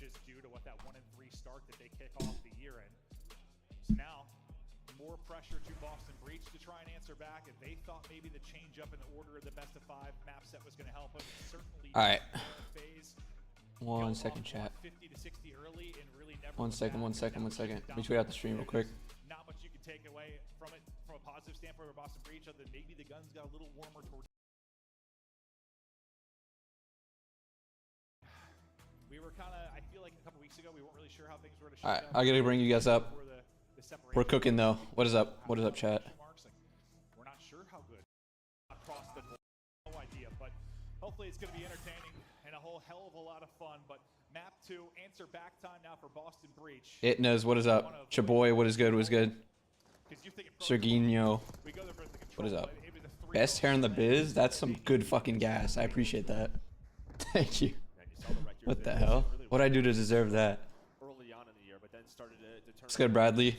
just due to what that 1-3 start that they kick off the year in. So now, more pressure to Boston Breach to try and answer back. If they thought maybe the change up in the order of the best of 5 map set was going to help them, certainly. All right. Phase. 1 second, chat. 50 to 60 early and really never 1 second. Let me tweet out the stream real quick. Not much you can take away from it from a positive standpoint for Boston Breach, other than maybe the guns got a little warmer towards. We were kind of, I feel like a couple weeks ago, we weren't really sure how things were to shake All right, out. I gotta bring you guys up. We're cooking though. What is up? What is up, chat? We're not sure how good across the board. No idea, but hopefully it's going to be entertaining and a whole hell of a lot of fun. But map 2, answer back time now for Boston Breach. It knows. What is up? Chaboy, what is good? What is good? Serginho, what is up? Best hair in the biz? That's some good fucking gas. I appreciate that. Thank you. What the hell? What'd I do to deserve that? What's good, Bradley?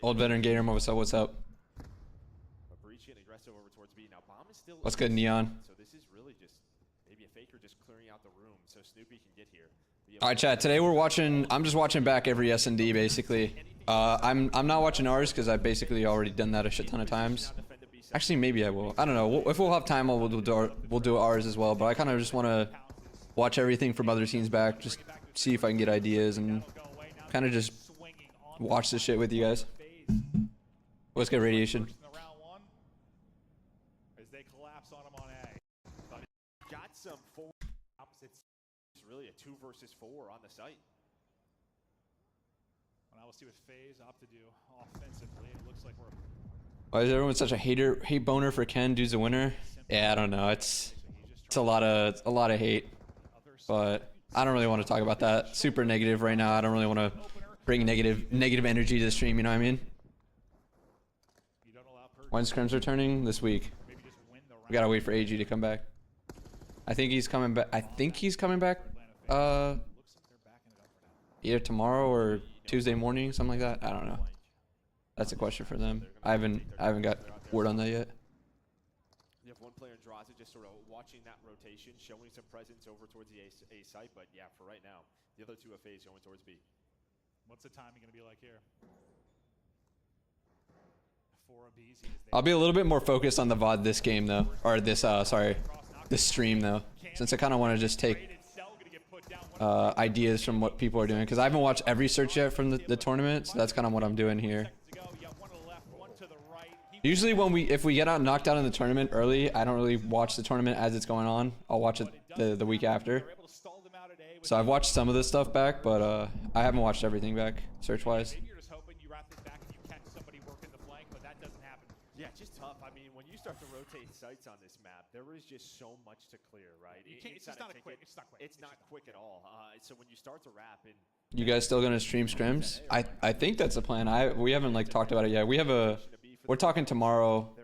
Old veteran gator, what's up? What's up? What's good, Neon? So this is really just maybe a faker just clearing out the room so Snoopy can get here. All right, chat. Today we're watching. I'm just watching back every SnD basically. I'm not watching ours because I've basically already done that a shit ton of times. Actually, maybe I will. I don't know. If we'll have time, we'll do ours as well. But I kind of just want to watch everything from other teams back, just see if I can get ideas and kind of just watch this shit with you guys. Let's get radiation. As they collapse on him on A. Got some four opposites. It's really a 2 versus 4 on the site. And I will see what FaZe opt to do offensively. It looks like we're. Why is everyone such a hate boner for Ken? Dude's a winner. Yeah, I don't know. It's a lot of hate, but I don't really want to talk about that. Super negative right now. I don't really want to bring negative energy to the stream. You know what I mean? When scrims are turning this week. We gotta wait for AG to come back. I think he's coming back. Either tomorrow or Tuesday morning, something like that. I don't know. That's a question for them. I haven't got word on that yet. You have one player in Draza just sort of watching that rotation, showing some presence over towards the A site, but yeah, for right now, the other 2 FAs going towards B. What's the timing going to be like here? I'll be a little bit more focused on the VOD this game though, or this this stream though, since I kind of want to just take ideas from what people are doing, because I haven't watched every search yet from the tournament, so that's kind of what I'm doing here. Usually if we get knocked out in the tournament early, I don't really watch the tournament as it's going on. I'll watch it the week after. So I've watched some of this stuff back, but I haven't watched everything back search-wise. Yeah, just tough. I mean, when you start to rotate sites on this map, there is just so much to clear, right? It's not quick. It's not quick at all. So when you start to wrap and you guys still gonna stream scrims? I think that's the plan. We haven't like talked about it yet. We're talking tomorrow.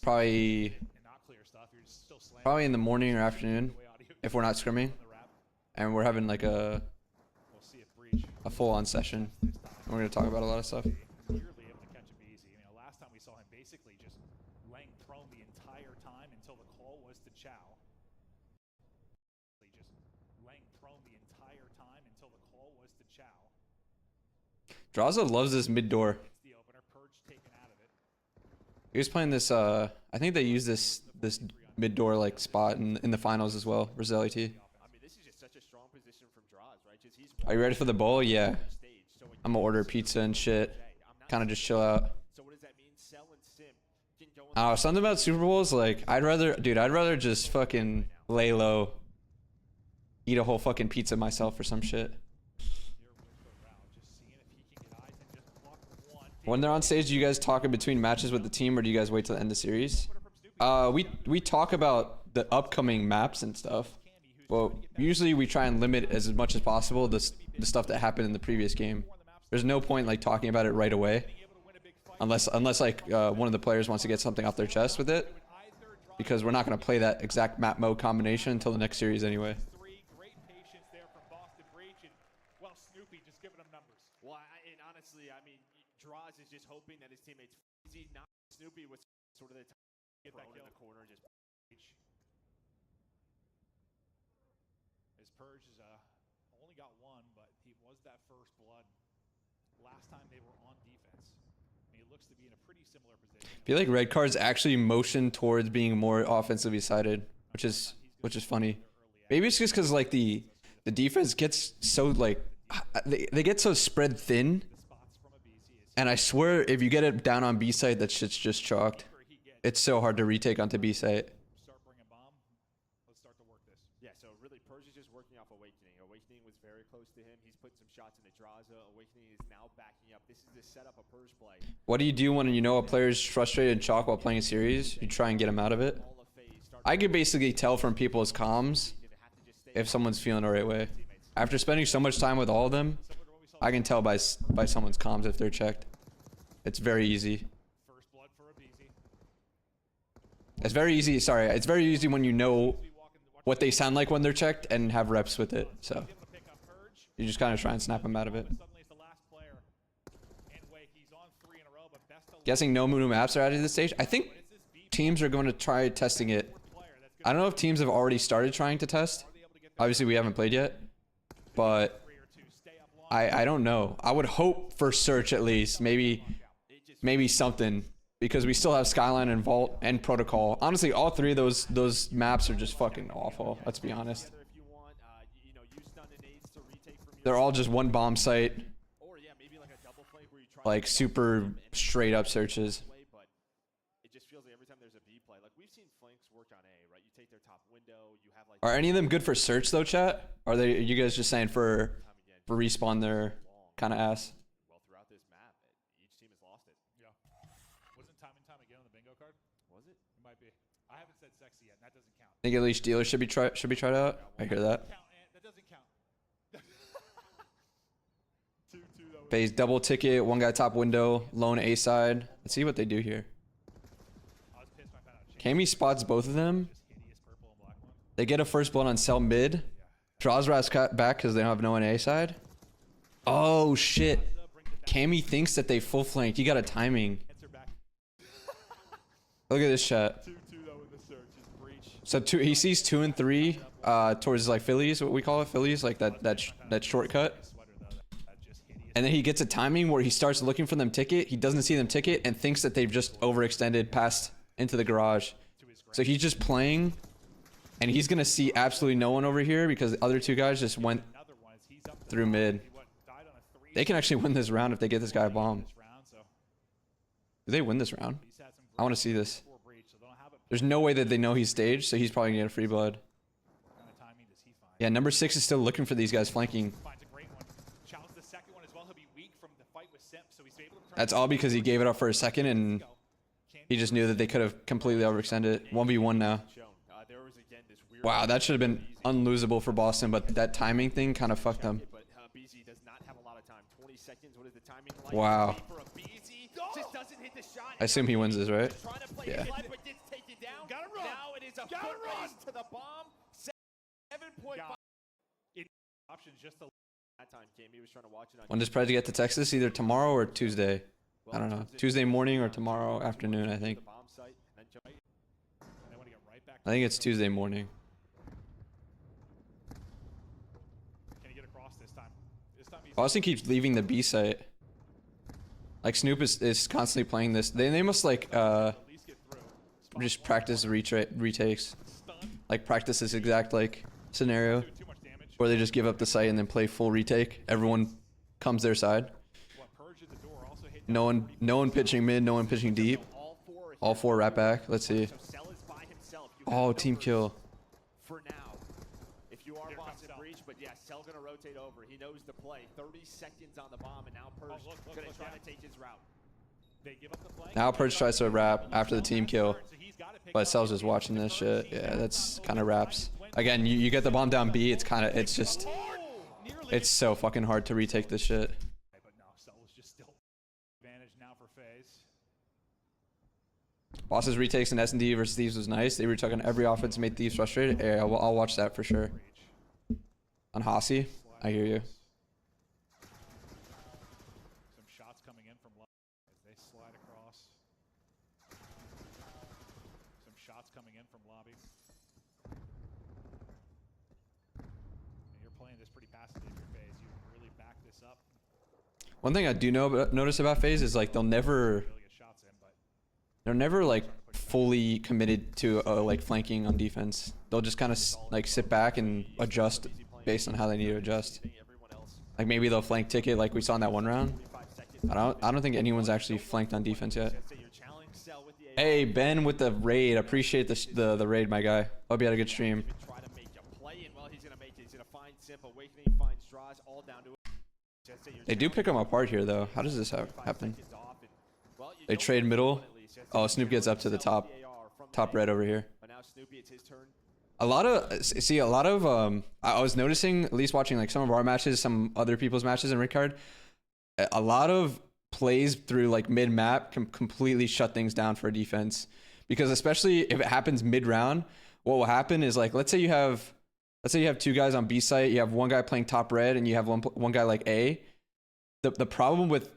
Probably in the morning or afternoon if we're not scrimming, and we're having like a full-on session. We're gonna talk about a lot of stuff. Clearly able to catch him easy. I mean, last time we saw him basically just laying prone the entire time until the call was to Chow. Just laying prone the entire time until the call was to Chow. Draza loves this mid door. The opener, Purge taken out of it. He was playing this. I think they used this mid door like spot in the finals as well. Brazil T. I mean, this is just such a strong position from Draz, right? Just he's Are you ready for the bowl? Yeah. I'm gonna order pizza and shit. Kind of just chill out. So what does that mean? Sell and sim. Something about Super Bowls, like I'd rather just fucking lay low, eat a whole fucking pizza myself or some shit. When they're on stage, do you guys talk in between matches with the team, or do you guys wait till the end of the series? We talk about the upcoming maps and stuff. Well, usually we try and limit as much as possible the stuff that happened in the previous game. There's no point like talking about it right away, unless like one of the players wants to get something off their chest with it, because we're not going to play that exact map mode combination until the next series anyway. Well, and honestly, I mean, Draz is just hoping that his teammates easy, not Snoopy was sort of the get that in the corner, just. His Purge is only got one, but he was that first blood last time they were on defense. And he looks to be in a pretty similar position. I feel like Red Card's actually motioned towards being more offensively sided, which is funny. Maybe it's just because like the defense gets so like they get so spread thin, and I swear if you get it down on B site, that shit's just chalked. It's so hard to retake onto B site. Start bringing bomb. Let's start to work this. Yeah, so really Purge is just working off Awakening. Awakening was very close to him. He's putting some shots into Draza. Awakening is now backing up. This is the setup of Purge play. What do you do when you know a player's frustrated and chalk while playing a series? You try and get him out of it. I could basically tell from people's comms if someone's feeling the right way. After spending so much time with all of them, I can tell by someone's comms if they're checked. It's very easy. First blood for a BZ. It's very easy. Sorry, it's very easy when you know what they sound like when they're checked and have reps with it. So you just kind of try and snap them out of it. Suddenly it's the last player. And wait, he's on 3 in a row, but best of Guessing no new maps are added to this stage. I think teams are going to try testing it. I don't know if teams have already started trying to test. Obviously, we haven't played yet, but I don't know. I would hope for search at least, maybe something, because we still have Skyline and Vault and Protocol. Honestly, all three of those maps are just fucking awful. Let's be honest. They're all just one bomb site, like super straight up searches. Are any of them good for search though, chat? Are you guys just saying for respawn they're kind of ass? Well, throughout this map, each team has lost it. Yeah. Wasn't time and time again on the bingo card? Was it? It might be. I haven't said sexy yet. And that doesn't count. Think at least dealers should be tried out. I hear that. That doesn't count. 2-2 though. Phase double ticket, one guy top window, lone A side. Let's see what they do here. I was pissed when I found out. Kami spots both of them. Just hideous purple and black one. They get a first blood on cell mid. Draws Raz back because they don't have no one A side. Oh shit. Kami thinks that they full flanked. You got a timing. Look at this chat. 2-2 though in the search is breach. So he sees 2 and 3 towards like Phillies, what we call it, Phillies, like that shortcut. And then he gets a timing where he starts looking for them ticket. He doesn't see them ticket and thinks that they've just overextended past into the garage. So he's just playing, and he's gonna see absolutely no one over here because the other two guys just went through mid. They can actually win this round if they get this guy a bomb. Do they win this round? I want to see this. There's no way that they know he's staged, so he's probably gonna get a free blood. Yeah, number 6 is still looking for these guys flanking. That's all because he gave it up for a second and he just knew that they could have completely overextended. 1v1 now. Wow, that should have been unlosable for Boston, but that timing thing kind of fucked them. Wow. I assume he wins this, right? Yeah. When does Prez get to Texas? Either tomorrow or Tuesday. I don't know. Tuesday morning or tomorrow afternoon, I think. I think it's Tuesday morning. Boston keeps leaving the B site. Like Snoop is constantly playing this. They must like just practice retakes. Like practice this exact like scenario where they just give up the site and then play full retake. Everyone comes their side. No one pitching mid, no one pitching deep. All 4 right back. Let's see. Oh, team kill. For now, if you are Boston breach, but yeah, Cell gonna rotate over. He knows the play. 30 seconds on the bomb, and now Purge gonna try to take his route. They give up the flank. Now Purge tries to wrap after the team kill, but Cell's just watching this shit. Yeah, that's kind of wraps. Again, you get the bomb down B. It's so fucking hard to retake this shit. Boss's retakes in SnD versus Thieves was nice. They retook on every offense, made Thieves frustrated. Yeah, I'll watch that for sure. On Hasi, I hear you. Some shots coming in from lobby as they slide across. Some shots coming in from lobby. pretty passively if you're FaZe. You really back this up. One thing I do notice about FaZe is like they're never like fully committed to like flanking on defense. They'll just kind of like sit back and adjust based on how they need to adjust. Like maybe they'll flank ticket like we saw in that one round. I don't think anyone's actually flanked on defense yet. Hey Ben with the raid, appreciate the raid, my guy. Hope you had a good stream. They do pick them apart here though. How does this happen? They trade middle. Oh, Snoop gets up to the top red over here. A lot of I was noticing, at least watching like some of our matches, some other people's matches in Red Card, a lot of plays through like mid map can completely shut things down for a defense, because especially if it happens mid round, what will happen is like, let's say you have two guys on B site, you have one guy playing top red and you have one guy like A. The problem with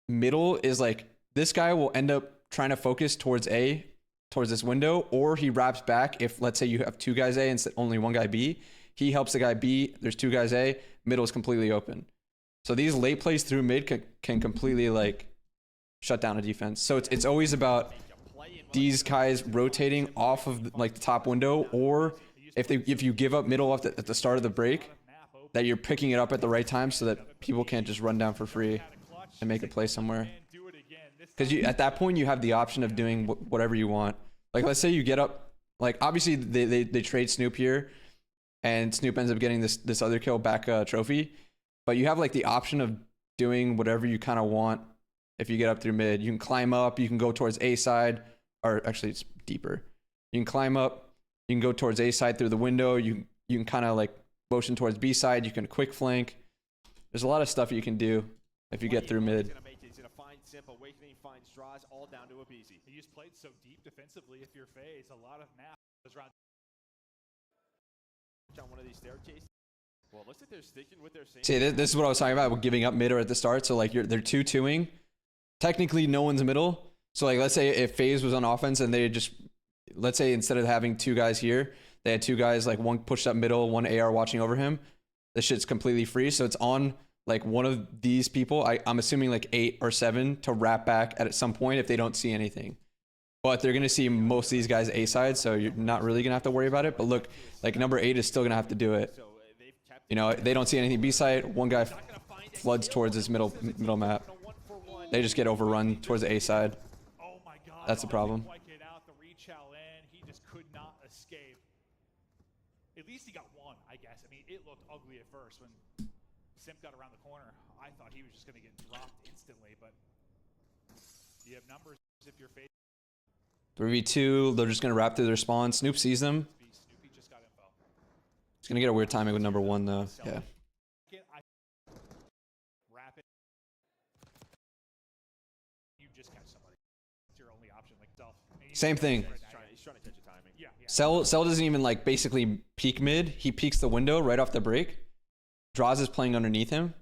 middle is like this guy will end up trying to focus towards A, towards this window, or he wraps back. If let's say you have two guys A and only one guy B, he helps the guy B, there's two guys A, middle is completely open. So these late plays through mid can completely like shut down a defense. So it's always about these guys rotating off of like the top window, or if you give up middle at the start of the break, that you're picking it up at the right time so that people can't just run down for free and make a play somewhere. Because at that point you have the option of doing whatever you want. Like let's say you get up, like obviously they trade Snoop here, and Snoop ends up getting this other kill back trophy. But you have like the option of doing whatever you kind of want. If you get up through mid, you can climb up, you can go towards A side, or actually it's deeper. You can climb up, you can go towards A side through the window. You can kind of like motion towards B side. You can quick flank. There's a lot of stuff you can do if you get through mid. You just played so deep defensively. If you're FaZe, a lot of map was around on one of these staircases. Well, it looks like they're sticking with their same. See, this is what I was talking about with giving up mid or at the start. So like they're 2-2ing. Technically, no one's middle. So like let's say if FaZe was on offense and they just, let's say instead of having two guys here, they had two guys, like one pushed up middle, one AR watching over him. This shit's completely free. So it's on like one of these people, I'm assuming like 8 or 7, to wrap back at some point if they don't see anything. But they're going to see most of these guys A side, so you're not really going to have to worry about it. But look, like number 8 is still going to have to do it. You know, they don't see anything B side. One guy floods towards his middle map. They just get overrun towards the A side. That's the problem. He just could not escape. At least he got one, I guess. I mean, it looked ugly at first when Simp got around the corner. I thought he was just going to get dropped instantly, but you have numbers if you're FaZe. 3v2, they're just going to wrap through their spawn. Snoop sees them. Just got info. He's going to get a weird timing with number 1 though. Yeah. Wrap it. You just catch somebody. It's your only option. Like self. Same thing. He's trying to catch a timing. Yeah. Cell doesn't even like basically peek mid. He peeks the window right off the break. Draws is playing underneath him.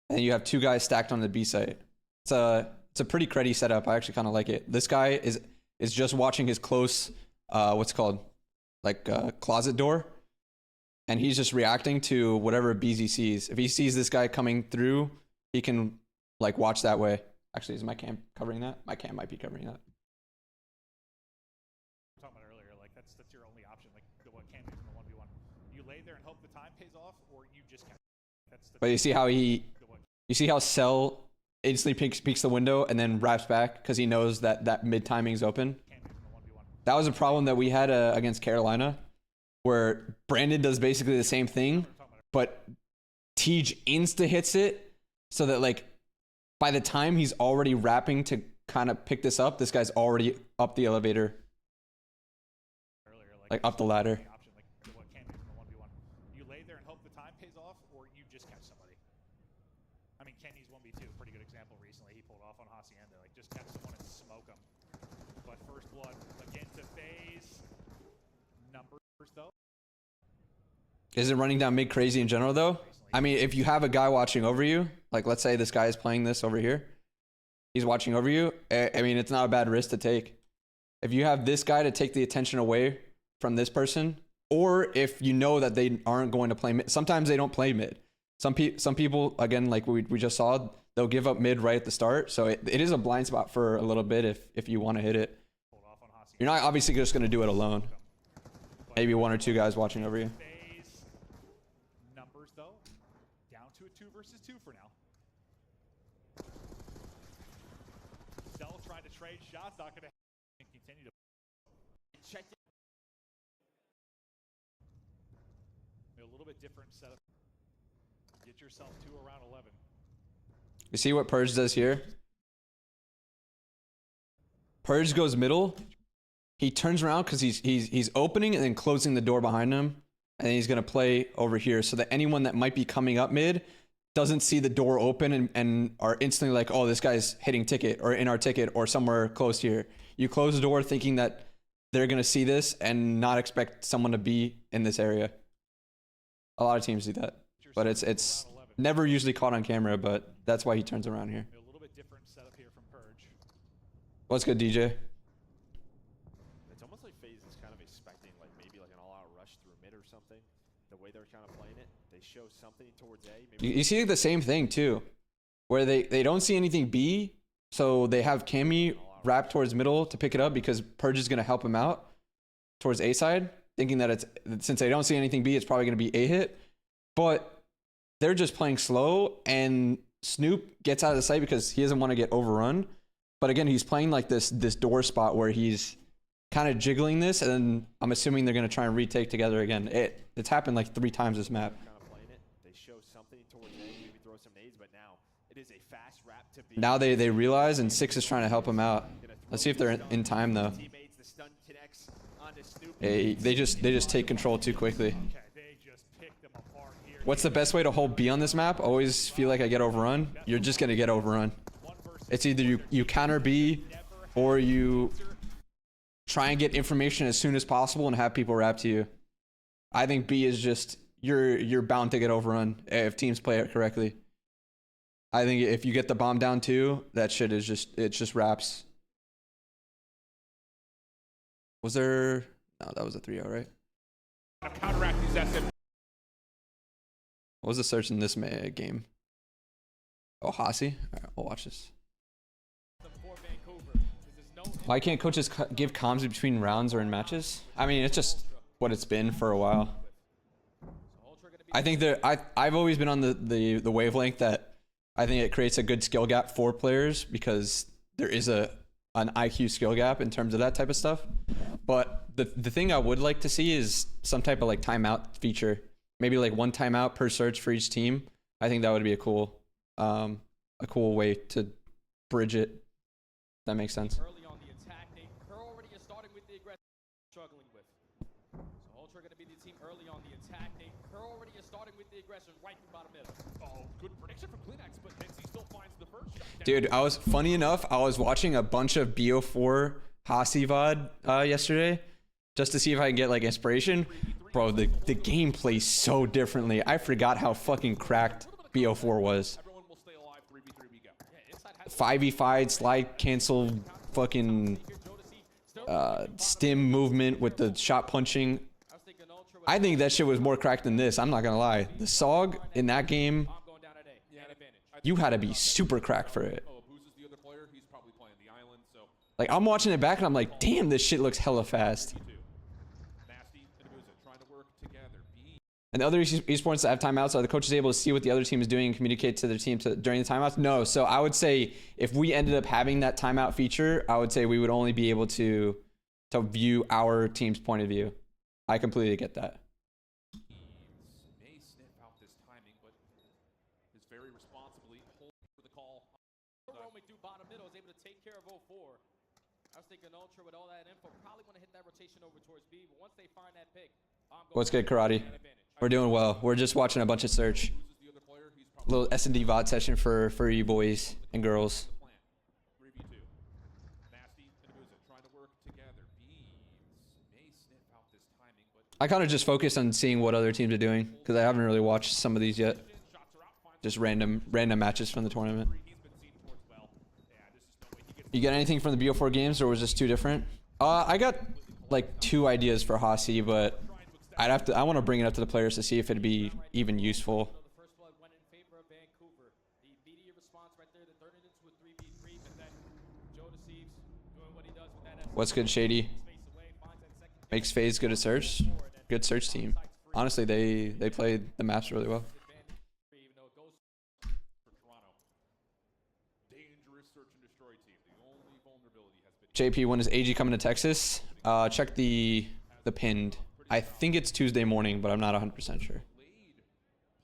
And you have two guys stacked on the B site. It's a pretty cruddy setup. I actually kind of like it. This guy is just watching his close, what's it called? Like closet door. And he's just reacting to whatever BZ sees. If he sees this guy coming through, he can like watch that way. Actually, is my cam covering that? My cam might be covering that. Talking about earlier, like that's your only option. Like what can do from the 1v1. You lay there and hope the time pays off, or you just catch. But you see how Cell instantly peeks the window and then wraps back because he knows that mid timing is open. That was a problem that we had against Carolina, where Brandon does basically the same thing, but Tej insta hits it so that like by the time he's already wrapping to kind of pick this up, this guy's already up the elevator, like up the ladder. You lay there and hope the time pays off, or you just catch somebody. I mean, Kenny's 1v2, pretty good example recently. He pulled off on Hacienda, like just catch someone and smoke them. But first blood again to FaZe. Numbers though. Is it running down mid crazy in general though? I mean, if you have a guy watching over you, like let's say this guy is playing this over here, he's watching over you. I mean, it's not a bad risk to take. If you have this guy to take the attention away from this person, or if you know that they aren't going to play mid. Sometimes they don't play mid. Some people, again, like we just saw, they'll give up mid right at the start. So it is a blind spot for a little bit if you want to hit it. You're not obviously just going to do it alone. Maybe one or two guys watching over you. Numbers though, down to a 2 versus 2 for now. Cell trying to trade shots, not going to continue to Check it. a little bit different setup. Get yourself to around 11. You see what Purge does here? Purge goes middle. He turns around because he's opening and then closing the door behind him, and then he's gonna play over here so that anyone that might be coming up mid doesn't see the door open and are instantly like, oh, this guy's hitting ticket or in our ticket or somewhere close here. You close the door thinking that they're gonna see this and not expect someone to be in this area. A lot of teams do that, but it's never usually caught on camera, but that's why he turns around here. A little bit different setup here from Purge. What's good, DJ? It's almost like FaZe is kind of expecting like maybe like an all-out rush through mid or something. The way they're kind of playing it, they show something towards A. Maybe You see the same thing too, where they don't see anything B, so they have Cammy wrap towards middle to pick it up because Purge is gonna help him out towards A side, thinking that since they don't see anything B, it's probably gonna be A hit, but they're just playing slow, and Snoop gets out of the sight because he doesn't want to get overrun. But again, he's playing like this door spot where he's kind of jiggling this, and then I'm assuming they're gonna try and retake together again. It's happened like 3 times this map. kind of playing it. They show something towards A, maybe throw some nades, but now it is a fast wrap to B. Now they realize, and 6 is trying to help him out. Let's see if they're in time though. Teammates, the stun connects onto Snoop. They just take control too quickly. Okay, they just picked them apart here. What's the best way to hold B on this map? Always feel like I get overrun. You're just gonna get overrun. It's either you counter B, or you try and get information as soon as possible and have people wrap to you. I think B is just you're bound to get overrun if teams play it correctly. I think if you get the bomb down too, that shit is just wraps. Was there? No, that was a 3-0, right? Counteract these SM. What was the search in this game? Oh, Hasi? Alright, we'll watch this. Why can't coaches give comms between rounds or in matches? I mean, it's just what it's been for a while. I think I've always been on the wavelength that I think it creates a good skill gap for players because there is an IQ skill gap in terms of that type of stuff. But the thing I would like to see is some type of like timeout feature. Maybe like 1 timeout per search for each team. I think that would be a cool way to bridge it. That makes sense. Early on the attack, CAR already is starting with the aggressive struggling with. So Ultra going to be the team early on the attack. CAR already is starting with the aggression right through bottom middle. Oh, good prediction from Kleenex, but Nancy still finds the first shot. Dude, funny enough, I was watching a bunch of BO4 Hasi VOD yesterday just to see if I can get like inspiration. Bro, the game plays so differently. I forgot how fucking cracked BO4 was. 5v5 slide cancel fucking stim movement with the shot punching. I think that shit was more cracked than this. I'm not gonna lie. The SOG in that game, you had to be super cracked for it. Like I'm watching it back and I'm like, damn, this shit looks hella fast. And the other esports that have timeouts, are the coaches able to see what the other team is doing and communicate to their team during the timeouts? No. So I would say if we ended up having that timeout feature, I would say we would only be able to view our team's point of view. I completely get that. May sniff out this timing, but is very responsibly holding for the call. Roaming through bottom middle is able to take care of 04. I was thinking Ultra with all that info probably want to hit that rotation over towards B, but once they find that pick, What's good, Karate? We're doing well. We're just watching a bunch of search. A little SnD VOD session for you boys and girls. I kind of just focused on seeing what other teams are doing because I haven't really watched some of these yet. Just random matches from the tournament. You get anything from the BO4 games, or was this too different? I got like 2 ideas for Hasi, but I want to bring it up to the players to see if it'd be even useful. The first blood went in favor of Vancouver. The immediate response right there that turned it into a 3v3, but then Joe Deceives doing what he does with that. What's good, Shady? Space away, finds that second Makes FaZe good at search. Good search team. Honestly, they played the maps really well. advantage, even though it goes For Toronto. Dangerous search and destroy team. The only vulnerability has been JP, when is AG coming to Texas? Check the pinned. I think it's Tuesday morning, but I'm not 100% sure. Laid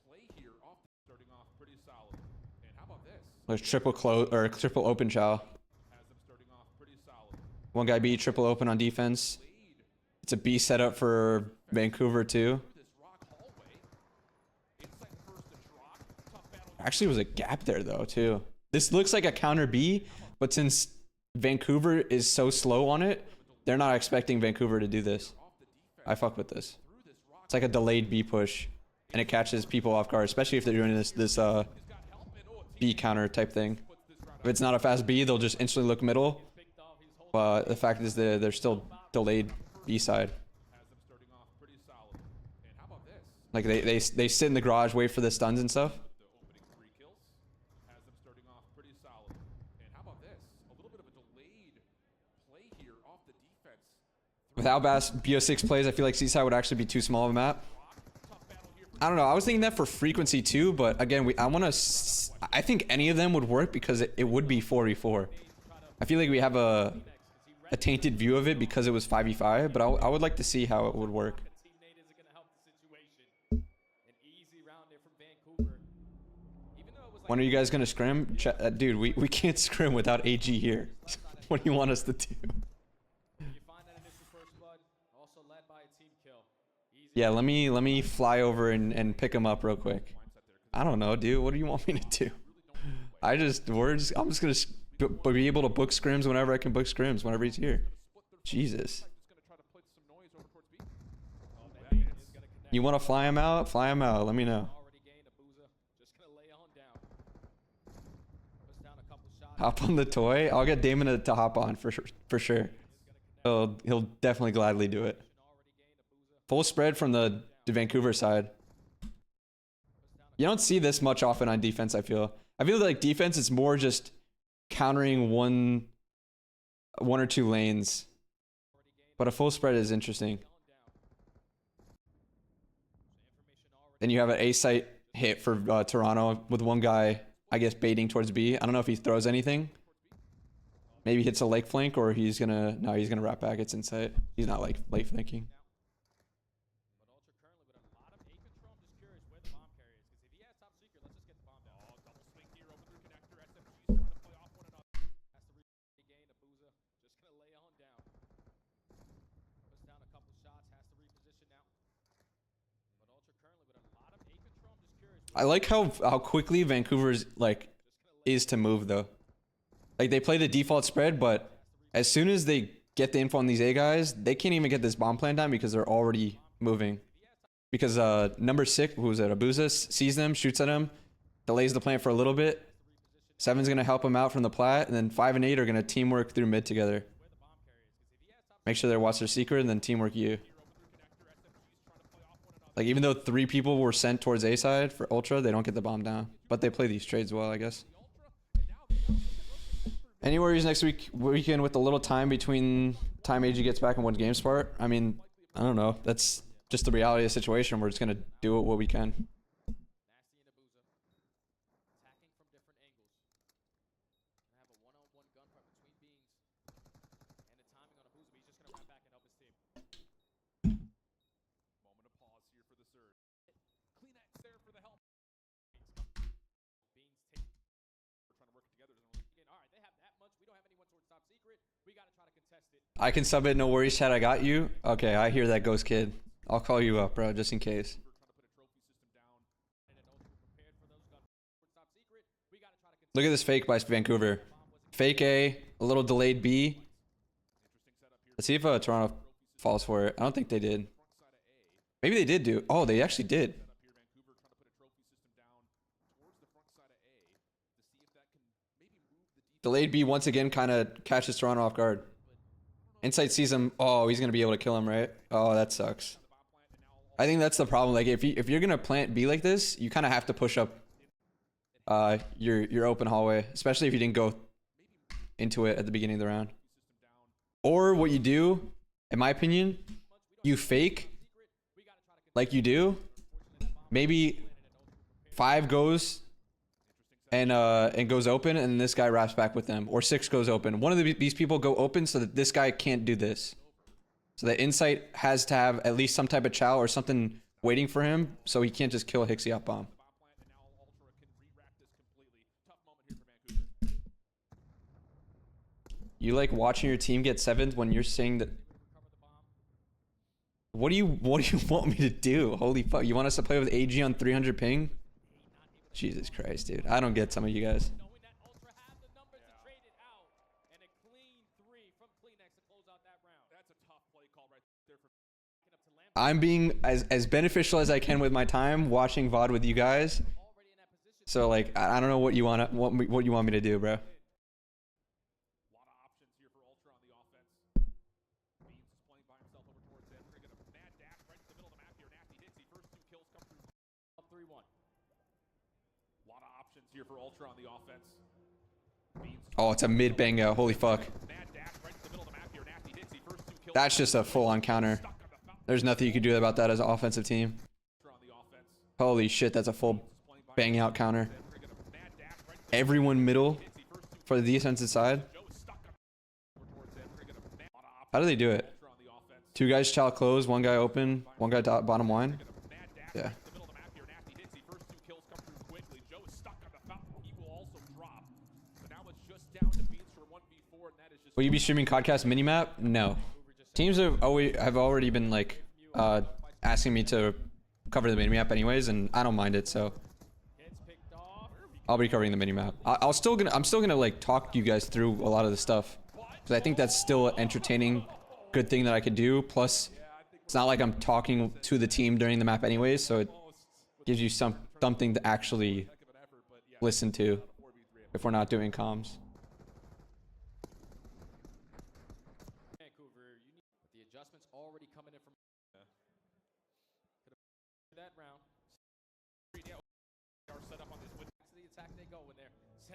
play here off starting off pretty solid. And how about this? There's triple open chow. Has them starting off pretty solid. One guy B, triple open on defense. It's a B setup for Vancouver too. This rock hallway. Insight first to Drock. Tough battle. Actually, was a gap there though too. This looks like a counter B, but since Vancouver is so slow on it, they're not expecting Vancouver to do this. I fuck with this. It's like a delayed B push, and it catches people off guard, especially if they're doing this B counter type thing. If it's not a fast B, they'll just instantly look middle. But the fact is that they're still delayed B side. Has them starting off pretty solid. And how about this? Like they sit in the garage, wait for the stuns and stuff. The opening 3 kills. Has them starting off pretty solid. And how about this? A little bit of a delayed play here off the defense. With how fast BO6 plays, I feel like Seaside would actually be too small of a map. I don't know. I was thinking that for frequency too, but again, I think any of them would work because it would be 4v4. I feel like we have a tainted view of it because it was 5v5, but I would like to see how it would work. teammate isn't going to help the situation. An easy round there from Vancouver. Even though it was like When are you guys gonna scrim? Dude, we can't scrim without AG here. What do you want us to do? you find that initial first blood, also led by a team kill. Easy. Yeah, let me fly over and pick him up real quick. I don't know, dude. What do you want me to do? I'm just gonna be able to book scrims whenever I can book scrims whenever he's here. Jesus. Just gonna try to put some noise over towards B. You want to fly him out? Fly him out. Let me know. Already gained a boozer. Just going to lay on down. Puts down a couple shots. Hop on the toy. I'll get Damon to hop on for sure. He'll definitely gladly do it. Full spread from the Vancouver side. You don't see this much often on defense, I feel. I feel like defense is more just countering one or two lanes. But a full spread is interesting. Then you have an A site hit for Toronto with one guy, I guess, baiting towards B. I don't know if he throws anything. Maybe hits a lake flank, or he's gonna wrap back. It's insight. He's not like lake flanking. But Ultra currently with a lot of A control. I'm just curious where the bomb carrier is. Because if he has top secret, let's just get the bomb down. Oh, double swing here over through connector. SMG's trying to play off one another. Has to regain a boozer. Just going to lay on down. Puts down a couple shots. Has to reposition now. But Ultra currently with a lot of A control. I'm just curious. I like how quickly Vancouver's is to move though. Like they play the default spread, but as soon as they get the info on these A guys, they can't even get this bomb plan down because they're already moving. Because number 6, who was it? Abuza sees them, shoots at him, delays the plant for a little bit. 7's gonna help him out from the plat, and then 5 and 8 are gonna teamwork through mid together. Make sure they watch their secret, and then teamwork you. Like even though 3 people were sent towards A side for Ultra, they don't get the bomb down. But they play these trades well, I guess. Any worries next weekend with a little time between time AG gets back and when games start? I mean, I don't know. That's just the reality of the situation. We're just gonna do what we can. Nasty and Abuza. Attacking from different angles. Gonna have a one-on-one gunfight between beings. And the timing on Abuza, but he's just gonna run back and help his team. Moment of pause here for the surge. Kleenex there for the help. Beings take. We're trying to work together. All right, they have that much. We don't have anyone towards top secret. We gotta try to contest it. I can sub it. No worries, chat. I got you. Okay, I hear that, Ghost Kid. I'll call you up, bro, just in case. We're trying to put a trophy system down. And then Ultra prepared for those guns towards top secret. We gotta try to contest. Look at this fake by Vancouver. Fake A, a little delayed B. Interesting setup here. Let's see if Toronto falls for it. I don't think they did. Front side of A. Maybe they did do. Oh, they actually did. Setup here. Vancouver trying to put a trophy system down towards the front side of A to see if that can maybe move the defense. Delayed B once again kind of catches Toronto off guard. Insight sees him. Oh, he's going to be able to kill him, right? Oh, that sucks. The bomb plant, and now I think that's the problem. Like if you're gonna plant B like this, you kind of have to push up your open hallway, especially if you didn't go into it at the beginning of the round. Or what you do, in my opinion, you fake like you do. Maybe 5 goes and goes open, and this guy wraps back with them, or 6 goes open. One of these people go open so that this guy can't do this. So that Insight has to have at least some type of chow or something waiting for him, so he can't just kill Hixie up bomb. You like watching your team get 7th when you're saying that? What do you want me to do? Holy fuck! You want us to play with AG on 300 ping? Jesus Christ, dude! I don't get some of you guys. I'm being as beneficial as I can with my time watching VOD with you guys. So like, I don't know what you want me to do, bro. Here for Ultra on the offense. Oh, it's a mid bang out. Holy fuck. That's just a full-on counter. There's nothing you can do about that as an offensive team. Holy shit, that's a full bang out counter. Everyone middle for the defensive side. How do they do it? 2 guys chow close, 1 guy open, 1 guy bottom line. Yeah. Will you be streaming Codcast minimap? No. Teams have already been like asking me to cover the minimap anyways, and I don't mind it, so I'll be covering the minimap. I'm still gonna like talk you guys through a lot of the stuff, because I think that's still an entertaining, good thing that I could do. Plus, it's not like I'm talking to the team during the map anyways, so it gives you something to actually listen to if we're not doing comms.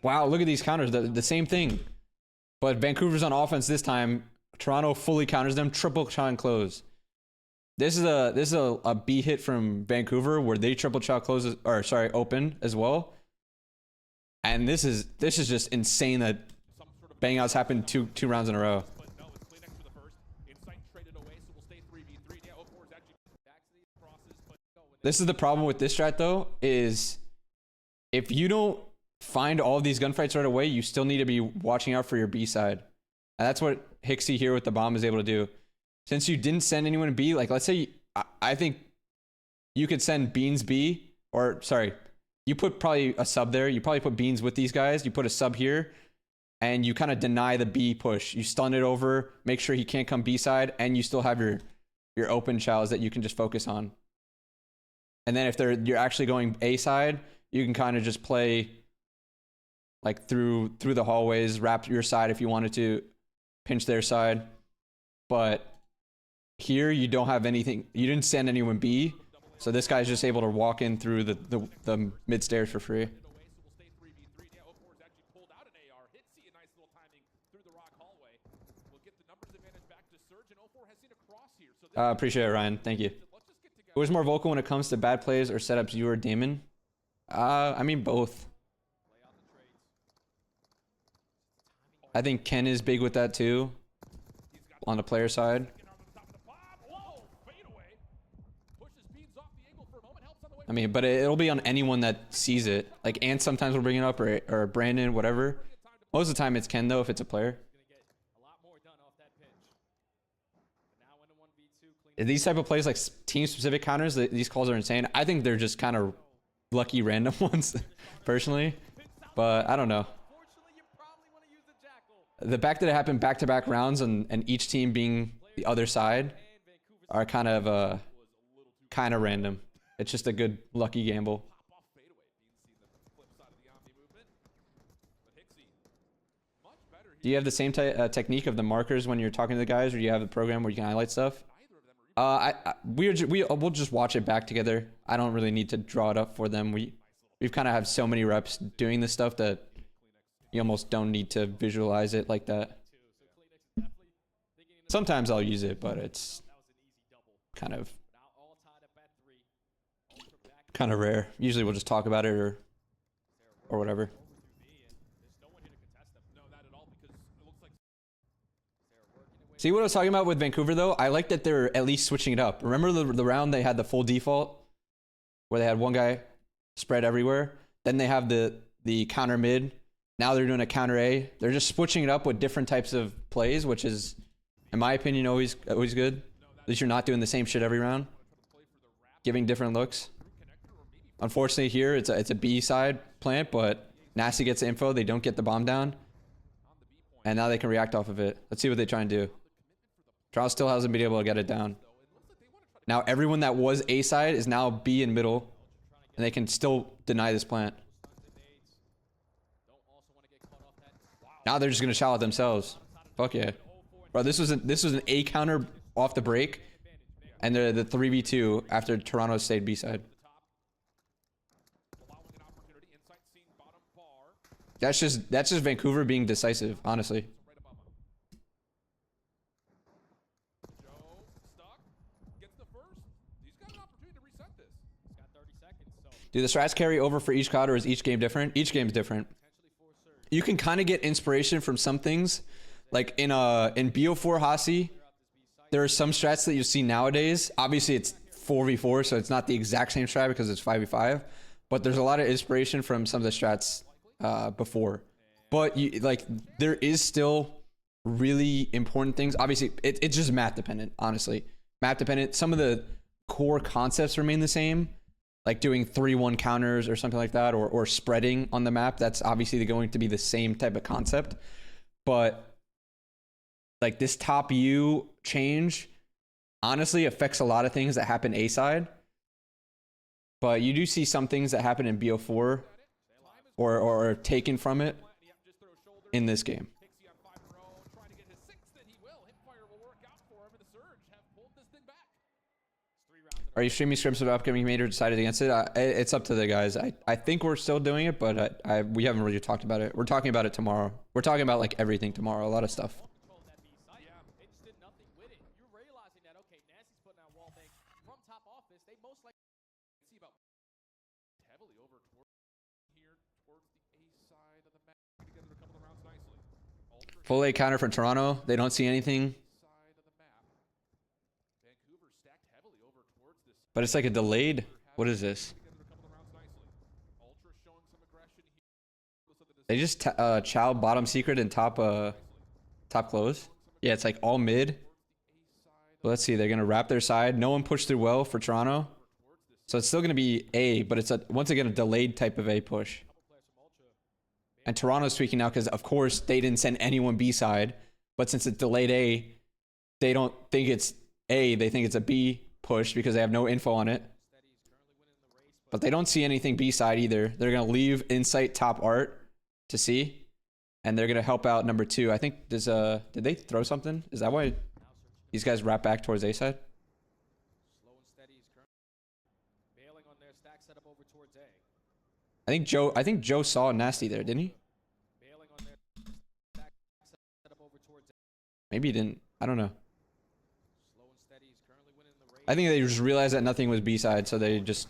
Wow, look at these counters. The same thing. But Vancouver's on offense this time. Toronto fully counters them. Triple chow and close. This is a B hit from Vancouver where they triple chow closes, or sorry, open as well. And this is just insane that bang outs happened two rounds in a row. This is the problem with this strat though, is if you don't find all of these gunfights right away, you still need to be watching out for your B side. And that's what Hixie here with the bomb is able to do. Since you didn't send anyone to B, like let's say, I think you could send Beans B, or sorry, you put probably a sub there. You probably put Beans with these guys. You put a sub here, and you kind of deny the B push. You stun it over, make sure he can't come B side, and you still have your open chows that you can just focus on. And then if you're actually going A side, you can kind of just play like through the hallways, wrap your side if you wanted to, pinch their side. But here you don't have anything. You didn't send anyone B, so this guy's just able to walk in through the mid stairs for free. Appreciate it, Ryan. Thank you. Who is more vocal when it comes to bad plays or setups, you or Damon? I mean both. I think Ken is big with that too, on the player side. I mean, but it'll be on anyone that sees it. Like Ant sometimes will bring it up, or Brandon, whatever. Most of the time it's Ken though, if it's a player. These type of plays, like team-specific counters, these calls are insane. I think they're just kind of lucky random ones, personally. But I don't know. The fact that it happened back-to-back rounds and each team being the other side are kind of random. It's just a good lucky gamble. Do you have the same technique of the markers when you're talking to the guys, or do you have the program where you can highlight stuff? We'll just watch it back together. I don't really need to draw it up for them. We've kind of have so many reps doing this stuff that you almost don't need to visualize it like that. Sometimes I'll use it, but it's kind of rare. Usually we'll just talk about it or whatever. See what I was talking about with Vancouver though? I like that they're at least switching it up. Remember the round they had the full default where they had one guy spread everywhere? Then they have the counter mid. Now they're doing a counter A. They're just switching it up with different types of plays, which is, in my opinion, always good. At least you're not doing the same shit every round. Giving different looks. Unfortunately here, it's a B side plant, but Nasty gets the info. They don't get the bomb down. And now they can react off of it. Let's see what they try and do. Toronto still hasn't been able to get it down. Now everyone that was A side is now B in middle. And they can still deny this plant. Now they're just going to shout at themselves. Fuck yeah. Bro, this was an A counter off the break. And they're the 3v2 after Toronto stayed B side. That's just Vancouver being decisive, honestly. Do the strats carry over for each COD or is each game different? Each game's different. You can kind of get inspiration from some things. Like in BO4 Hasi, there are some strats that you see nowadays. Obviously it's 4v4, so it's not the exact same strat because it's 5v5. But there's a lot of inspiration from some of the strats before. But there is still really important things. Obviously, it's just map dependent, honestly. Map dependent. Some of the core concepts remain the same. Like doing 3-1 counters or something like that, or spreading on the map. That's obviously going to be the same type of concept. But like this top U change honestly affects a lot of things that happen A side. But you do see some things that happen in BO4 or are taken from it in this game. Are you streaming scrims of upcoming major decided against it? It's up to the guys. I think we're still doing it, but we haven't really talked about it. We're talking about it tomorrow. We're talking about like everything tomorrow, a lot of stuff. Full A counter from Toronto. They don't see anything. But it's like a delayed. What is this? They just chow bottom secret and top close. Yeah, it's like all mid. But let's see. They're gonna wrap their side. No one pushed through well for Toronto, so it's still gonna be A. But it's once again a delayed type of A push. And Toronto's tweaking now because of course they didn't send anyone B side. But since it's delayed A, they don't think it's A. They think it's a B push because they have no info on it. But they don't see anything B side either. They're gonna leave insight top art to see, and they're gonna help out number 2. I think there's did they throw something? Is that why these guys wrap back towards A side? I think Joe saw Nasty there, didn't he? Maybe he didn't. I don't know. I think they just realized that nothing was B side, so they just.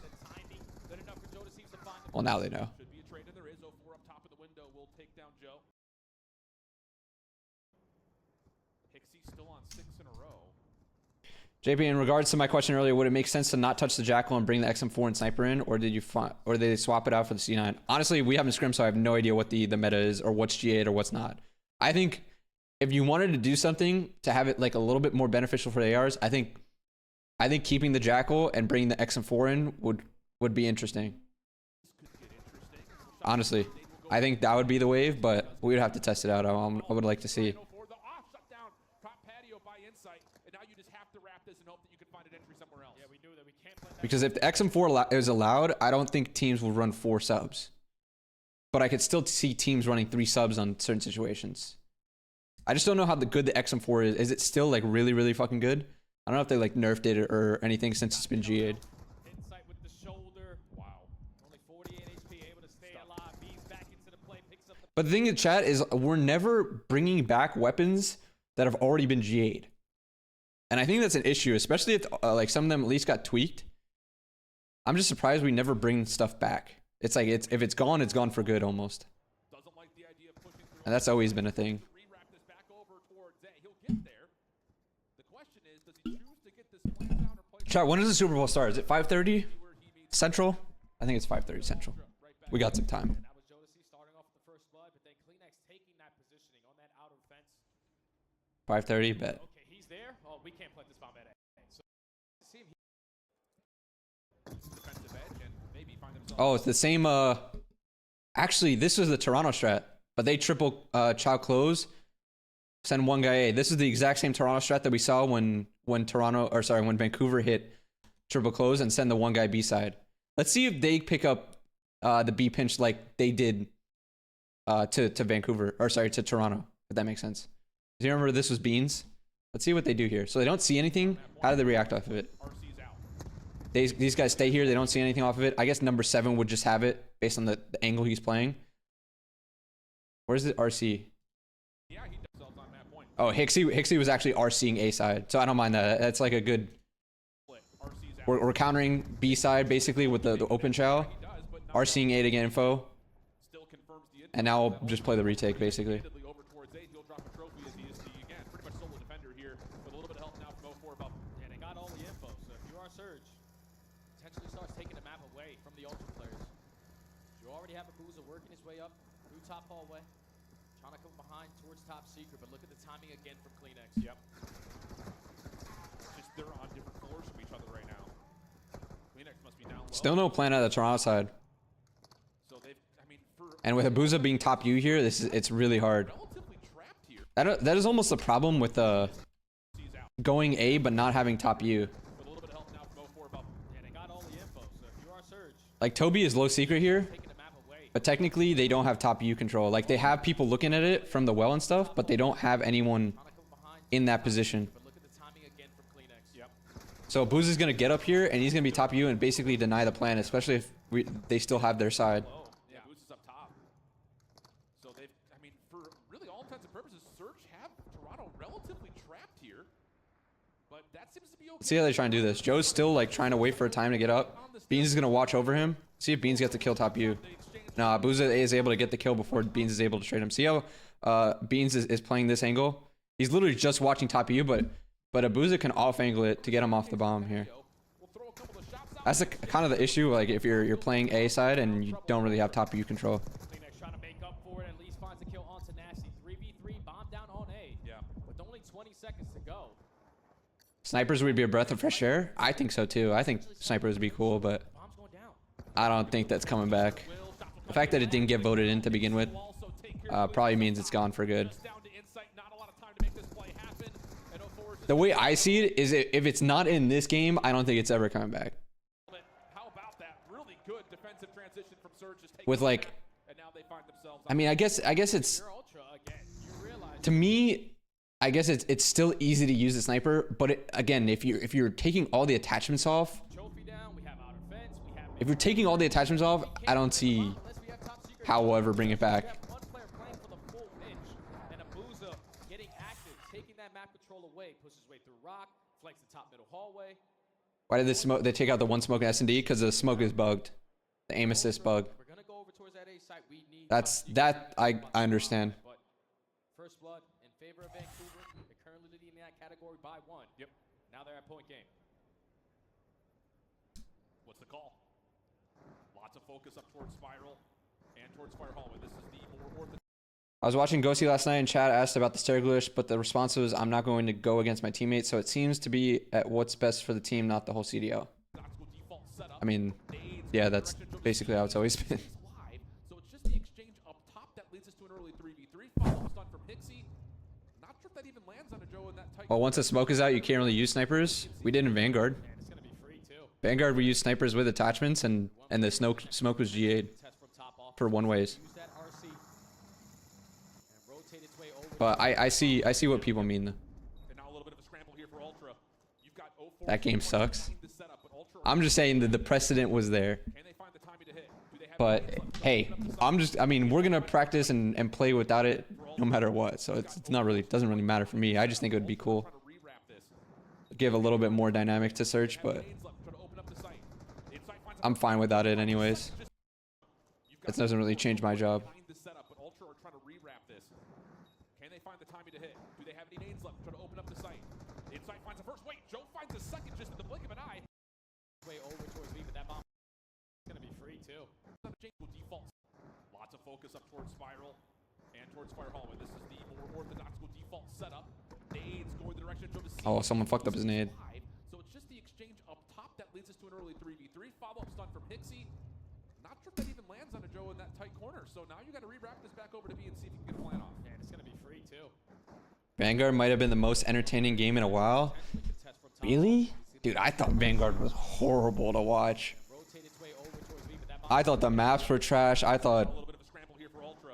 Well, now they know. JP, in regards to my question earlier, would it make sense to not touch the Jackal and bring the XM4 and Sniper in, or did they swap it out for the C9? Honestly, we haven't scrimmed, so I have no idea what the meta is or what's G8 or what's not. I think if you wanted to do something to have it like a little bit more beneficial for the ARs, I think keeping the Jackal and bringing the XM4 in would be interesting. Honestly, I think that would be the wave, but we would have to test it out. I would like to see. Because if the XM4 is allowed, I don't think teams will run 4 subs. But I could still see teams running 3 subs on certain situations. I just don't know how good the XM4 is. Is it still like really, really fucking good? I don't know if they like nerfed it or anything since it's been GA'd. Insight with the shoulder. Wow. Only 48 HP, able to stay alive. Bees back into the play, picks up the But the thing in chat is we're never bringing back weapons that have already been GA'd. And I think that's an issue, especially if like some of them at least got tweaked. I'm just surprised we never bring stuff back. It's like if it's gone for good almost. Doesn't like the idea of pushing through. And that's always been a thing. Rewrap this back over towards A. He'll get there. The question is, does he choose to get this plan down or play Chat, when does the Super Bowl start? Is it 5:30 where he meets Central? I think it's 5:30 Central. We got some time. And that was Jodeci starting off with the first blood, but then Kleenex taking that positioning on that outer fence. 5:30, bet. Okay, he's there. Oh, we can't plant this bomb at A. So, see him. defensive edge and maybe find themselves. Oh, it's the same. Actually, this was the Toronto strat, but they triple chow close, send one guy A. This is the exact same Toronto strat that we saw when Vancouver hit triple close and send the one guy B side. Let's see if they pick up the B pinch like they did to Vancouver, or sorry, to Toronto, if that makes sense. Do you remember this was Beans? Let's see what they do here. So they don't see anything. How do they react off of it? RC's out. These guys stay here. They don't see anything off of it. I guess number 7 would just have it based on the angle he's playing. Where's the RC? Yeah, he does on that point. Oh, Hixie was actually RCing A side. So I don't mind that. That's like a good... RC's out. We're countering B side basically with the open chow. He does, but not RCing A to get info. still confirms the And now we'll just play the retake basically. over towards A. He'll drop a trophy as he is the, again, pretty much solo defender here with a little bit of help now from 04 above. Yeah, they got all the info. So if you are Surge, potentially starts taking the map away from the Ultra players. You already have a Boozer working his way up through top hallway, trying to come behind towards top secret. But look at the timing again from Kleenex. Yep. Just they're on different floors from each other right now. Kleenex must be down low. Still no plan out of the Toronto side. So they've, I mean, for And with Abuza being top U here, it's really hard. relatively trapped here. That is almost the problem with He's out going A but not having top U. with a little bit of help now from 04 above. Yeah, they got all the info. So if you are Surge, Like Toby is low secret here, taking the map away. but technically they don't have top U control. Like they have people looking at it from the well and stuff, but they don't have anyone Trying to come behind in that position. But look at the timing again from Kleenex. Yep. So Booz is gonna get up here and he's gonna be top U and basically deny the plan, especially if they still have their side. Low. Yeah, Boots is up top. So they've, I mean, for really all intents and purposes, Surge have Toronto relatively trapped here. But that seems to be okay. See how they try and do this. Joe's still like trying to wait for a time to get up. Beans is gonna watch over him. See if Beans gets the kill top U. Nah, Booz is able to get the kill before Beans is able to trade him. See how Beans is playing this angle? He's literally just watching top U, but Abuza can off angle it to get him off the bomb here. We'll throw a couple of shots out. That's kind of the issue, like if you're playing A side and you don't really have top U control. Kleenex trying to make up for it. At least finds a kill onto Nasty. 3v3 bomb down on A. Yeah. With only 20 seconds to go. Snipers would be a breath of fresh air. I think so too. I think snipers would be cool, but Bomb's going down. I don't think that's coming back. The fact that it didn't get voted in to begin with probably means it's gone for good. Just down to insight, not a lot of time to make this play happen. And 04 is just The way I see it is if it's not in this game, I don't think it's ever coming back. how about that? Really good defensive transition from Surge. Just taking With like, it, and now they find themselves. I mean, I guess it's, You're Ultra again. You realize to me, I guess it's still easy to use the sniper, but again, if you're taking all the attachments off, trophy down. We have outer fence. We have if you're taking all the attachments off, I don't see unless we have top secret. how we'll ever bring it We back. have one player playing for the full pinch, and Abuza getting active, taking that map control away, pushes his way through rock, flanks the top middle hallway. Why did they take out the one smoke in SnD? Because the smoke is bugged. The aim assist bug. We're gonna go over towards that A site. We need That's top secret. that I understand. But first blood in favor of Vancouver. They're currently leading in that category by 1. Yep. Now they're at point game. What's the call? Lots of focus up towards Spiral and towards Fire Hallway. This is the more orthodox. I was watching Ghosty last night and chat asked about the stair glitch, but the response was, I'm not going to go against my teammates, so it seems to be at what's best for the team, not the whole CDO. Default setup. I mean, yeah, that's basically how it's always been. Live, so it's just the exchange up top that leads us to an early 3v3. Follow stun from Hixie. Not sure if that even lands on a Joe in that tight. Well, once the smoke is out, you can't really use snipers. We did in Vanguard. And it's gonna be free too. Vanguard, we used snipers with attachments, and the smoke was GA'd Test from top off. for one ways. Use that RC and rotate its way over. But I see what people mean. And now a little bit of a scramble here for Ultra. You've got 0-4 That game sucks. behind the setup, but Ultra I'm just saying that the precedent was there. can they find the timing to hit? Do they have But any left? hey, I mean, we're gonna practice and play without it no matter what. So it's not really, doesn't really matter for me. I just think it would be cool. Trying to rewrap this. Give a little bit more dynamic to search, but Nades left, try to open up the site. Inside finds a I'm fine without it anyways. You've got It doesn't really change my job. behind the setup, but Ultra are trying to rewrap this. Can they find the timing to hit? Do they have any nades left? Try to open up the site. Inside finds the first. Wait, Joe finds a second just in the blink of an eye. Way over towards me, but that bomb is gonna be free too. Will default. Lots of focus up towards Spiral and towards Fire Hallway. This is the more orthodox default setup. Nades going the direction of Joe to see. Oh, someone fucked up his nade. So it's just the exchange up top that leads us to an early 3v3. Follow-up stun from Hixie. Not sure if that even lands on a Joe in that tight corner. So now you got to rewrap this back over to B and see if you can get a plan off. And it's gonna be free too. Vanguard might have been the most entertaining game in a while. Contest from top. Really? Dude, I thought Vanguard was horrible to watch. Rotate its way over towards me, but that bomb I thought the maps were trash. I A thought little bit of a scramble here for Ultra.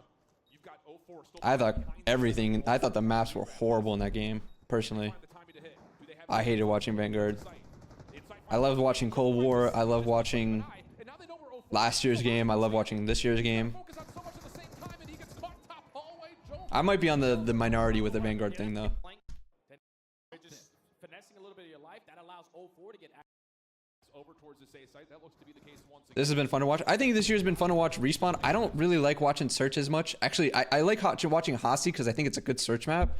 You've got 0-4 still everything. I thought the maps were horrible in that game. Personally, find the timing to hit. Do they have I hated watching Vanguard. Inside I loved watching Cold War. I love watching and now they know we're 0-4. last year's game. I love watching this year's game. Focus on so much at the same time, and he gets caught top hallway. Joe I might be on the minority with the Vanguard thing though. flank. Then just finessing a little bit of your life, that allows 0-4 to get over towards the safe site. That looks to be the case once again. This has been fun to watch. I think this year's been fun to watch Respawn. I don't really like watching Search as much. Actually, I like watching Hasi because I think it's a good search map.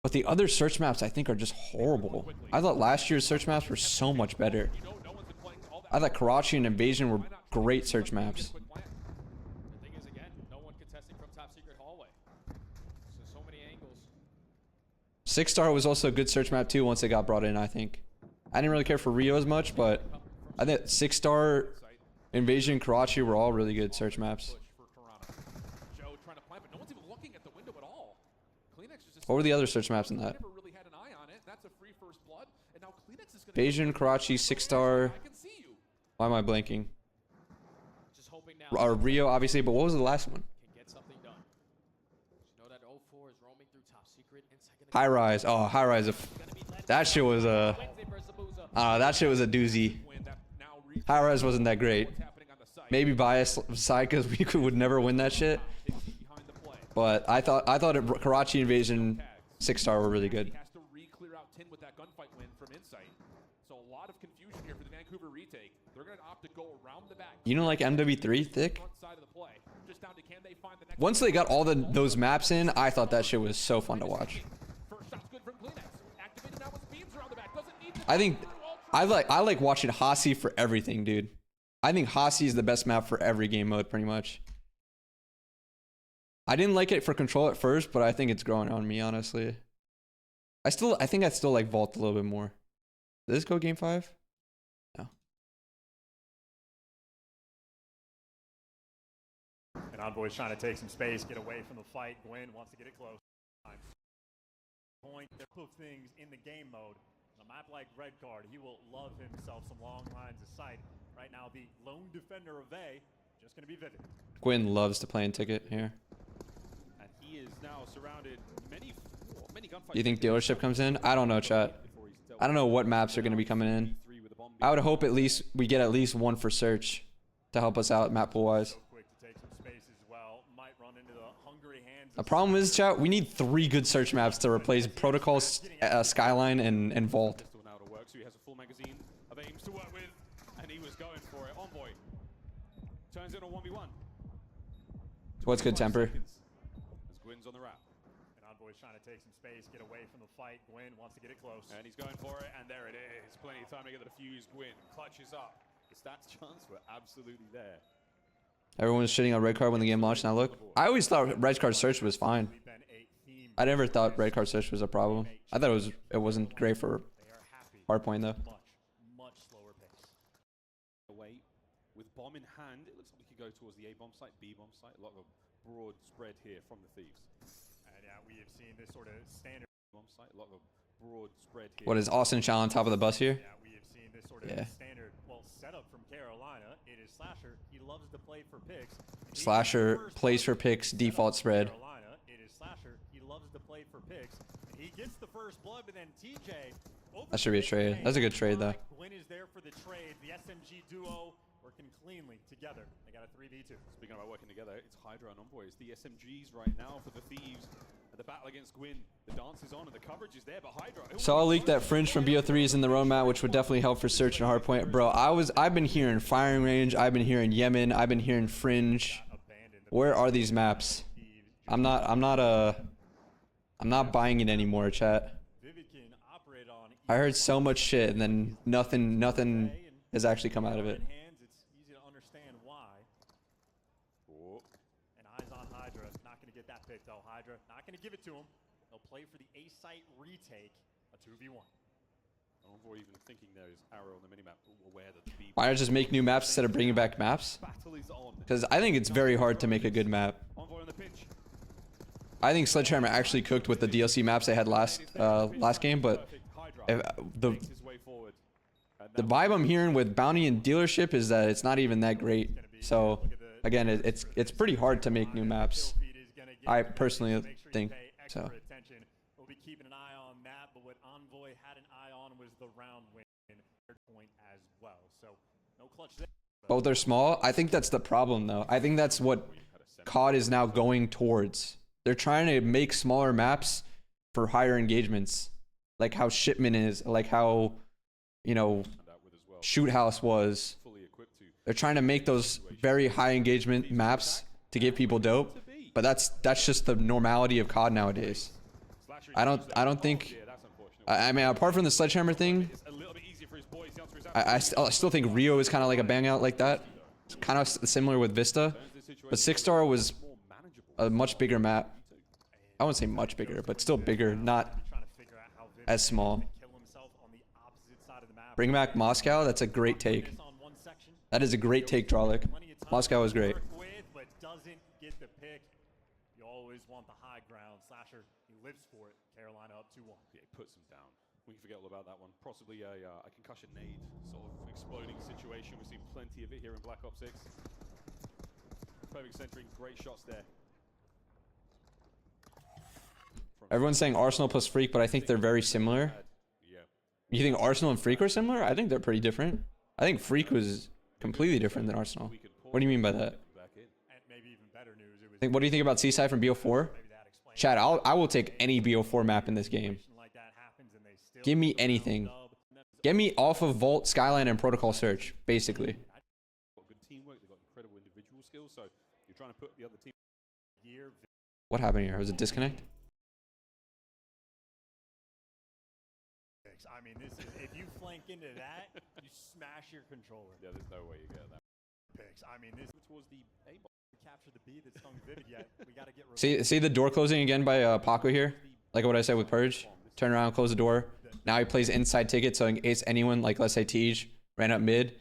But the other search maps I think are just horrible. I thought last year's search maps were so much better. You know, no one's been playing all that. I thought Karachi and Invasion were great search maps. Quick plan. The thing is, again, no one contesting from top secret hallway. So many angles. 6-Star was also a good search map too once it got brought in, I think. I didn't really care for Rio as much, but I think 6-Star, Invasion, Karachi were all really good search maps. Push for Toronto. Joe trying to plan, but no one's even looking at the window at all. Kleenex is just What were the other search maps in that? never really had an eye on it. That's a free first blood, and now Kleenex is going Invasion, Karachi, 6-Star. I can see you. Why am I blanking? Just hoping now Or Rio, obviously, but what was the last one? can get something done. Just know that 0-4 is roaming through top secret and second. High Rise. Oh, High Rise. That shit was a. Wednesday versus Abuza. That shit was a doozy. Win that now reads High Rise wasn't that great. what's happening on the site. Maybe bias side because we would never win that shit. Hixie behind the play. But I thought Karachi, Invasion, 6-Star were really good. He has to re-clear out 10 with that gunfight win from Insight. So a lot of confusion here for the Vancouver retake. They're going to opt to go around the back. You don't like MW3 thick? Front side of the play. Just down to can they find the next Once they got all those maps in, I thought that shit was so fun to watch. First shot's good from Kleenex. Activated now with beams around the back. Doesn't need to I think I like watching Hasi for everything, dude. I think Hasi is the best map for every game mode, pretty much. I didn't like it for control at first, but I think it's growing on me, honestly. I think I still like Vault a little bit more. Does this go game 5? No. And Envoy's trying to take some space, get away from the fight. Gwyn wants to get it close. Point to put things in the game mode. On a map like Red Card, he will love himself some long lines of sight. Right now, the lone defender of A, just going to be Vivid. Gwyn loves to play in ticket here. And he is now surrounded many gunfights. Do you think dealership comes in? I don't know, chat. I don't know what maps are going to be coming in. I would hope at least we get at least one for search to help us out map pool wise. So quick to take some space as well. Might run into the hungry hands. The problem is, chat, we need 3 good search maps to replace Protocol, Skyline, and Vault. Pistol now to work, so he has a full magazine of aims to work with, and he was going for it. Envoy turns in a 1v1. What's good, Temper? As Gwyn's on the wrap. And Envoy's trying to take some space, get away from the fight. Gwyn wants to get it close. And he's going for it, and there it is. Plenty of time to get the defuse. Gwyn clutches up. The stats chance were absolutely there. Everyone was shitting on Red Card when the game launched. Now look, I always thought Red Card search was fine. Been a theme. I never thought Red Card search was a problem. I thought it wasn't great for They are happy. hardpoint though. Much slower pace. Away with bomb in hand. It looks like we could go towards the A bomb site, B bomb site. A lot of broad spread here from the thieves. And yeah, we have seen this sort of standard. Bomb site, a lot of broad spread here. What is Austin Chow on top of the bus here? Yeah, we have seen this sort of Yeah. standard, well, setup from Carolina. It is Slasher. He loves to play for picks. And he Slasher gets the first plays for blood. picks, Setup default from spread. Carolina. It is Slasher. He loves to play for picks. And he gets the first blood, but then TJ That should be a trade. That's a good trade though. Gwyn is there for the trade. The SMG duo working cleanly together. They got a 3v2. Speaking about working together, it's Hydra and Envoy. It's the SMGs right now for the Thieves. And the battle against Gwyn. The dance is on and the coverage is there, but Hydra... Saw a leak that Fringe from BO3 is in the roadmap, which would definitely help for Search and Hardpoint. Bro, I've been hearing Firing Range, I've been hearing Yemen, I've been hearing Fringe. Where are these maps? I'm not buying it anymore, chat. I heard so much shit and then nothing has actually come out of it. It's easy to understand why. And eyes on Hydra. Not going to get that pick though. Hydra not going to give it to him. They'll play for the A site retake, a 2v1. Envoy even thinking there is arrow on the minimap, aware that the B Why not just make new maps instead of bringing back maps? battle is on. Because I think it's very hard to make a good map. Envoy on the pitch. I think Sledgehammer actually cooked with the DLC maps they had last game, but if, the vibe I'm hearing with Bounty and Dealership is that it's not even that great. So again, it's pretty hard to make new maps. I personally think so. We'll be keeping an eye on that, but what Envoy had an eye on was the round win point as well. So no clutch there. Both are small. I think that's the problem though. I think that's what COD is now going towards. They're trying to make smaller maps for higher engagements. Like how Shipment is, like how, you know, Shoot House was. They're trying to make those very high engagement maps to give people dope. But that's just the normality of COD nowadays. I don't think, I mean, apart from the Sledgehammer thing, I still think Rio is kind of like a bang out like that. It's kind of similar with Vista. But 6-star was a much bigger map. I wouldn't say much bigger, but still bigger, not as small. Bring back Moscow, that's a great take. That is a great take, Trollic. Moscow was great. But doesn't get the pick. You always want the high ground. Slasher, he lives for it. Carolina up 2-1. Yeah, he puts him down. We can forget all about that one. Possibly a concussion nade sort of exploding situation. We've seen plenty of it here in Black Ops 6. Perfect centering, great shots there. Everyone's saying Arsenal plus Freak, but I think they're very similar. You think Arsenal and Freak are similar? I think they're pretty different. I think Freak was completely different than Arsenal. What do you mean by that? What do you think about Seaside from BO4? Chad, I will take any BO4 map in this game. Give me anything. Get me off of Vault, Skyline, and Protocol Search, basically. Good teamwork, they've got incredible individual skills, so you're trying to put the other team. What happened here? Was it disconnect? I mean, this is, if you flank into that, you smash your controller. Yeah, there's no way you get that. Picks. I mean, this towards the A ball. Capture the B that's stung Vivid yet. We gotta get see the door closing again by Paco here? Like what I said with Purge. Turn around, close the door. Now he plays inside ticket, so in case anyone, like let's say Tej, ran up mid,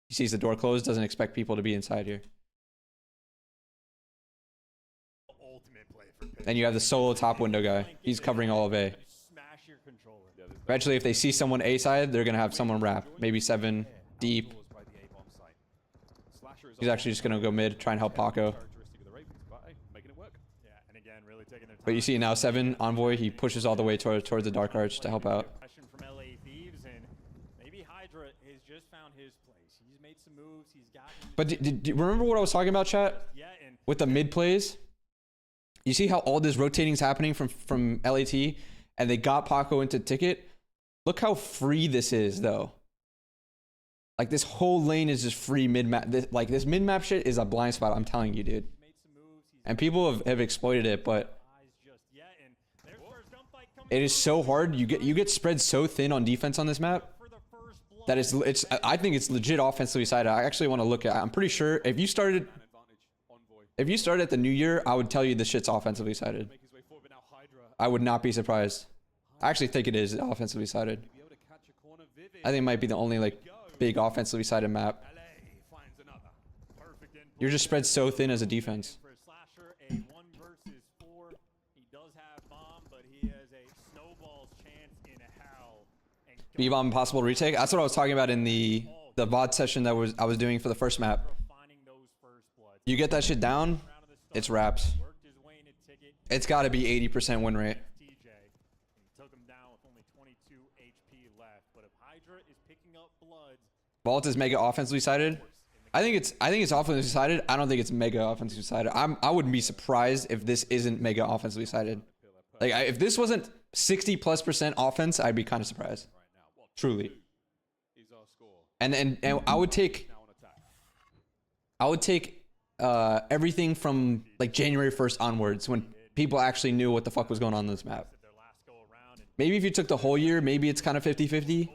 he sees the door closed, doesn't expect people to be inside here. Ultimate play for Picks. Then you have the solo top window guy. He's covering all of A. Smash your controller. Eventually, if they see someone A side, they're gonna have someone wrap. Maybe 7 deep. He's actually just gonna go mid, try and help Paco. But you see now 7 Envoy, he pushes all the way towards the Dark Arch to help out. From LA Thieves, and maybe Hydra has just found his place. He's made some moves. He's gotten. But do you remember what I was talking about, chat? Yeah, and with the mid plays, you see how all this rotating is happening from LAT, and they got Paco into ticket. Look how free this is, though. Like this whole lane is just free mid map. This mid map shit is a blind spot. I'm telling you, dude. And people have exploited it, but it is so hard. You get spread so thin on defense on this map that it's. I think it's legit offensively sided. I actually want to look at. I'm pretty sure if you started at the new year, I would tell you this shit's offensively sided. I would not be surprised. I actually think it is offensively sided. I think it might be the only like big offensively sided map. You're just spread so thin as a defense. B-bomb possible retake. That's what I was talking about in the VOD session that I was doing for the first map. You get that shit down, it's wraps. It's got to be 80% win rate. HP left, but if Hydra is picking up bloods, Vault is mega offensively sided. I think it's offensively sided. I don't think it's mega offensively sided. I wouldn't be surprised if this isn't mega offensively sided. Like if this wasn't 60+% offense, I'd be kind of surprised. Truly. And I would take everything from like January 1st onwards when people actually knew what the fuck was going on this map. Maybe if you took the whole year, maybe it's kind of 50-50.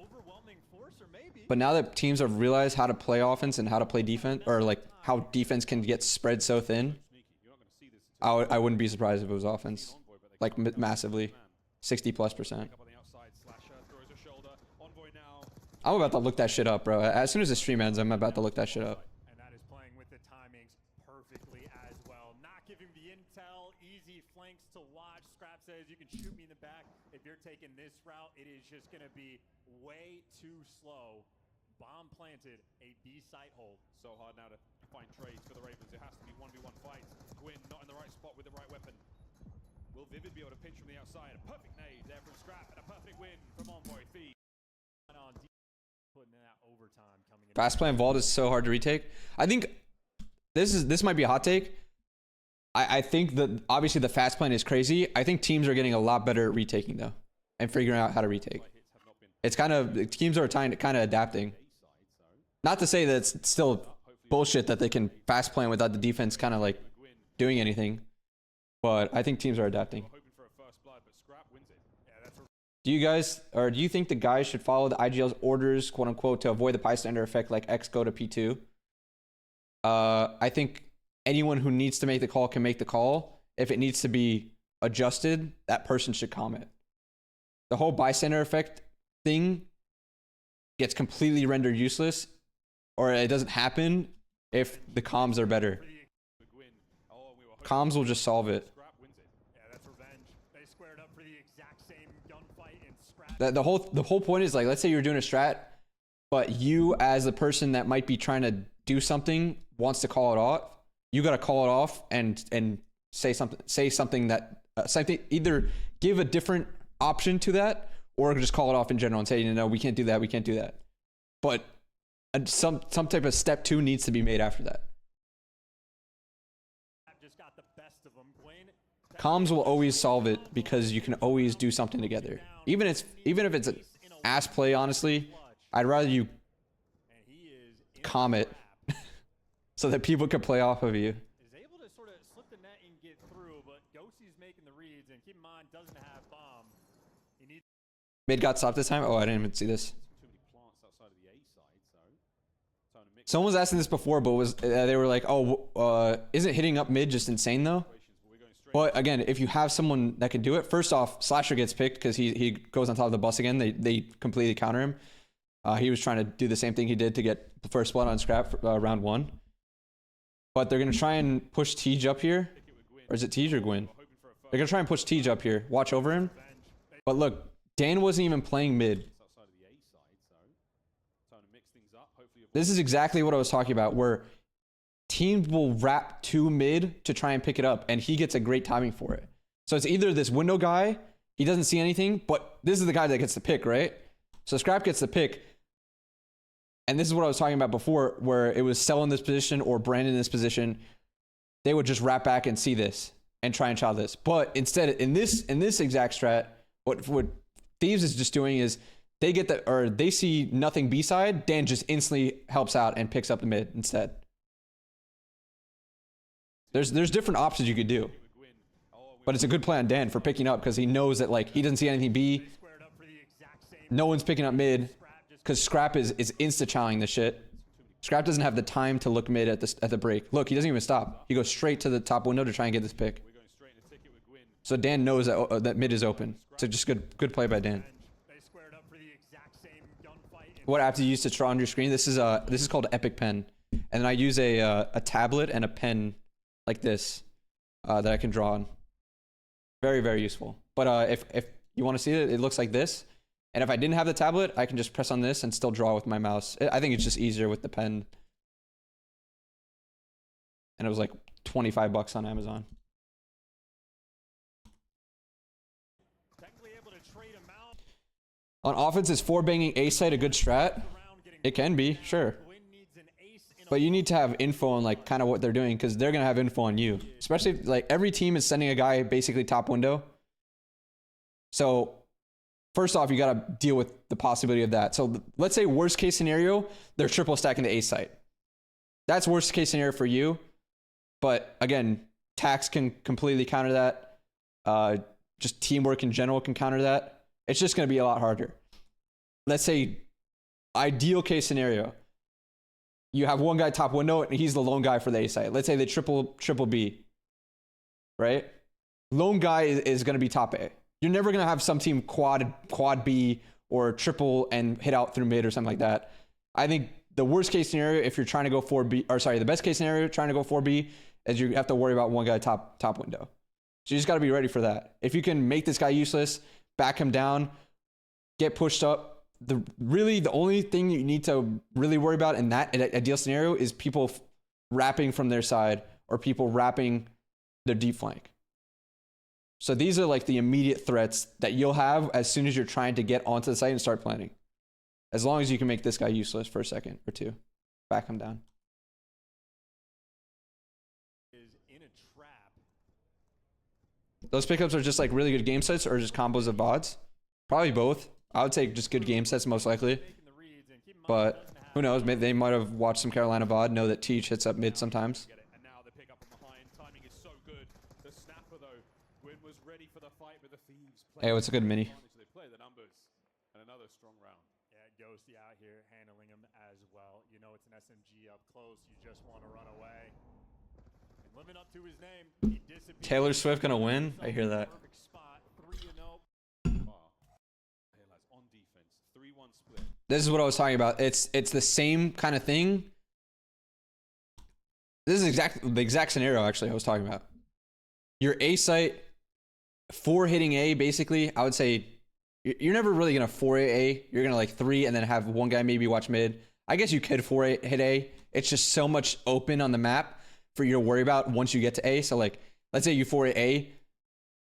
But now that teams have realized how to play offense and how to play defense, or like how defense can get spread so thin, I wouldn't be surprised if it was offense, like massively, 60+%. I'm about to look that shit up, bro. As soon as the stream ends, I'm about to look that shit up. and that is playing with the timings perfectly as well. Not giving the intel, easy flanks to watch. Scrap says you can shoot me in the back. If you're taking this route, it is just going to be way too slow. Bomb planted, a B site hold. So hard now to find trades for the Ravens. It has to be 1v1 fights. Gwyn not in the right spot with the right weapon. Will Vivid be able to pinch from the outside? A perfect nade there from Scrap and a perfect win from Envoy. Feed. Putting in that overtime coming in. Fast plan vault is so hard to retake. I think this might be a hot take. I think that obviously the fast plan is crazy. I think teams are getting a lot better at retaking though, and figuring out how to retake. It's kind of teams are kind of adapting. Not to say that it's still bullshit that they can fast plan without the defense kind of like doing anything, but I think teams are adapting. Do you guys, or do you think the guys should follow the IGL's orders, quote unquote, to avoid the bystander effect like X go to P2? I think anyone who needs to make the call can make the call. If it needs to be adjusted, that person should comment. The whole bystander effect thing gets completely rendered useless, or it doesn't happen if the comms are better. Comms will just solve it. The whole point is like, let's say you're doing a strat, but you as the person that might be trying to do something wants to call it off. You got to call it off and say something that either give a different option to that, or just call it off in general and say, no, we can't do that. We can't do that. But some type of step 2 needs to be made after that. Comms will always solve it because you can always do something together. Even if it's an ass play, honestly, I'd rather you calm it so that people can play off of you. Is able to sort of slip the net and get through, but Ghostie's making the reads, and keep in mind, doesn't have bomb. He needs Mid got stopped this time? Oh, I didn't even see this. Someone was asking this before, but they were like, oh, isn't hitting up mid just insane though? But again, if you have someone that can do it, first off, Slasher gets picked because he goes on top of the bus again. They completely counter him. He was trying to do the same thing he did to get the first blood on Scrap for, round 1. But they're going to try and push Tej up here. Or is it Tej or Gwyn? They're going to try and push Tej up here. Watch over him. But look, Dan wasn't even playing mid. This is exactly what I was talking about, where teams will wrap to mid to try and pick it up, and he gets a great timing for it. So it's either this window guy, he doesn't see anything, but this is the guy that gets the pick, right? So Scrap gets the pick, and this is what I was talking about before, where it was Cell in this position or Brandon in this position. They would just wrap back and see this and try and child this. But instead, in this exact strat, what Thieves is just doing is they see nothing B side. Dan just instantly helps out and picks up the mid instead. There's different options you could do, but it's a good play on Dan for picking up because he knows that like he doesn't see anything B. No one's picking up mid because Scrap is insta-chowing the shit. Scrap doesn't have the time to look mid at the break. Look, he doesn't even stop. He goes straight to the top window to try and get this pick. So Dan knows that mid is open. So just good play by Dan. What app do you use to draw on your screen? This is called Epic Pen, and I use a tablet and a pen like this that I can draw on. Very, very useful. But if you want to see it, it looks like this. And if I didn't have the tablet, I can just press on this and still draw with my mouse. I think it's just easier with the pen. And it was like $25 on Amazon. On offense, is 4-banging A site a good strat? It can be, sure. But you need to have info on like kind of what they're doing, because they're gonna have info on you. Especially if, like, every team is sending a guy basically top window. So first off, you gotta deal with the possibility of that. So let's say worst case scenario, they're triple stacking the A site. That's worst case scenario for you. But again, tax can completely counter that. Just teamwork in general can counter that. It's just gonna be a lot harder. Let's say ideal case scenario, you have one guy top window and he's the lone guy for the A site. Let's say they triple B, right? Lone guy is going to be top A. You're never going to have some team quad B or triple and hit out through mid or something like that. I think the worst case scenario, if you're trying to go 4B, or sorry, the best case scenario trying to go 4B, is you have to worry about one guy top window. So you just got to be ready for that. If you can make this guy useless, back him down, get pushed up, the only thing you need to really worry about in that ideal scenario is people wrapping from their side or people wrapping their deep flank. So these are like the immediate threats that you'll have as soon as you're trying to get onto the site and start planning. As long as you can make this guy useless for a second or two, back him down. Is in a trap. Those pickups are just like really good game sets or just combos of VODs? Probably both. I would take just good game sets most likely. But who knows? Maybe they might have watched some Carolina VOD, know that Teach hits up mid sometimes. And now the pick up from behind. Timing is so good. The snapper though, Gwyn was ready for the fight, but the Thieves play. Hey, what's a good mini? They play the numbers, and another strong round. Yeah, Ghosty out here handling him as well. You know it's an SMG up close. You just want to run away. And living up to his name, he disappeared. Taylor Swift gonna win? I hear that. Perfect spot. 3-0. On defense, 3-1 split. This is what I was talking about. It's the same kind of thing. This is the exact scenario actually I was talking about. Your A site, 4 hitting A basically. I would say you're never really gonna 4 A. You're gonna like 3 and then have one guy maybe watch mid. I guess you could 4 hit A. It's just so much open on the map for you to worry about once you get to A. So like, let's say you 4 A,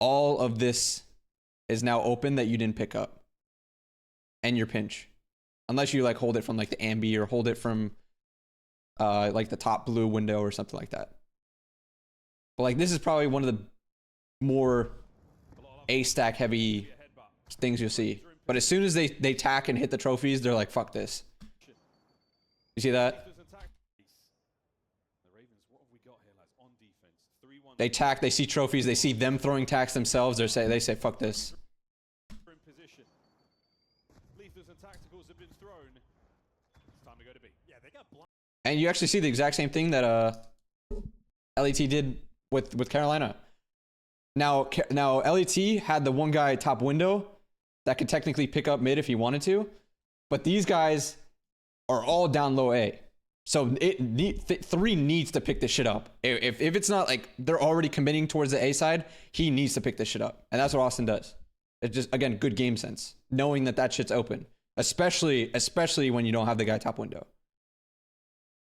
all of this is now open that you didn't pick up. And your pinch, unless you like hold it from like the ambi or hold it from like the top blue window or something like that. But like this is probably one of the more A stack heavy things you'll see. But as soon as they tack and hit the trophies, they're like, fuck this. You see that? They tack, they see trophies, they see them throwing tacks themselves, they say fuck this. And you actually see the exact same thing that LAT did with Carolina. Now LAT had the one guy top window that could technically pick up mid if he wanted to, but these guys are all down low A. So 3 needs to pick this shit up. If it's not like they're already committing towards the A side, he needs to pick this shit up. And that's what Austin does. It's just, again, good game sense. Knowing that shit's open. Especially when you don't have the guy top window.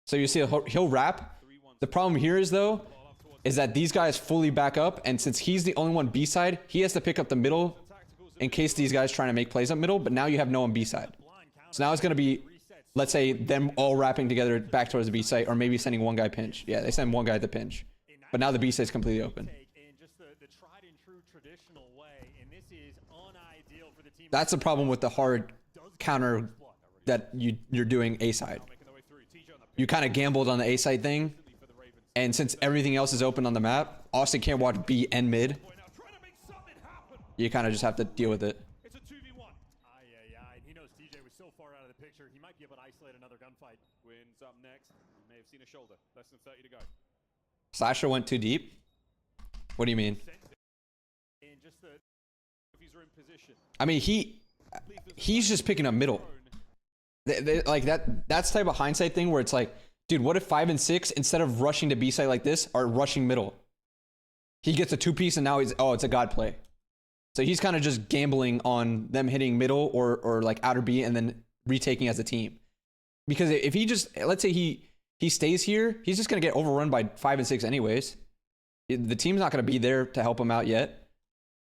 So you see he'll wrap. The problem here is though, is that these guys fully back up. And since he's the only one B side, he has to pick up the middle in case these guys trying to make plays up middle. But now you have no one B side. So now it's going to be, let's say, them all wrapping together back towards the B site, or maybe sending one guy pinch. Yeah, they send one guy at the pinch. But now the B site's completely open. That's the problem with the hard counter that you're doing A side. You kind of gambled on the A side thing, and since everything else is open on the map, Austin can't watch B and mid. You kind of just have to deal with it. It's a 2v1. He knows TJ was so far out of the picture, he might be able to isolate another gunfight. Gwyn's up next. You may have seen a shoulder. Less than 30 to go. Slasher went too deep? What do you mean? I mean, he's just picking up middle. Like that's type of hindsight thing where it's like, dude, what if 5 and 6 instead of rushing to B site like this are rushing middle? He gets a 2-piece and now it's a god play. So he's kind of just gambling on them hitting middle or like outer B and then retaking as a team. Because if he just, let's say he stays here, he's just gonna get overrun by 5 and 6 anyways. The team's not gonna be there to help him out yet.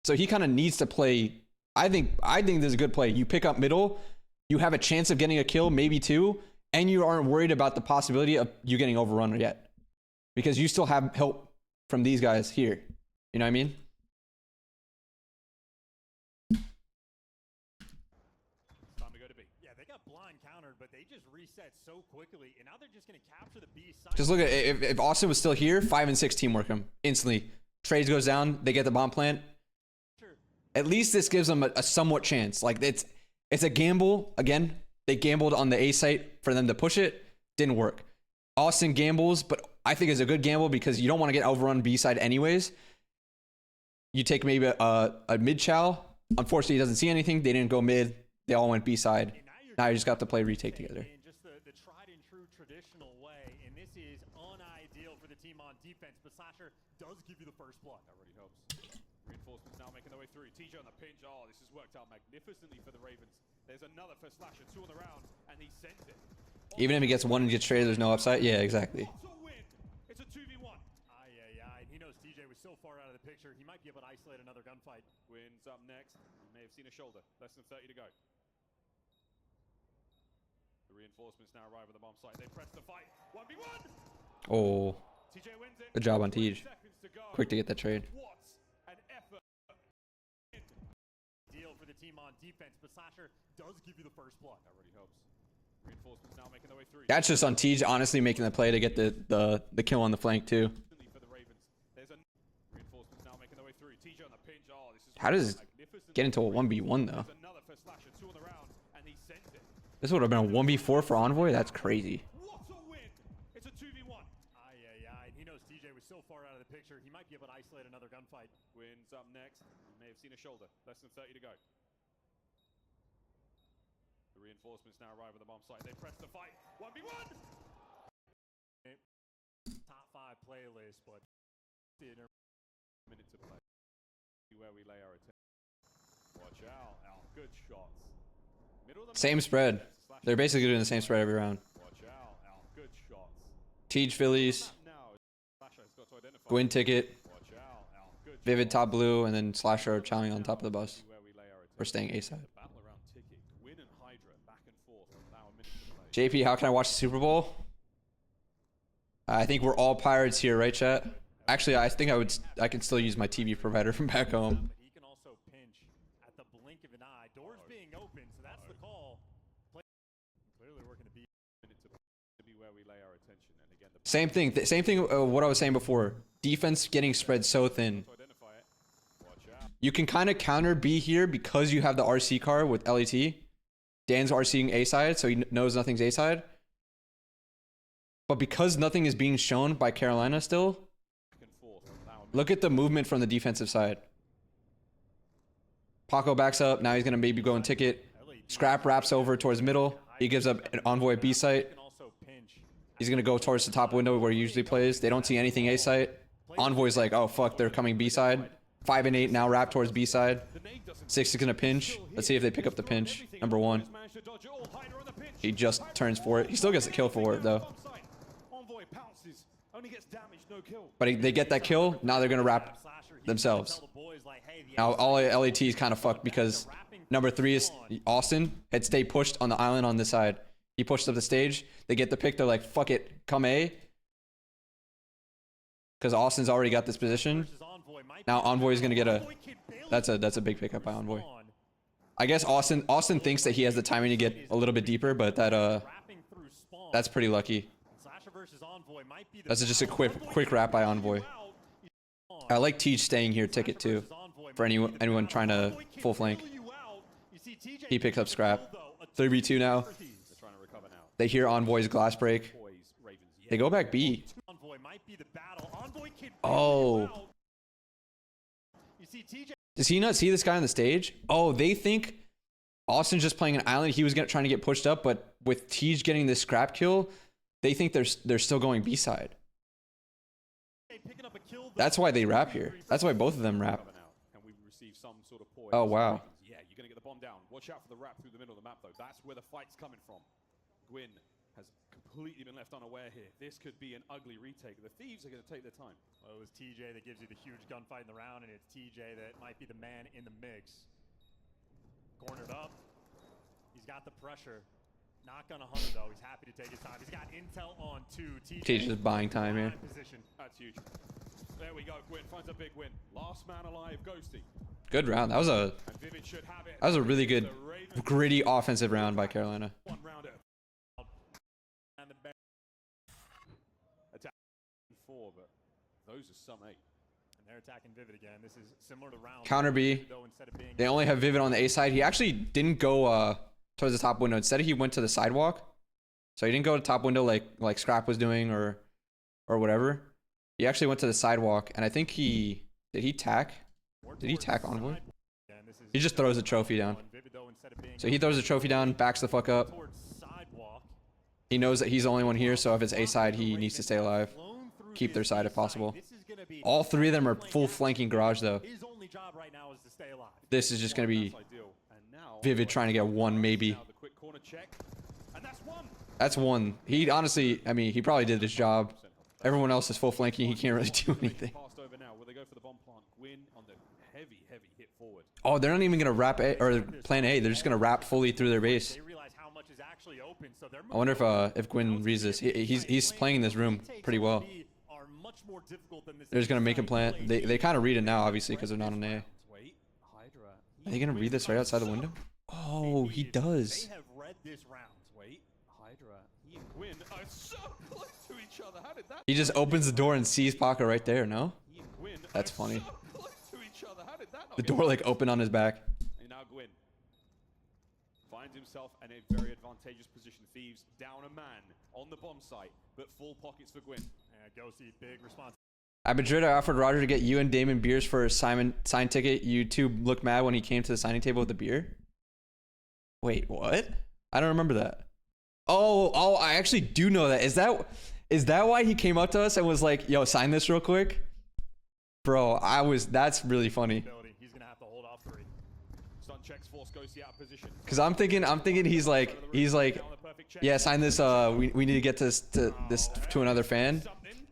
So he kind of needs to play I think this is a good play. You pick up middle, you have a chance of getting a kill, maybe 2, and you aren't worried about the possibility of you getting overrun yet. Because you still have help from these guys here. You know what I mean? Time to go to B. Yeah, they got blind countered, but they just reset so quickly, and now they're just going to capture the B side. Just look at if Austin was still here, 5 and 6 teamwork him instantly. Trades goes down, they get the bomb plant. At least this gives them a somewhat chance. Like it's a gamble. Again, they gambled on the A site for them to push it. Didn't work. Austin gambles, but I think it's a good gamble because you don't want to get overrun B side anyways. You take maybe a mid chow. Unfortunately, he doesn't see anything. They didn't go mid. They all went B side. Now you just got to play retake together. In just the tried and true traditional way, and this is unideal for the team on defense, but Slasher does give you the first blood. That really helps. Reinforcements now making their way through. TJ on the pinch. Oh, this has worked out magnificently for the Ravens. There's another for Slasher, 2 on the round, and he sends it. Even if he gets 1 and gets traded, there's no upside. Yeah, exactly. It's a 2v1. He knows TJ was so far out of the picture, he might be able to isolate another gunfight. Gwyn's up next. You may have seen a shoulder. Less than 30 to go. The reinforcements now arrive at the bomb site. They press the fight. 1v1. Oh, TJ wins it. good job on Tej. 20 seconds to go. Quick to get that trade. What an effort. Deal for the team on defense, but Slasher does give you the first blood. That really helps. Reinforcements now making their way through. That's just on Tej, honestly, making the play to get the kill on the flank too. For the Ravens. There's a reinforcements now making their way through. TJ on the pinch. Oh, this is How does magnificent. get into a 1v1 though? There's another for Slasher, 2 on the round, and he sends it. This would have been a 1v4 for Envoy. That's crazy. What a win! It's a 2v1. He knows TJ was so far out of the picture, he might be able to isolate another gunfight. Gwyn's up next. You may have seen a shoulder. Less than 30 to go. The reinforcements now arrive at the bomb site. They press the fight. 1v1. Top 5 playlist, but Minute to play. Where we lay our attention. Watch out. Our good shots. Middle of the Same map. spread. They're basically doing the same spread every round. Watch out. Our good shots. Tej Phillies, Now, Slasher has got to identify. Gwyn ticket, Watch out. Our good Vivid top blue, and then Slasher chowing on top of the bus. where we lay our attention. Or staying A side. Battle around ticket. Gwyn and Hydra back and forth. Now a minute to play. JP, how can I watch the Super Bowl? I think we're all Pirates here, right, chat? Actually, I think I can still use my TV provider from back home. but he can also pinch at the blink of an eye. Doors being open, so that's the call. Clearly working to be. To be where we lay our attention. And again, the Same thing. Same thing. What I was saying before. Defense getting spread so thin. to identify it. Watch out. You can kind of counter B here because you have the RC car with LAT. Dan's RCing A side, so he knows nothing's A side. But because nothing is being shown by Carolina still, Back and forth. Now a minute. look at the movement from the defensive side. Paco backs up. Now he's going to maybe go and ticket. Scrap wraps over towards middle. He gives up an Envoy B site. Can also pinch. He's going to go towards the top window where he usually plays. They don't see anything A site. Envoy's like, oh, fuck, they're coming B side. 5 and 8 now wrap towards B side. The nade doesn't 6 is going to pinch. Let's see if they pick up the pinch. Number 1. manage to dodge it all. Hydra on the pinch. He just turns for it. He still gets a kill for it, though. Envoy pounces. Only gets damage, no kill. But they get that kill. Now they're going to wrap themselves. Now all LAT is kind of fucked because number 3 is Austin. Had stayed pushed on the island on this side. He pushed up the stage. They get the pick. They're like, fuck it. Come A. Because Austin's already got this position. Now Envoy is going to get a... That's a big pickup by Envoy. I guess Austin thinks that he has the timing to get a little bit deeper, but that's pretty lucky. That's just a quick wrap by Envoy. I like Tej staying here ticket too. For anyone trying to full flank. He picks up scrap. 3v2 now. They're trying to recover now. They hear Envoy's glass break. Boys, Ravens. They go back B. Oh. Does he not see this guy on the stage? Oh, they think Austin's just playing an island. He was trying to get pushed up, but with Tej getting this scrap kill, they think they're still going B side. That's why they wrap here. That's why both of them wrap. And we receive some sort of poise. Oh, wow. Yeah, you're going to get the bomb down. Watch out for the wrap through the middle of the map, though. That's where the fight's coming from. Gwyn has completely been left unaware here. This could be an ugly retake. The Thieves are going to take their time. Well, it was TJ that gives you the huge gunfight in the round, and it's TJ that might be the man in the mix. Cornered up. He's got the pressure. Not gonna hunt it though. He's happy to take his time. He's got intel on 2. TJ just buying time here. That's huge. There we go. Gwyn finds a big win. Last man alive, Ghosty. Good round. That was a really good, gritty offensive round by Carolina. One rounder. Attack 4, but those are some 8. And they're attacking Vivid again. This is similar to round. Counter B. They only have Vivid on the A side. He actually didn't go towards the top window. Instead, he went to the sidewalk. So he didn't go to top window like Scrap was doing or whatever. He actually went to the sidewalk, and I think did he tack? Did he tack Envoy? He just throws the trophy down. So he throws the trophy down, backs the fuck up. He knows that he's the only one here, so if it's A side, he needs to stay alive. Keep their side if possible. All 3 of them are full flanking garage though. This is just going to be Vivid trying to get 1 maybe. That's 1. He honestly, I mean, he probably did his job. Everyone else is full flanking. He can't really do anything. Oh, they're not even going to wrap A or plan A. They're just going to wrap fully through their base. I wonder if Gwyn reads this. He's playing this room pretty well. They're just going to make him plant. They kind of read it now, obviously, because they're not on A. Are they going to read this right outside the window? Oh, he does. They have read this round. Wait, Hydra. He and Gwyn are so close to each other. How did that? He just opens the door and sees Paco right there, no? That's funny. The door like opened on his back. And now Gwyn finds himself in a very advantageous position. Thieves down a man on the bomb site, but full pockets for Gwyn. Ghosty, big response. At Madrid, I offered Roger to get you and Damon beers for a sign ticket. You two looked mad when he came to the signing table with the beer. Wait, what? I don't remember that. Oh, I actually do know that. Is that why he came up to us and was like, "Yo, sign this real quick"? Bro, that's really funny. He's gonna have to hold off 3. Stun checks force Ghosty out of position. Cause I'm thinking he's like, yeah, sign this. We need to get this to another fan.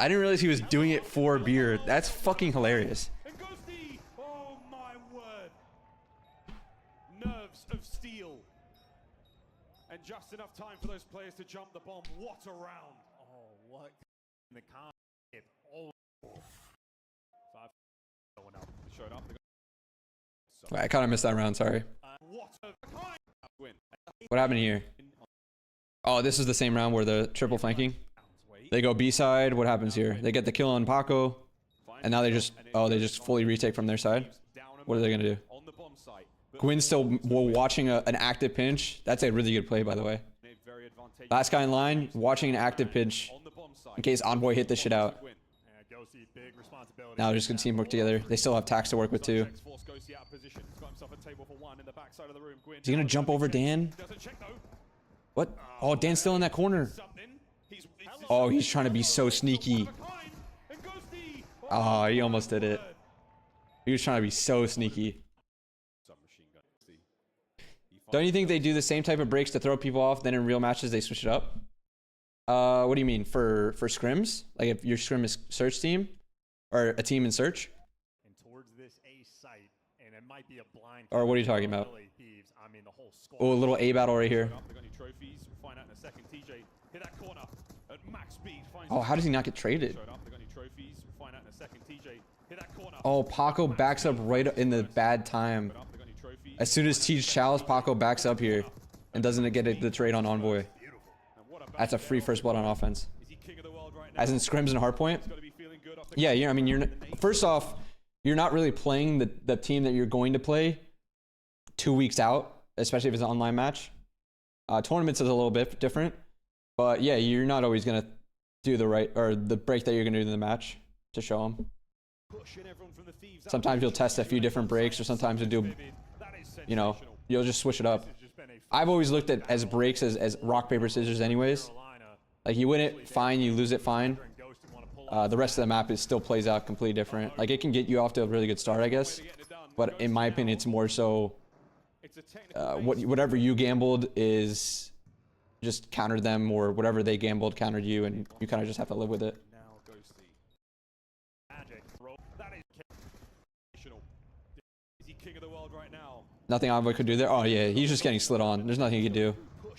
I didn't realize he was doing it for beer. That's fucking hilarious. And Ghosty, oh my word! Nerves of steel, and just enough time for those players to jump the bomb. What a round! Oh, what in the con? Oh. 5 going up. Showed up. Wait, I kind of missed that round. Sorry. What a kind! Win. What happened here? Oh, this is the same round where the triple flanking. They go B side. What happens here? They get the kill on Paco, and now they just fully retake from their side. What are they gonna do? Gwyn's still watching an active pinch. That's a really good play, by the way. Last guy in line watching an active pinch in case Envoy hit this shit out. Now they're just gonna teamwork together. They still have tax to work with too. Is he gonna jump over Dan? What? Oh, Dan's still in that corner. Oh, he's trying to be so sneaky. Oh, he almost did it. He was trying to be so sneaky. Don't you think they do the same type of breaks to throw people off, then in real matches they switch it up? What do you mean? For scrims? Like if your scrim is search team? Or a team in search? And towards this A site, and it might be a blind. Or what are you talking about? Oh, a little A battle right here. Oh, how does he not get traded? Oh, Paco backs up right in the bad time. As soon as Teach chows, Paco backs up here and doesn't get the trade on Envoy. That's a free first blood on offense. As in scrims and hardpoint. Yeah, I mean, first off, you're not really playing the team that you're going to play 2 weeks out, especially if it's an online match. Tournaments is a little bit different, but yeah, you're not always gonna do the break that you're gonna do in the match to show them. Sometimes you'll test a few different breaks, or sometimes you'll do, you'll just switch it up. I've always looked at as breaks as rock paper scissors, anyways. Like you win it, fine. You lose it, fine. The rest of the map still plays out completely different. Like it can get you off to a really good start, I guess. But in my opinion, it's more so whatever you gambled is just countered them, or whatever they gambled countered you, and you kind of just have to live with it. Is he king of the world right now? Nothing Envoy could do there. Oh yeah, he's just getting slid on. There's nothing he could do.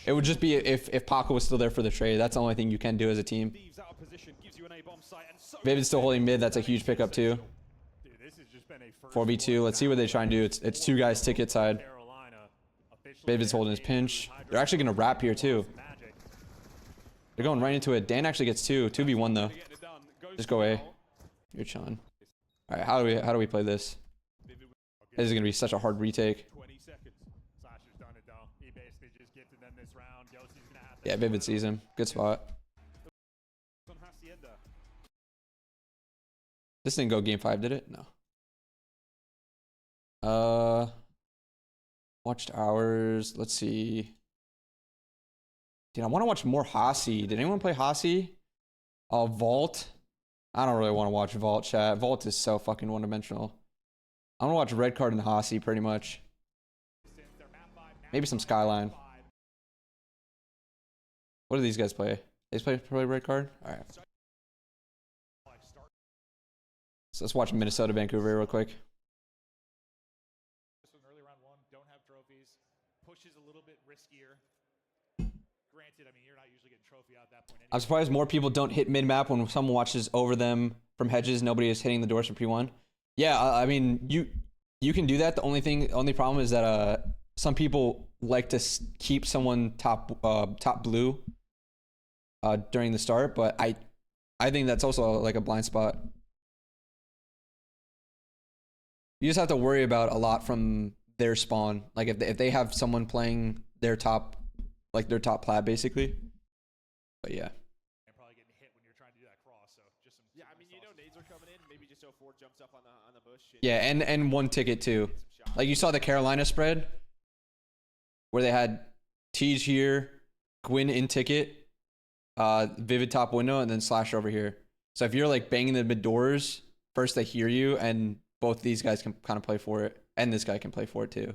It would just be if Paco was still there for the trade. That's the only thing you can do as a team. Vivid's still holding mid. That's a huge pickup too. 4v2. Let's see what they try and do. It's two guys ticket side. Vivid's holding his pinch. They're actually gonna wrap here too. They're going right into it. Dan actually gets 2v1 though. Just go A. You're chilling. All right, how do we play this? This is gonna be such a hard retake. Yeah, Vivid sees him. Good spot. This didn't go game 5, did it? No. Watched hours. Let's see. Dude, I want to watch more Hasi. Did anyone play Hasi? Vault. I don't really want to watch Vault, chat. Vault is so fucking one-dimensional. I want to watch Red Card and Hasi pretty much. Maybe some Skyline. What do these guys play? They play Red Card? Alright. So let's watch Minnesota, Vancouver real quick. Early round 1, don't have trophies. Pushes a little bit riskier. Granted, I mean, you're not usually getting trophy out at that point anyway. I'm surprised more people don't hit mid-map when someone watches over them from hedges. Nobody is hitting the doors for P1. Yeah, I mean, you can do that. The only problem is that some people like to keep someone top blue during the start, but I think that's also like a blind spot. You just have to worry about a lot from their spawn. Like if they have someone playing their top, like their top plat basically. But yeah. And probably getting hit when you're trying to do that cross. So just some. Yeah, I mean, you know, nades are coming in. Maybe just 04 jumps up on the bush. Yeah, and one ticket too. Like you saw the Carolina spread, where they had Tej here, Gwyn in ticket, Vivid top window, and then Slash over here. So if you're like banging the mid doors, first they hear you, and both these guys can kind of play for it, and this guy can play for it too.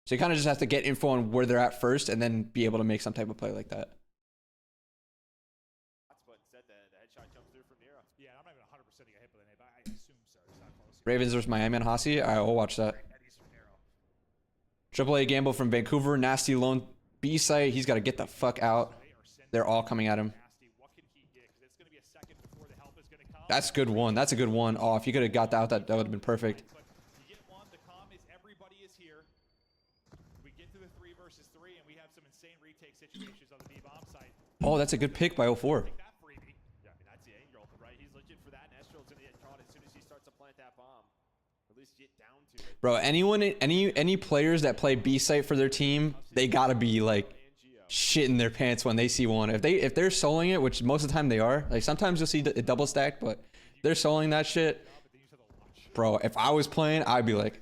So you kind of just have to get info on where they're at first, and then be able to make some type of play like that. But instead, the headshot jumps through from Nero. Yeah, I'm not even 100% to get hit by the nade, but I assume so. It's not close. Ravens versus Miami and Hasi. All right, we'll watch that. AAA Gamble from Vancouver. Nasty lone B site. He's got to get the fuck out. They're all coming at him. That's a good one. That's a good one. Oh, if you could have got that, that would have been perfect. You get one. The calm is everybody is here. We get to the 3 versus 3, and we have some insane retake situations on the B bomb site. Oh, that's a good pick by 04. Yeah, I mean, that's the angle, right? He's looking for that, and Estrel's going to get caught as soon as he starts to plant that bomb. At least get down to it. Bro, any players that play B site for their team, they gotta be like shitting their pants when they see one. If they're soloing it, which most of the time they are, like sometimes you'll see it double stacked, but they're soloing that shit. Bro, if I was playing, I'd be like,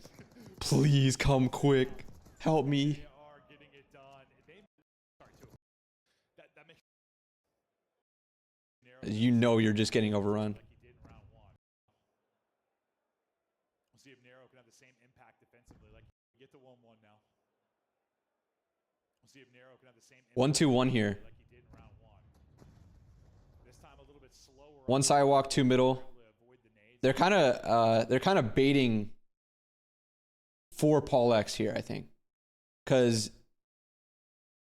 please come quick, help me. You know you're just getting overrun. We'll see if Nero can have the same impact defensively. Like, get to 1-1 now. We'll see if Nero can have the same 1-2-1 here. like he did in round 1. This time a little bit slower. One sidewalk, 2 middle. They're kind of baiting for Paul X here, I think, because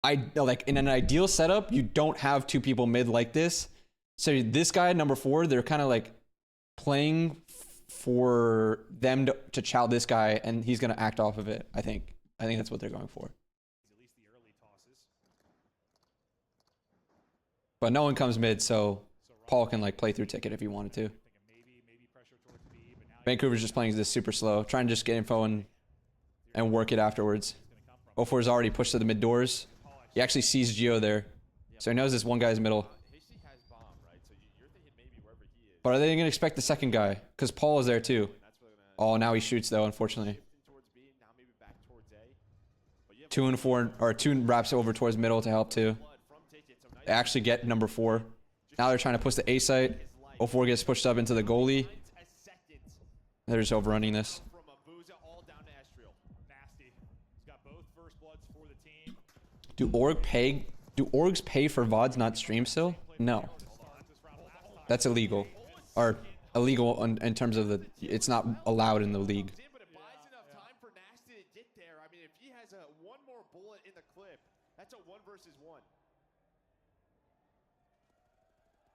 like in an ideal setup, you don't have 2 people mid like this. So this guy, number 4, they're kind of like playing for them to chow this guy, and he's gonna act off of it. I think that's what they're going for. At least the early tosses. But no one comes mid, so Paul can like play through ticket if he wanted to. Maybe pressure towards B, but now Vancouver's just playing this super slow, trying to just get info and work it afterwards. 04's already pushed to the mid doors. He actually sees Geo there, so he knows this one guy's middle. But are they gonna expect the second guy? Because Paul is there too. Oh, now he shoots though, unfortunately. 2 and 4, or 2 wraps over towards middle to help too. They actually get number 4. Now they're trying to push the A site. 04 gets pushed up into the goalie. They're just overrunning this. Do orgs pay for VODs not stream still? No. That's illegal. Or illegal in terms of it's not allowed in the league. But it buys enough time for Nasty to That's a 1 versus 1.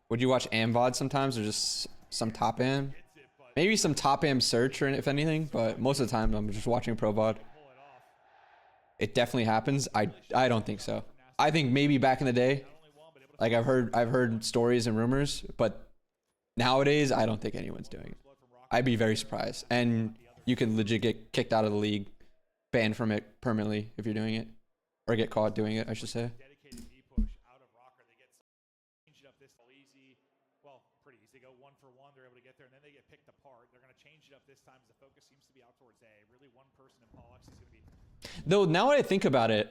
Would you watch VOD sometimes, or just some top am? Maybe some top am search, or if anything, but most of the time I'm just watching pro VOD. It definitely happens. I don't think so. I think maybe back in the day, like I've heard stories and rumors, but nowadays I don't think anyone's doing it. I'd be very surprised. And you can legit get kicked out of the league, banned from it permanently if you're doing it, or get caught doing it, I should say. Dedicated knee push out of Rocker. They get change it up this easy. Well, pretty easy. They go 1 for 1. They're able to get there, and then they get picked apart. They're going to change it up this time as the focus seems to be out towards A. Really, one person in Paul X is going to be. Though now that I think about it,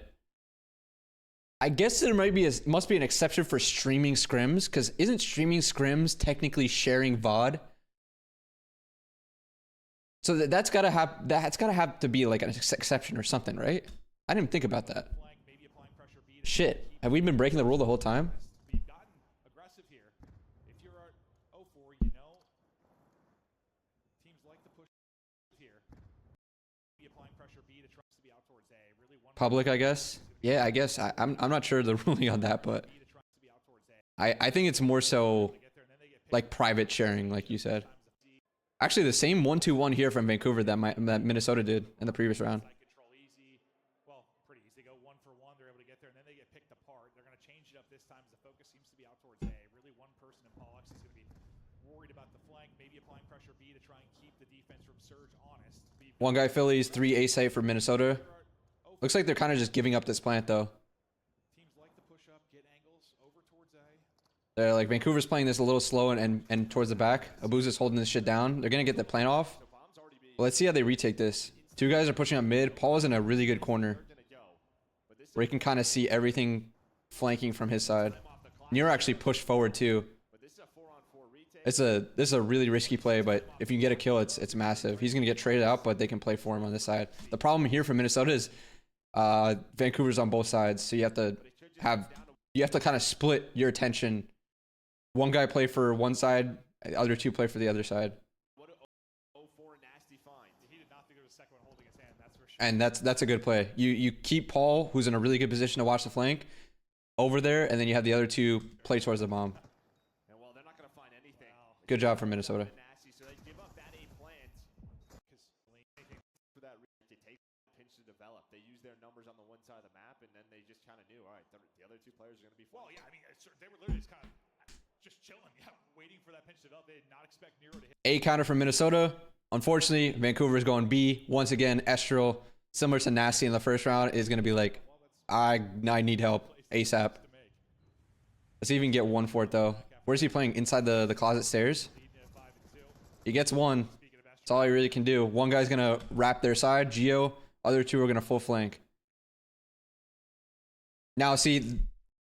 I guess there must be an exception for streaming scrims, because isn't streaming scrims technically sharing VOD? So that's gotta have to be like an exception or something, right? I didn't think about that. Shit, have we been breaking the rule the whole time? We've gotten aggressive here. If you're at 0-4, you know teams like to push here. Be applying pressure B to try to be out towards A. Really one Public, I guess. Yeah, I guess I'm not sure the ruling on that, but I think it's more so like private sharing, like you said. Actually, the same 1-2-1 here from Vancouver that Minnesota did in the previous round. Control easy. Well, pretty easy. They go 1 for 1. They're able to get there, and then they get picked apart. They're going to change it up this time as the focus seems to be out towards A. Really, one person in Paul X is going to be worried about the flank, maybe applying pressure B to try and keep the defense from Surge honest. One guy Phillies, 3 A site for Minnesota. Looks like they're kind of just giving up this plant though. Teams like to push up, get angles over towards A. They're like, Vancouver's playing this a little slow and towards the back. Abuza's holding this shit down. They're gonna get the plant off. Well, let's see how they retake this. 2 guys are pushing up mid. Paul is in a really good corner, where he can kind of see everything flanking from his side. Nero actually pushed forward too. This is a really risky play, but if you get a kill, it's massive. He's gonna get traded out, but they can play for him on this side. The problem here for Minnesota is Vancouver's on both sides, so you have to kind of split your attention. One guy play for one side, the other 2 play for the other side. And that's a good play. You keep Paul, who's in a really good position to watch the flank, over there, and then you have the other 2 play towards the bomb. Good job from Minnesota. They use their numbers on the one side of the map, and then they just kind of knew, all right, the other 2 players are going to be fine. Well, yeah, I mean, they were literally just kind of just chilling, waiting for that pinch to develop. They did not expect Nero to hit. A counter from Minnesota. Unfortunately, Vancouver's going B. Once again, Estral, similar to Nasty in the first round, is going to be like, I need help ASAP. Let's see if he can get 1 for it, though. Where's he playing? Inside the closet stairs? He gets 1. That's all he really can do. One guy's going to wrap their side, Geo. Other 2 are going to full flank. Now, see,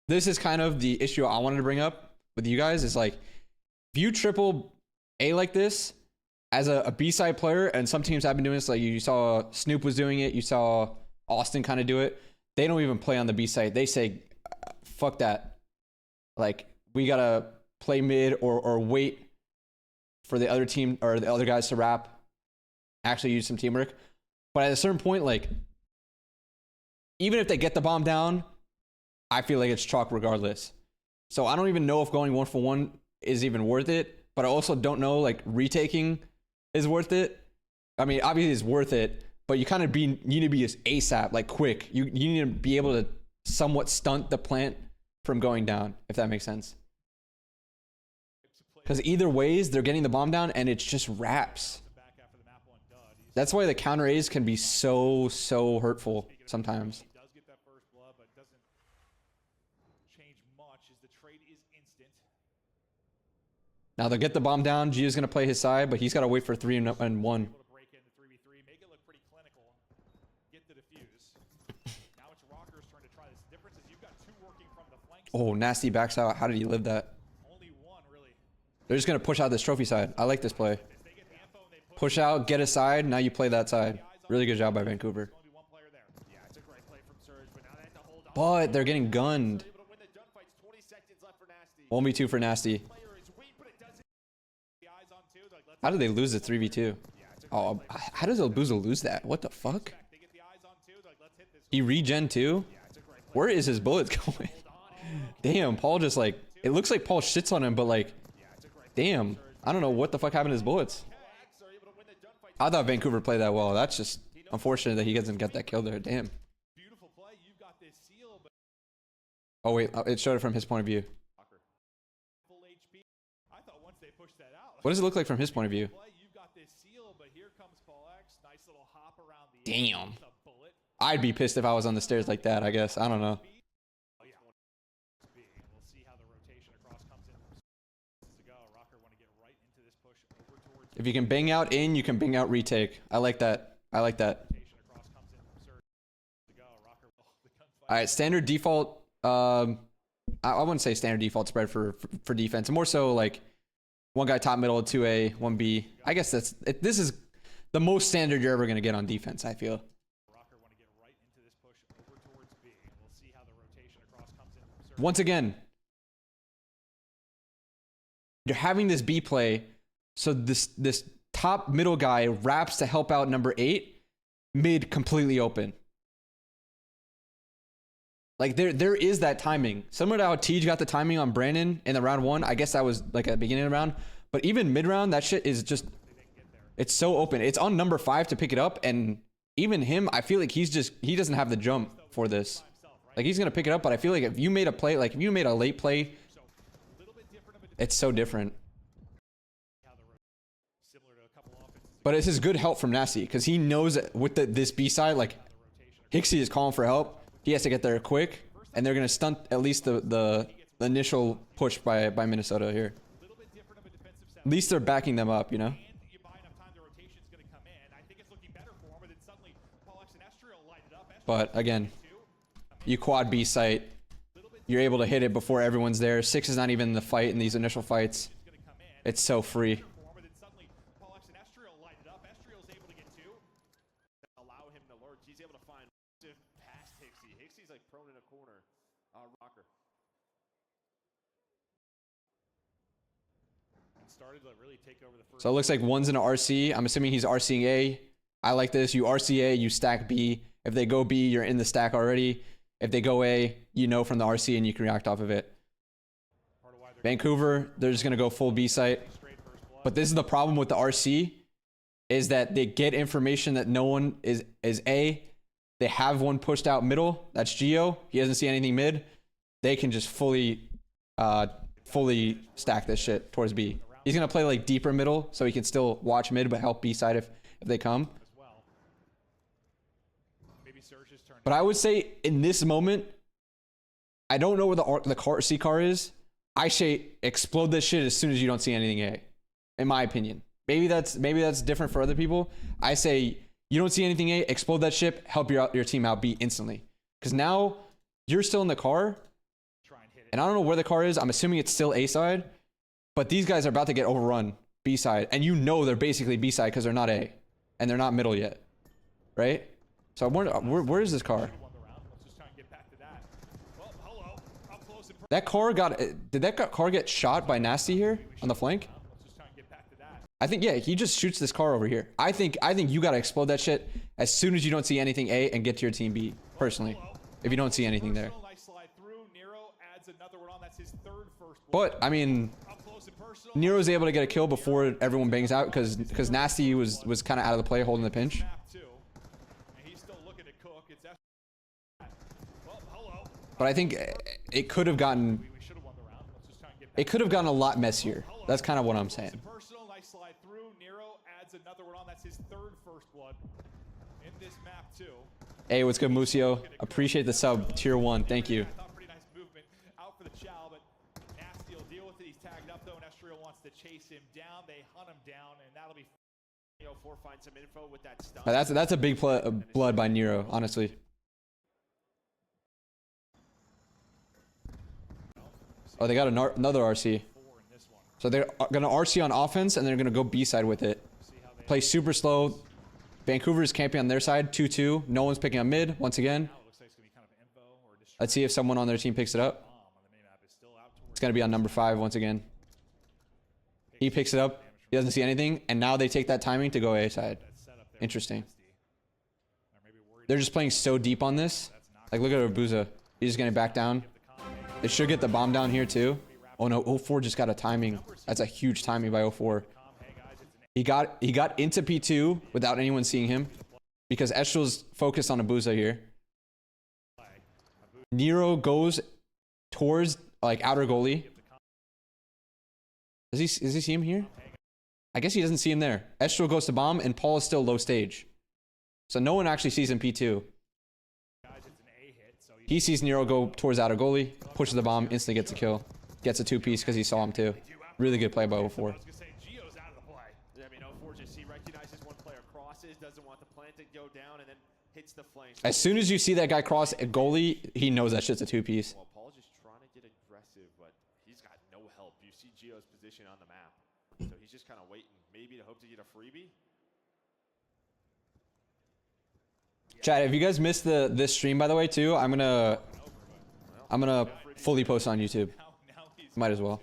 this is kind of the issue I wanted to bring up with you guys. Is like, if you triple A like this as a B-side player, and some teams have been doing this, like you saw Snoop was doing it, you saw Austin kind of do it. They don't even play on the B-side. They say, fuck that. Like, we got to play mid or wait for the other team or the other guys to wrap, actually use some teamwork. But at a certain point, like, even if they get the bomb down, I feel like it's chalk regardless. So I don't even know if going 1 for 1 is even worth it. But I also don't know, like, retaking is worth it. I mean, obviously it's worth it, but you kind of need to be ASAP, like, quick. You need to be able to somewhat stunt the plant from going down, if that makes sense. Because either ways, they're getting the bomb down, and it's just wraps. That's why the counter A's can be so hurtful sometimes. He does get that first blood, but doesn't change much as the trade is instant. Now they'll get the bomb down. Gio's going to play his side, but he's got to wait for 3 and 1. Able to break into 3v3, make it look pretty clinical, get the defuse. Now it's Rocker's turn to try this. The difference is you've got 2 working from the flanks. Oh, Nasty backs out. How did he live that? Only 1 really. They're just going to push out this trophy side. I like this play. Push out, get a side. Now you play that side. Really good job by Vancouver. But they're getting gunned. 1v2 for Nasty. How did they lose the 3v2? Oh, how does Albuza lose that? What the fuck? He regen too? Where is his bullets going? Damn, Paul just like, it looks like Paul shits on him, but like, damn, I don't know what the fuck happened to his bullets. I thought Vancouver played that well. That's just unfortunate that he doesn't get that kill there. Damn. Oh wait, it showed it from his point of view. What does it look like from his point of view? Damn. I'd be pissed if I was on the stairs like that, I guess. I don't know. If you can bang out in, you can bang out retake. I like that. I like that. Alright, standard default. I wouldn't say standard default spread for defense. More so like one guy top middle, 2A, 1B. I guess this is the most standard you're ever going to get on defense, I feel. Once again, you're having this B play, so this top middle guy wraps to help out number 8, mid completely open. Like there is that timing. Similar to how Tej got the timing on Brandon in the round 1. I guess that was like at the beginning of the round. But even mid round, that shit is just, it's so open. It's on number 5 to pick it up, and even him, I feel like he doesn't have the jump for this. Like he's gonna pick it up, but I feel like if you made a play, like if you made a late play, it's so different. But it's his good help from Nasty, because he knows that with this B side, like Hixie is calling for help. He has to get there quick, and they're gonna stunt at least the initial push by Minnesota here. At least they're backing them up, you know. But again, you quad B site, you're able to hit it before everyone's there. 6 is not even in the fight in these initial fights. It's so free. So it looks like one's in an RC. I'm assuming he's RCing A. I like this. You RCA, you stack B. If they go B, you're in the stack already. If they go A, you know from the RC and you can react off of it. Vancouver, they're just going to go full B site. But this is the problem with the RC, is that they get information that no one is A. They have one pushed out middle. That's Geo. He doesn't see anything mid. They can just fully stack this shit towards B. He's going to play like deeper middle so he can still watch mid but help B side if they come. But I would say in this moment, I don't know where the C car is. I say explode this shit as soon as you don't see anything A, in my opinion. Maybe that's different for other people. I say you don't see anything A, explode that ship, help your team out B instantly. Because now you're still in the car, and I don't know where the car is. I'm assuming it's still A side, but these guys are about to get overrun B side, and you know they're basically B side because they're not A, and they're not middle yet, right? So I wonder where is this car? That car did that car get shot by Nasty here on the flank? I think, yeah, he just shoots this car over here. I think you gotta explode that shit as soon as you don't see anything A and get to your team B, personally, if you don't see anything there. But I mean, Nero's able to get a kill before everyone bangs out because Nasty was kind of out of the play, holding the pinch. But I think it could have gotten a lot messier. That's kind of what I'm saying. Hey, what's good, Musio? Appreciate the sub, tier 1. Thank you. That's a big blood by Nero, honestly. Oh, they got another RC. So they're gonna RC on offense, and they're gonna go B side with it. Play super slow. Vancouver's camping on their side, 2-2. No one's picking up mid once again. Let's see if someone on their team picks it up. It's gonna be on number 5 once again. He picks it up. He doesn't see anything, and now they take that timing to go A side. Interesting. They're just playing so deep on this. Like, look at Abuza. He's just getting back down. They should get the bomb down here too. Oh no, 04 just got a timing. That's a huge timing by 04. He got into P2 without anyone seeing him because Estrel's focused on Abuza here. Nero goes towards like outer goalie. Does he see him here? I guess he doesn't see him there. Estrel goes to bomb and Paul is still low stage. So no one actually sees him P2. He sees Nero go towards outer goalie, pushes the bomb, instantly gets a kill. Gets a 2-piece because he saw him too. Really good play by 04. Yeah, I mean, 04 just he recognizes one player crosses, doesn't want the plant to go down, and then hits the flanks. As soon as you see that guy cross a goalie, he knows that shit's a 2-piece. Well, Paul's just trying to get aggressive, but he's got no help. You see Gio's position on the map. So he's just kind of waiting, maybe to hope to get a freebie. Chat, if you guys missed this stream, by the way, too, I'm gonna fully post on YouTube. Might as well.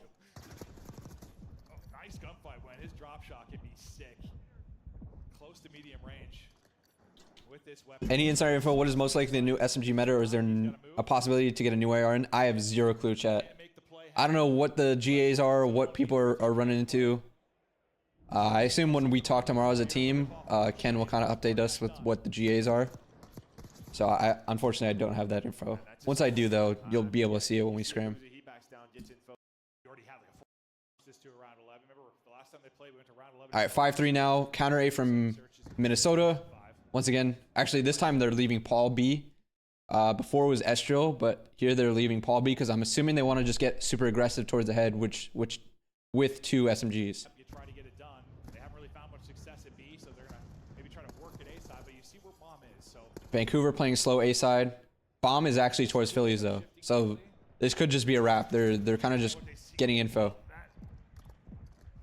Oh, nice gunfight when his drop shot can be sick. Close to medium range. With this weapon. Any insider info? What is most likely the new SMG meta, or is there a possibility to get a new AR in? I have zero clue, chat. I don't know what the GAs are, what people are running into. I assume when we talk tomorrow as a team, Ken will kind of update us with what the GAs are. So unfortunately, I don't have that info. Once I do, though, you'll be able to see it when we scrim. All right, 5-3 now. Counter A from Minnesota. Once again, actually, this time they're leaving Paul B. Before it was Estrel, but here they're leaving Paul B because I'm assuming they want to just get super aggressive towards the head, which with 2 SMGs. You try to get it done. They haven't really found much success at B, so they're gonna maybe try to work at A side. But you see where Bomb is. So Vancouver playing slow A side. Bomb is actually towards Phillies though, so this could just be a wrap. They're kind of just getting info.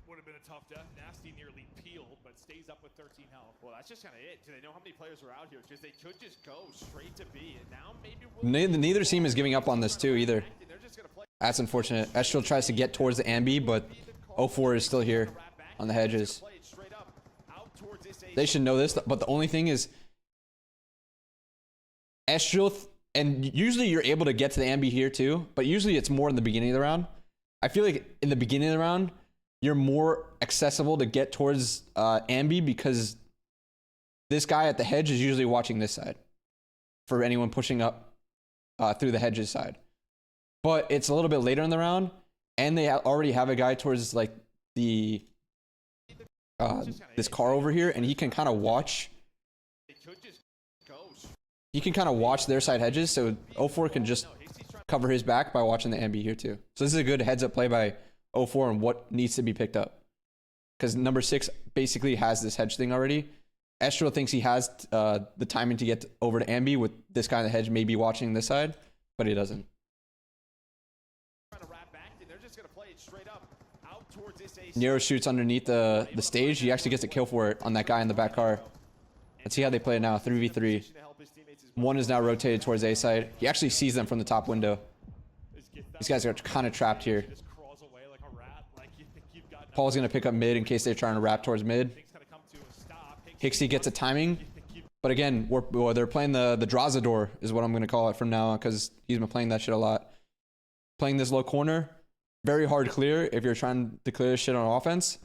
Would have been a tough death. Nasty nearly peeled, but stays up with 13 health. Well, that's just kind of it. Do they know how many players are out here? Because they could just go straight to B, and now maybe Neither team is giving up on this too either. That's unfortunate. Estrel tries to get towards the ambi, but 04 is still here on the hedges. They should know this, but the only thing is Estrel, and usually you're able to get to the ambi here too, but usually it's more in the beginning of the round. I feel like in the beginning of the round, you're more accessible to get towards ambi because this guy at the hedge is usually watching this side for anyone pushing up through the hedges side. But it's a little bit later in the round, and they already have a guy towards like the this car over here, and he can kind of watch. He can kind of watch their side hedges, so 04 can just cover his back by watching the ambi here too. So this is a good heads-up play by 04 on what needs to be picked up, because number 6 basically has this hedge thing already. Estrel thinks he has the timing to get over to ambi with this guy in the hedge maybe watching this side, but he doesn't. Nero shoots underneath the stage. He actually gets a kill for it on that guy in the back car. Let's see how they play it now. 3v3. One is now rotated towards A side. He actually sees them from the top window. These guys are kind of trapped here. Paul's going to pick up mid in case they're trying to wrap towards mid. Hixie gets a timing. But again, they're playing the Drazador is what I'm going to call it from now on, because he's been playing that shit a lot. Playing this low corner. Very hard clear if you're trying to clear shit on offense.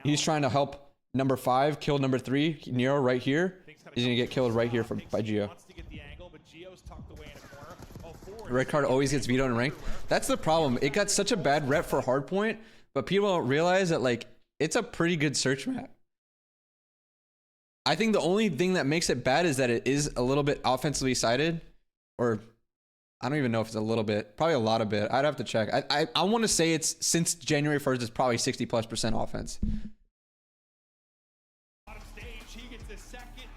He's trying to help number 5 kill number 3. Nero right here. He's going to get killed right here by Gio. Red card always gets vetoed in rank. That's the problem. It got such a bad rep for hardpoint, but people don't realize that like it's a pretty good search map. I think the only thing that makes it bad is that it is a little bit offensively sided, or I don't even know if it's a little bit, probably a lot of bit. I'd have to check. I want to say it's since January 1st, it's probably 60+% offense.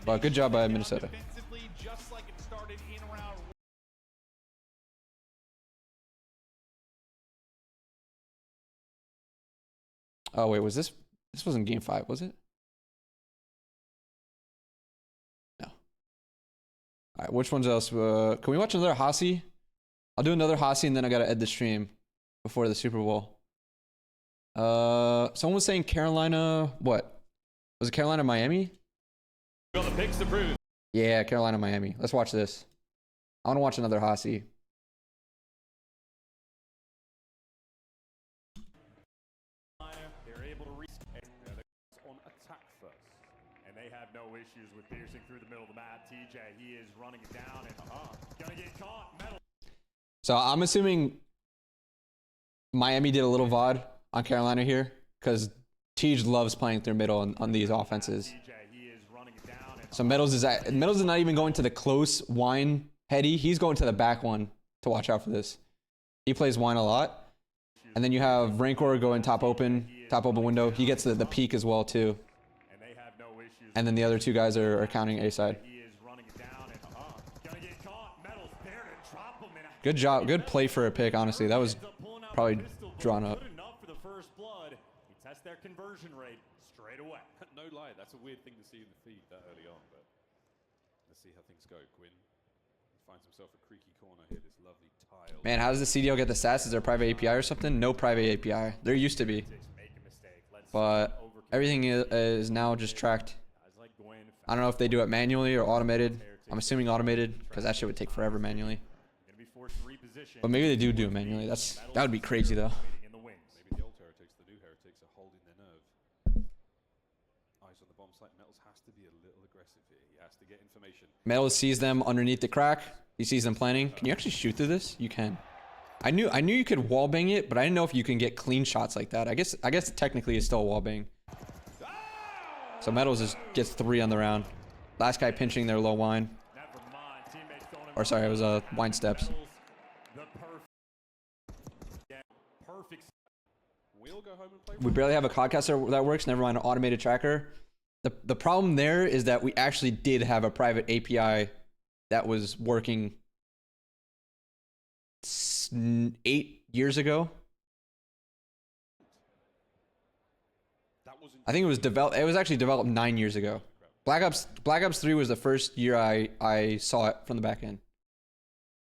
But good job by Minnesota. Oh wait, was this wasn't game 5, was it? No. All right, which ones else? Can we watch another Hasi? I'll do another Hasi and then I gotta end the stream before the Super Bowl. Someone was saying Carolina. What was it? Carolina, Miami? On the picks to prove. Yeah, Carolina, Miami. Let's watch this. I want to watch another Hasi. They're able to reach. On attack first. And they have no issues with piercing through the middle of the map. TJ, he is running it down and gonna get caught. Metal. So I'm assuming Miami did a little VOD on Carolina here because Tej loves playing through middle on these offenses. TJ, he is running it down and So Metals is not even going to the close wine heady. He's going to the back one to watch out for this. He plays wine a lot. And then you have Rancor going top open window. He gets the peak as well too. and they have no issues. And then the other two guys are counting A side. He is running it down and gonna get caught. Metal's there to drop him. And Good job. Good play for a pick, honestly. That was probably drawn up. Good enough for the first blood. He tests their conversion rate straight away. No lie, that's a weird thing to see in the feed that early on, but let's see how things go. Gwyn finds himself a creaky corner here, this lovely tile. Man, how does the CDL get the stats? Is there a private API or something? No private API. There used to be. Make a mistake. Let's But everything is now just tracked. guys like Gwen. I don't know if they do it manually or automated. I'm assuming automated because that shit would take forever manually. Gonna be forced to reposition. But maybe they do it manually. That would be crazy though. In the wings. Maybe the old heretics, the new heretics are holding their nerve. Eyes on the bomb site. Metals has to be a little aggressive here. He has to get information. Metals sees them underneath the crack. He sees them planning. Can you actually shoot through this? You can. I knew you could wall bang it, but I didn't know if you can get clean shots like that. I guess technically it's still a wall bang. So Metals just gets 3 on the round. Last guy pinching their low wine. Never mind. Teammates throwing him Or sorry, it was wine steps. the perfect. We'll go home and play. We barely have a codcaster that works, never mind an automated tracker. The problem there is that we actually did have a private API that was working 8 years ago. That wasn't I think it was actually developed 9 years ago. Black Ops 3 was the first year I saw it from the back end.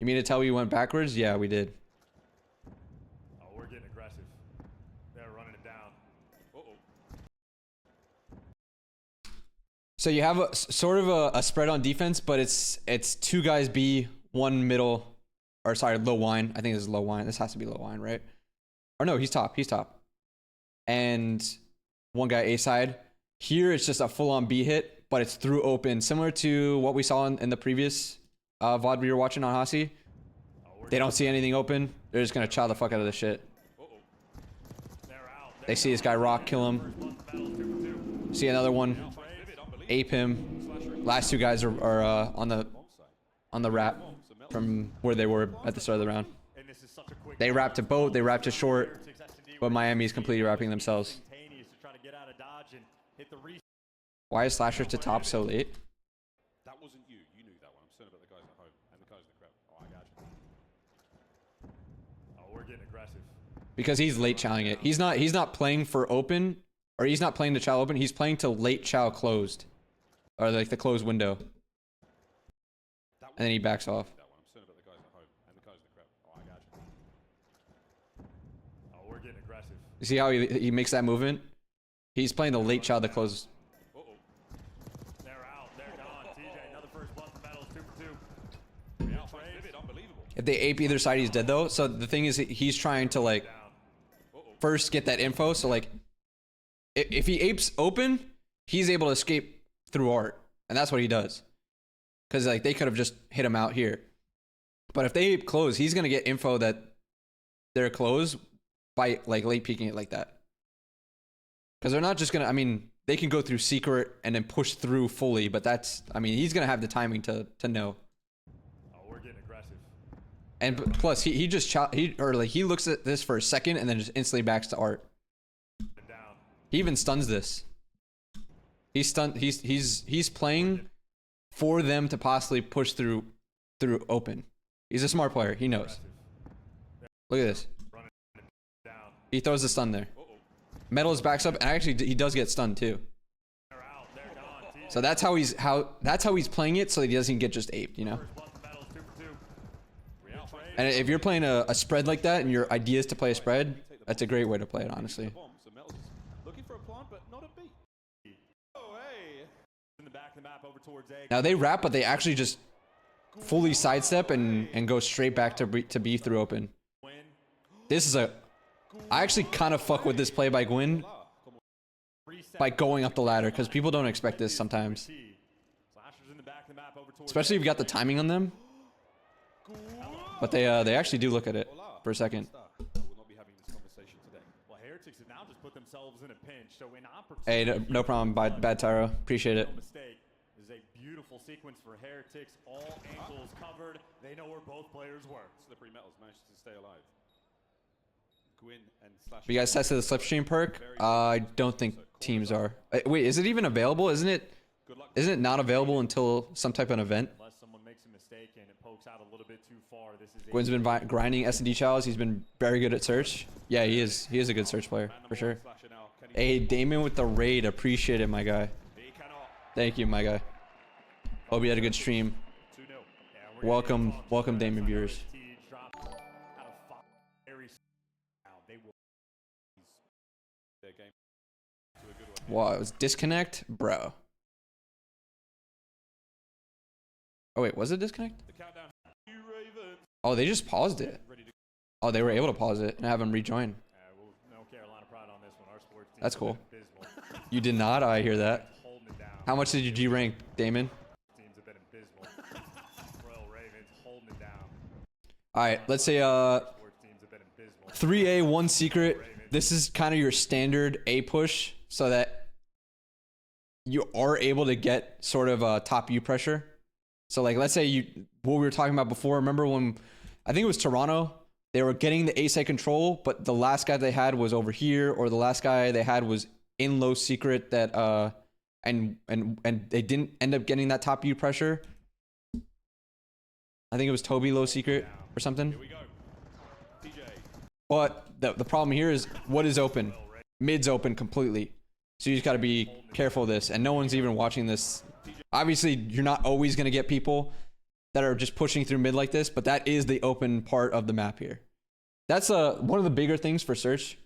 You mean to tell me we went backwards? Yeah, we did. Oh, we're getting aggressive. They're running it down. So you have sort of a spread on defense, but it's 2 guys B, 1 middle, or sorry, low wine. I think this is low wine. This has to be low wine, right? Or no, he's top. And 1 guy A side. Here it's just a full-on B hit, but it's through open, similar to what we saw in the previous VOD we were watching on Hasi. They don't see anything open. They're just gonna chow the fuck out of this shit. They see this guy rock, kill him. See another one, ape him. Last 2 guys are on the wrap from where they were at the start of the round. And this is such a quick. They wrapped to boat, they wrapped to short, but Miami's completely wrapping themselves. Instantaneous to try to get out of dodge and hit the reset. Why is Slasher to top so late? That wasn't you. You knew that one. I'm concerned about the guys at home and the guys in the crowd. Oh, I got you. Oh, we're getting aggressive. Because he's late chowing it. He's not playing for open, or he's not playing to chow open. He's playing to late chow closed, or like the closed window, and then he backs off. That one. I'm concerned about the guys at home and the guys in the crowd. Oh, I got you. Oh, we're getting aggressive. You see how he makes that movement? He's playing the late chow, the closed. They're out. They're gone. TJ, another first blood for Metals. 2 for 2. Unbelievable. If they ape either side, he's dead though. So the thing is, he's trying to like first get that info. So like, if he apes open, he's able to escape through art, and that's what he does. Because like they could have just hit him out here, but if they ape close, he's gonna get info that they're closed by like late peeking it like that. Because they're not just gonna. I mean, they can go through secret and then push through fully, but that's. I mean, he's gonna have the timing to know. Oh, we're getting aggressive. And plus, he looks at this for a second and then just instantly backs to art. Down. He even stuns this. He's stunned. He's playing for them to possibly push through open. He's a smart player. He knows. Look at this. Down. He throws the stun there. Metals backs up, and actually he does get stunned too. They're out. They're gone. TJ, So that's how he's playing it, so he doesn't get just aped, you know. first blood for Metals. 2 for 2. And if you're playing a spread like that, and your idea is to play a spread, that's a great way to play it, honestly. So Metals is looking for a plant, but not a beat. Oh, hey. In the back of the map over towards A. Now they wrap, but they actually just fully sidestep and go straight back to B through open. This is a... I actually kind of fuck with this play by Gwyn by going up the ladder, because people don't expect this sometimes. Especially if you got the timing on them. But they actually do look at it for a second. Hey, no problem. Bad Tyro. Appreciate it. This is a beautiful sequence for Heretics. All angles covered. They know where both players were. Slippery Metals managed to stay alive. Gwyn and Slash. You guys tested the Slipstream perk? I don't think teams are. Wait, is it even available? Isn't it not available until some type of event? Unless someone makes a mistake and it pokes out a little bit too far. This is Gwyn's been grinding SnD Chalice. He's been very good at search. Yeah, he is. He is a good search player for sure. Hey, Damon with the raid. Appreciate it, my guy. Thank you, my guy. Hope you had a good stream. Welcome, Damon viewers. Wow, it was disconnect, bro. Oh wait, was it disconnect? Oh, they just paused it. Oh, they were able to pause it and have him rejoin. That's cool. You did not? I hear that. How much did you G rank, Damon? Alright, let's say 3A, 1 secret. This is kind of your standard A push so that you are able to get sort of top U pressure. So like, let's say what we were talking about before, remember when, I think it was Toronto, they were getting the A side control, but the last guy they had was over here, or the last guy they had was in low secret that, and they didn't end up getting that top U pressure. I think it was Toby low secret or something. But the problem here is what is open? Mid's open completely. So you just got to be careful of this, and no one's even watching this. Obviously, you're not always going to get people that are just pushing through mid like this, but that is the open part of the map here. That's one of the bigger things for search.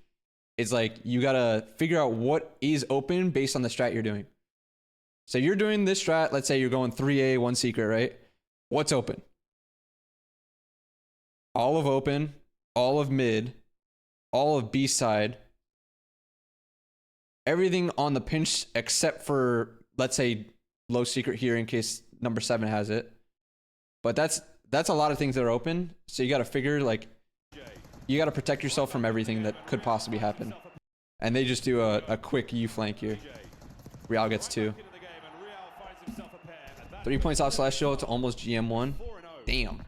Is like you got to figure out what is open based on the strat you're doing. So you're doing this strat, let's say you're going 3A, 1 secret, right? What's open? All of open, all of mid, all of B side, everything on the pinch except for, let's say, low secret here in case number 7 has it. But that's a lot of things that are open. So you got to figure, like, you got to protect yourself from everything that could possibly happen. And they just do a quick U flank here. Real gets 2. 3 points off Celestial to almost GM1. Damn.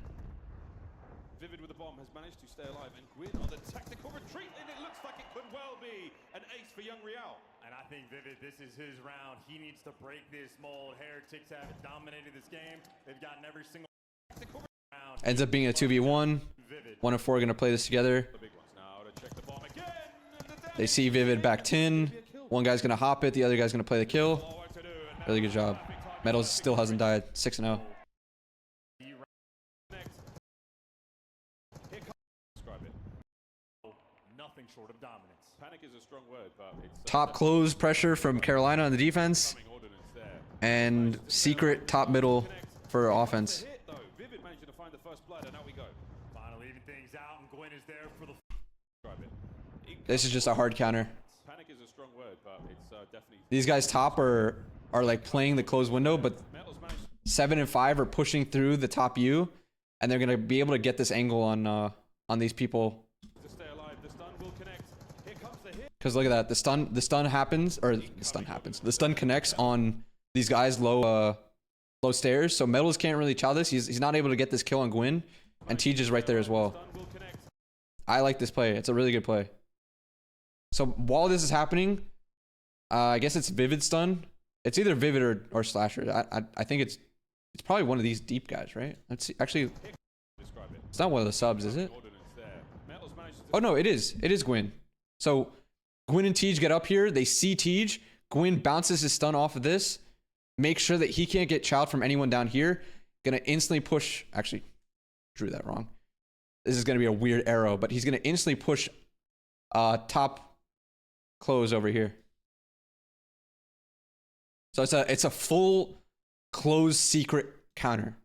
Vivid with the bomb has managed to stay alive, and Gwyn on the tactical retreat, and it looks like it could well be an ace for young Real. And I think Vivid, this is his round. He needs to break this mold. Heretics have dominated this game. They've gotten every single round. Ends up being a 2v1. 1 of 4 are going to play this together. They see Vivid back 10. One guy's going to hop it. The other guy's going to play the kill. Really good job. Metals still hasn't died. 6-0. Nothing short of dominance. Panic is a strong word, but it's Top close pressure from Carolina on the defense. And secret top middle for offense. Vivid managed to find the first blood, and now we go. Finally even things out, and Gwyn is there for the... This is just a hard counter. Panic is a strong word, but it's definitely... These guys top are like playing the closed window, but 7 and 5 are pushing through the top U, and they're gonna be able to get this angle on these people. To stay alive, the stun will connect. Here comes the hit. Because look at that, the stun happens, or the stun happens. The stun connects on these guys low stairs, so Metals can't really chow this. He's not able to get this kill on Gwyn, and Tej is right there as well. I like this play. It's a really good play. So while this is happening, I guess it's Vivid stun. It's either Vivid or Slasher. I think it's probably one of these deep guys, right? Let's see. Actually, it's not one of the subs, is it? Oh no, it is. It is Gwyn. So Gwyn and Tej get up here. They see Tej. Gwyn bounces his stun off of this. Make sure that he can't get chowed from anyone down here. Gonna instantly push. Actually, drew that wrong. This is gonna be a weird arrow, but he's gonna instantly push top close over here. So it's a full closed secret counter.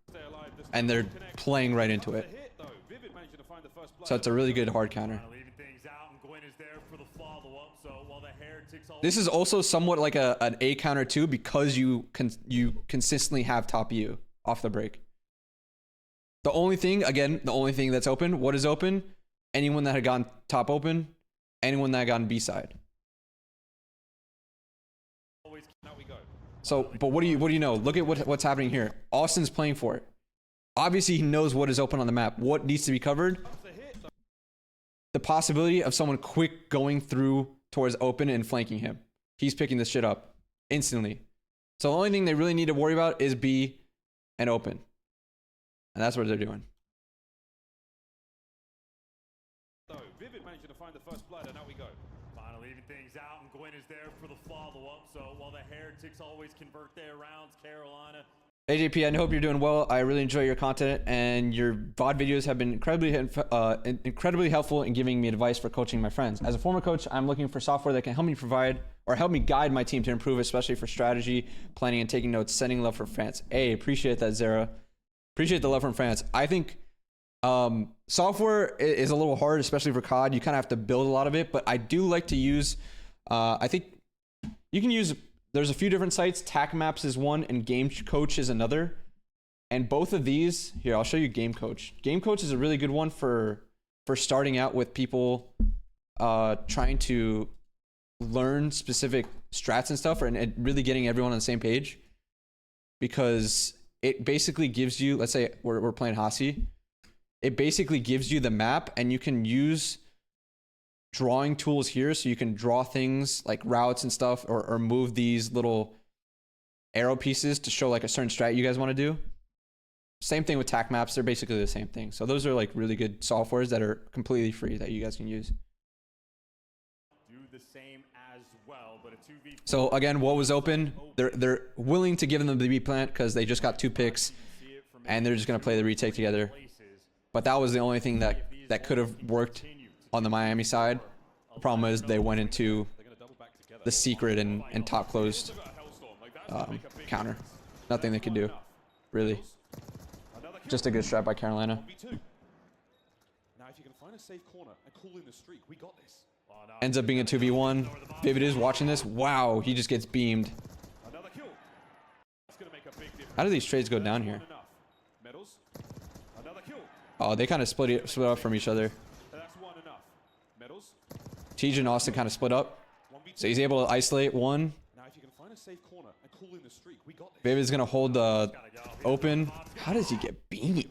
and they're playing right into it. So it's a really good hard counter. This is also somewhat like an A counter too, because you consistently have top U off the break. The only thing that's open, what is open? Anyone that had gone top open, anyone that had gone B side. So, but what do you know? Look at what's happening here. Austin's playing for it. Obviously, he knows what is open on the map. What needs to be covered? The possibility of someone quick going through towards open and flanking him. He's picking this shit up instantly. So the only thing they really need to worry about is B and open. And that's what they're doing. Vivid managing to find the first blood, and now we go. Finally even things out, and Gwen is there for the follow-up. So while the Heretics always convert their rounds, Carolina... AJP, I hope you're doing well. I really enjoy your content, and your VOD videos have been incredibly helpful in giving me advice for coaching my friends. As a former coach, I'm looking for software that can help me provide or help me guide my team to improve, especially for strategy, planning, and taking notes. Sending love from France. Hey, appreciate that, Zara. Appreciate the love from France. I think software is a little hard, especially for COD. You kind of have to build a lot of it, but I do like to use, I think you can use, there's a few different sites. TAC Maps is one and Game Coach is another. And both of these, here, I'll show you Game Coach. Game Coach is a really good one for starting out with people trying to learn specific strats and stuff, and really getting everyone on the same page. Because it basically gives you, let's say we're playing Hasi. It basically gives you the map, and you can use drawing tools here, so you can draw things like routes and stuff, or move these little arrow pieces to show like a certain strat you guys want to do. Same thing with TAC Maps. They're basically the same thing. So those are like really good softwares that are completely free that you guys can use. Do the same as well, but a 2v4. So again, what was open? They're willing to give them the B plant because they just got 2 picks, and they're just gonna play the retake together. But that was the only thing that could have worked on the Miami side. The problem is they went into the secret and top closed counter. Nothing they could do, really. Just a good strat by Carolina. Now, if you can find a safe corner and call in the streak, we got this. Ends up being a 2v1. Vivid is watching this. Wow, he just gets beamed. Another kill. That's gonna make a big difference. How do these trades go down here? Medals. Another kill. Oh, they kind of split up from each other. That's one enough. Medals. TJ and Austin kind of split up. So he's able to isolate one. Now, if you can find a safe corner and call in the streak, we got this. Vivid's gonna hold open. How does he get beamed?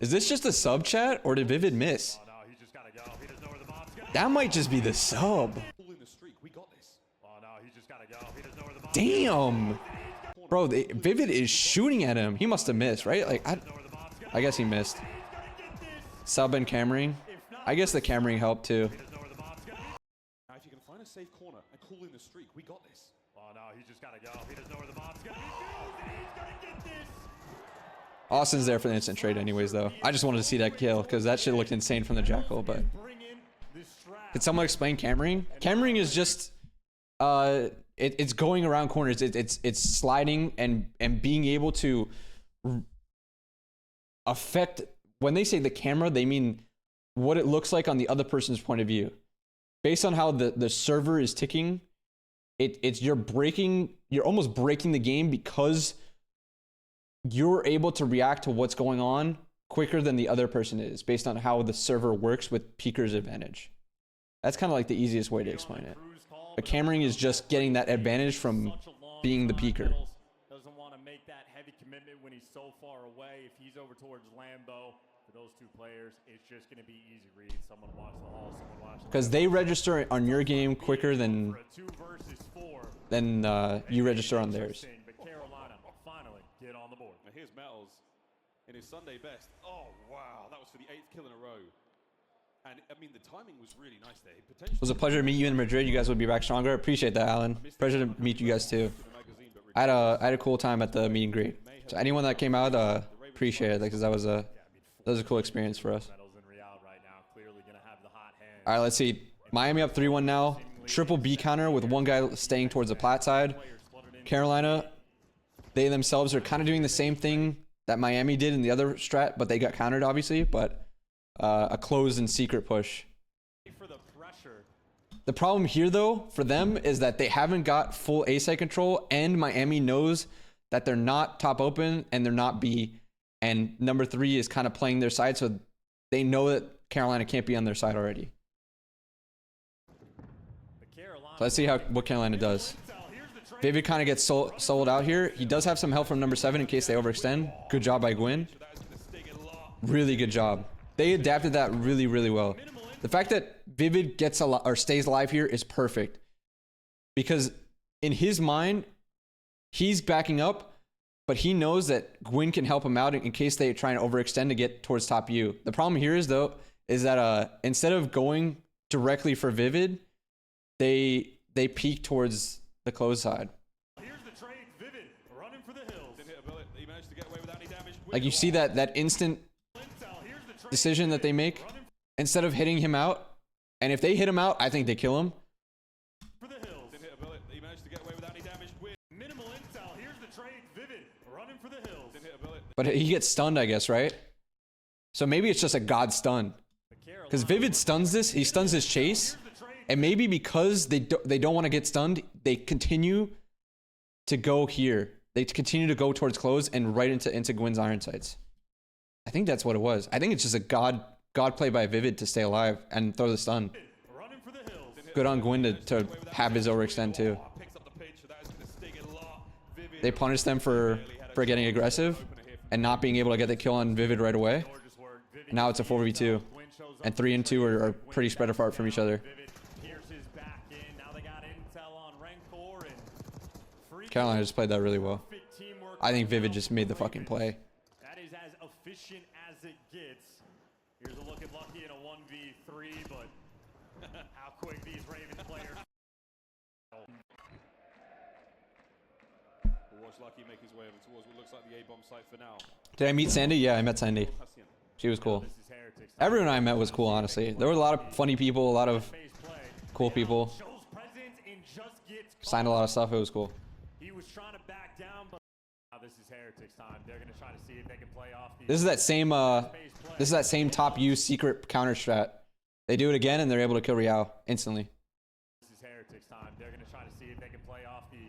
Is this just a sub chat, or did Vivid miss? That might just be the sub. Damn. Bro, Vivid is shooting at him. He must have missed, right? Like, I guess he missed. Sub and Cammering. I guess the Cammering helped too. Now, if you can find a safe corner and call in the streak, we got this. Oh no, he just gotta go. He doesn't know where the bomb's gonna be. He's gonna get this. Austin's there for the instant trade anyways, though. I just wanted to see that kill, because that shit looked insane from the Jackal, but... Could someone explain Cammering? Cammering is just... it's going around corners. It's sliding and being able to affect... When they say the camera, they mean what it looks like on the other person's point of view. Based on how the server is ticking, you're almost breaking the game, because you're able to react to what's going on quicker than the other person is, based on how the server works with peeker's advantage. That's kind of like the easiest way to explain it. But Cammering is just getting that advantage from being the peeker. Doesn't want to make that heavy commitment when he's so far away. If he's over towards Lambo, for those two players, it's just going to be easy read. Someone watch the hall, someone watch the... Because they register on your game quicker than you register on theirs. But Carolina finally get on the board. Now here's Metals in his Sunday best. Oh wow, that was for the 8th kill in a row. And I mean, the timing was really nice there. It was a pleasure to meet you in Madrid. You guys would be back stronger. Appreciate that, Alan. Pleasure to meet you guys too. I had a cool time at the meet and greet. So anyone that came out, appreciate it, because that was a cool experience for us. All right, let's see. Miami up 3-1 now. Triple B counter with one guy staying towards the plat side. Carolina, they themselves are kind of doing the same thing that Miami did in the other strat, but they got countered obviously. But a closed and secret push. For the pressure. The problem here though for them is that they haven't got full A site control, and Miami knows that they're not top open and they're not B, and number 3 is kind of playing their side, so they know that Carolina can't be on their side already. So let's see what Carolina does. Vivid kind of gets sold out here. He does have some help from number 7 in case they overextend. Good job by Gwyn. Really good job. They adapted that really, really well. The fact that Vivid gets or stays alive here is perfect, because in his mind, he's backing up, but he knows that Gwyn can help him out in case they try and overextend to get towards top U. The problem here is though, is that instead of going directly for Vivid, they peek towards the close side. Here's the trade. Vivid running for the hills. Didn't hit a bullet. He managed to get away without any damage. Like you see that instant decision that they make instead of hitting him out, and if they hit him out, I think they kill him. For the hills. Didn't hit a bullet. He managed to get away without any damage. Minimal intel. Here's the trade. Vivid running for the hills. Didn't hit a bullet. But he gets stunned, I guess, right? So maybe it's just a god stun. Because Vivid stuns this, he stuns his chase, and maybe because they don't want to get stunned, they continue to go here. They continue to go towards close and right into Gwyn's iron sights. I think that's what it was. I think it's just a god play by Vivid to stay alive and throw the stun. Good on Gwyn to have his overextend too. They punish them for getting aggressive and not being able to get the kill on Vivid right away. Now it's a 4v2, and 3 and 2 are pretty spread apart from each other. Carolina just played that really well. I think Vivid just made the fucking play. That is as efficient as it gets. Here's a look at Lucky in a 1v3, but how quick these Ravens players. We'll watch Lucky make his way over towards what looks like the A-bomb site for now. Did I meet Sandy? Yeah, I met SnD. She was cool. Everyone I met was cool, honestly. There were a lot of funny people, a lot of cool people. Signed a lot of stuff. It was cool. He was trying to back down, but now this is Heretics time. They're gonna try to see if they can play off. This is that same top U secret counter strat. They do it again and they're able to kill Riao instantly. This is Heretics time. They're gonna try to see if they can play off the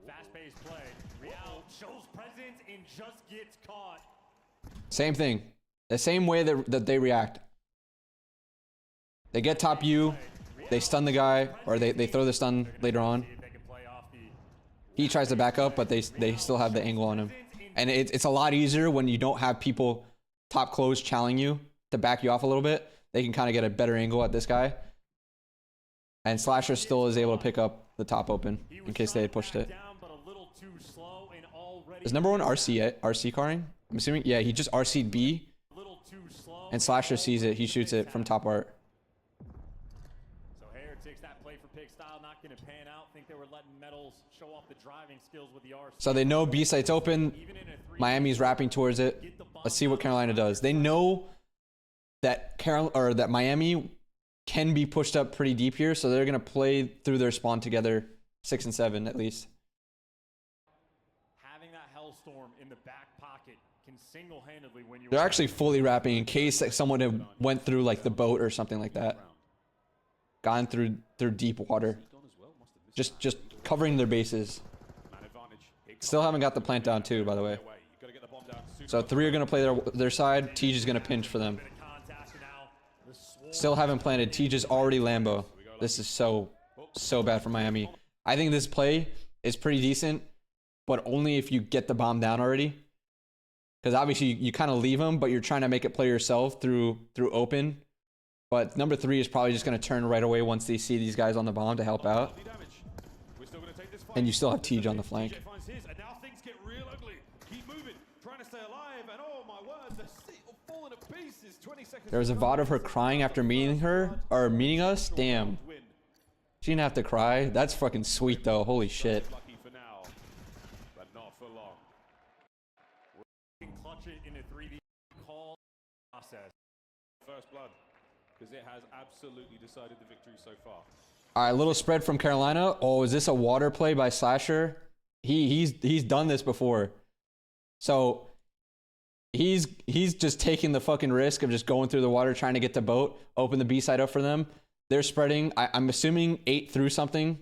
fast-paced play. Riao shows presence and just gets caught. Same thing. The same way that they react. They get top U, they stun the guy, or they throw the stun later on. He tries to back up, but they still have the angle on him. And it's a lot easier when you don't have people top close challenging you to back you off a little bit. They can kind of get a better angle at this guy. And Slasher still is able to pick up the top open in case they had pushed it. Is number 1 RC carring? I'm assuming, yeah, he just RC'd B. And Slasher sees it, he shoots it from top art. So Heretics, that play for pick style, not going to pan out. Think they were letting Metals show off the driving skills with the RC. So they know B site's open. Miami's wrapping towards it. Let's see what Carolina does. They know that Miami can be pushed up pretty deep here, so they're going to play through their spawn together 6 and 7 at least. Having that Hellstorm in the back pocket can single-handedly win you. They're actually fully wrapping in case someone had went through like the boat or something like that. Gone through deep water. Just covering their bases. Still haven't got the plant down too, by the way. So 3 are going to play their side. Tej is going to pinch for them. Still haven't planted. Tej is already Lambo. This is so bad for Miami. I think this play is pretty decent, but only if you get the bomb down already. Because obviously you kind of leave them, but you're trying to make it play yourself through open. But number 3 is probably just going to turn right away once they see these guys on the bomb to help out. And you still have Tej on the flank. There was a VOD of her crying after meeting us. Damn. She didn't have to cry. That's fucking sweet though. Holy shit. First blood, because it has absolutely decided the victory so far. All right, little spread from Carolina. Oh, is this a water play by Slasher? He's done this before. So He's just taking the fucking risk of just going through the water, trying to get the boat, open the B side up for them. They're spreading. I'm assuming 8 through something.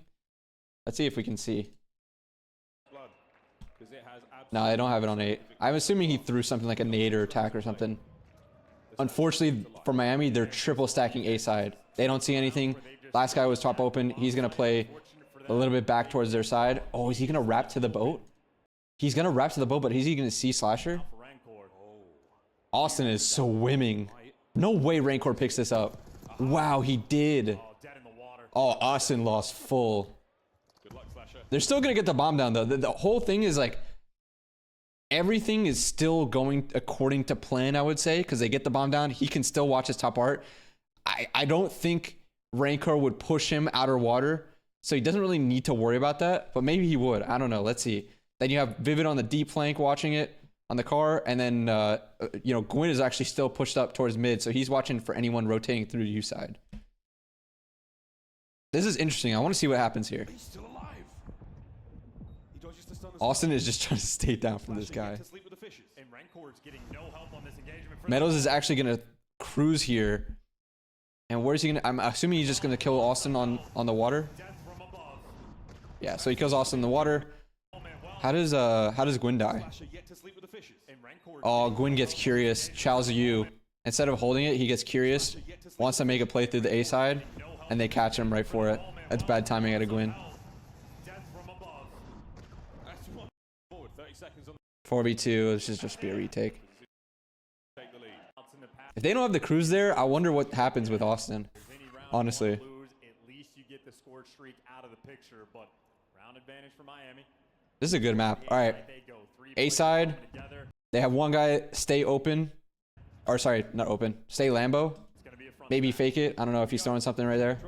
Let's see if we can see. No, I don't have it on 8. I'm assuming he threw something like a nade or attack or something. Unfortunately for Miami, they're triple stacking A side. They don't see anything. Last guy was top open. He's going to play a little bit back towards their side. Oh, is he going to wrap to the boat? He's going to wrap to the boat, but is he going to see Slasher? Austin is swimming. No way Rancor picks this up. Wow, he did. Oh, Austin lost full. They're still going to get the bomb down, though. The whole thing is like, everything is still going according to plan, I would say, because they get the bomb down. He can still watch his top art. I don't think Rancor would push him outer water, so he doesn't really need to worry about that, but maybe he would. I don't know. Let's see. Then you have Vivid on the deep flank watching it on the car, and then, you know, Gwyn is actually still pushed up towards mid, so he's watching for anyone rotating through the U side. This is interesting. I want to see what happens here. He's still alive. He dodges the stun as Austin is just trying to stay down from this guy. And Rancor's getting no help on this engagement. Meadows is actually going to cruise here. And where's he going to... I'm assuming he's just going to kill Austin on the water. Yeah, so he kills Austin in the water. How does Gwyn die? Oh, Gwyn gets curious. Chows you. Instead of holding it, he gets curious. Wants to make a play through the A side. And they catch him right for it. That's bad timing out of Gwyn. 4v2. This should just be a retake. If they don't have the cruise there, I wonder what happens with Austin. Honestly. At least you get the scored streak out of the picture, but round advantage for Miami. This is a good map. All right. A side. They have one guy stay open. Or sorry, not open. Stay Lambo. Maybe fake it. I don't know if he's throwing something right there.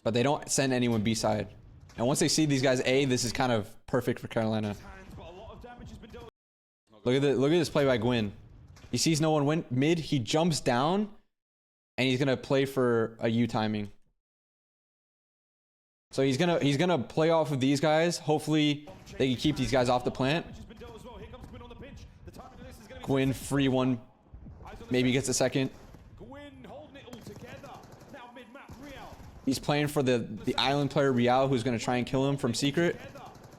But they don't send anyone B side. And once they see these guys A, this is kind of perfect for Carolina. Look at this play by Gwyn. He sees no one win mid. He jumps down, and he's gonna play for a U timing. So he's gonna play off of these guys. Hopefully they can keep these guys off the plant. Gwyn free one, maybe gets a second. He's playing for the island player Real, who's gonna try and kill him from secret.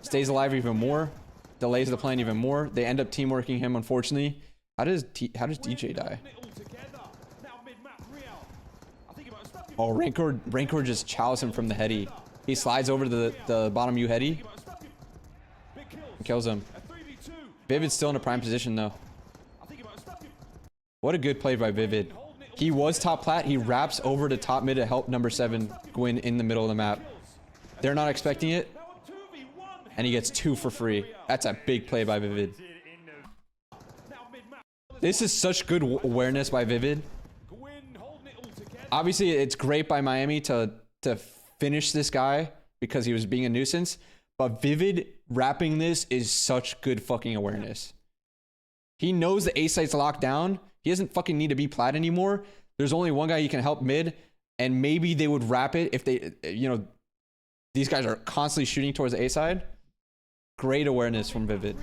Stays alive even more, delays the plan even more. They end up teamworking him, unfortunately. How does DJ die? Oh, Rancor just chows him from the heady. He slides over to the bottom U heady and kills him. Vivid's still in a prime position though. What a good play by Vivid. He was top plat. He wraps over to top mid to help number 7 Gwyn in the middle of the map. They're not expecting it, and he gets 2 for free. That's a big play by Vivid. This is such good awareness by Vivid. Obviously, it's great by Miami to finish this guy because he was being a nuisance, but Vivid wrapping this is such good fucking awareness. He knows the A site's locked down. He doesn't fucking need to be plat anymore. There's only one guy he can help mid, and maybe they would wrap it if they, you know, these guys are constantly shooting towards the A side. Great awareness from Vivid.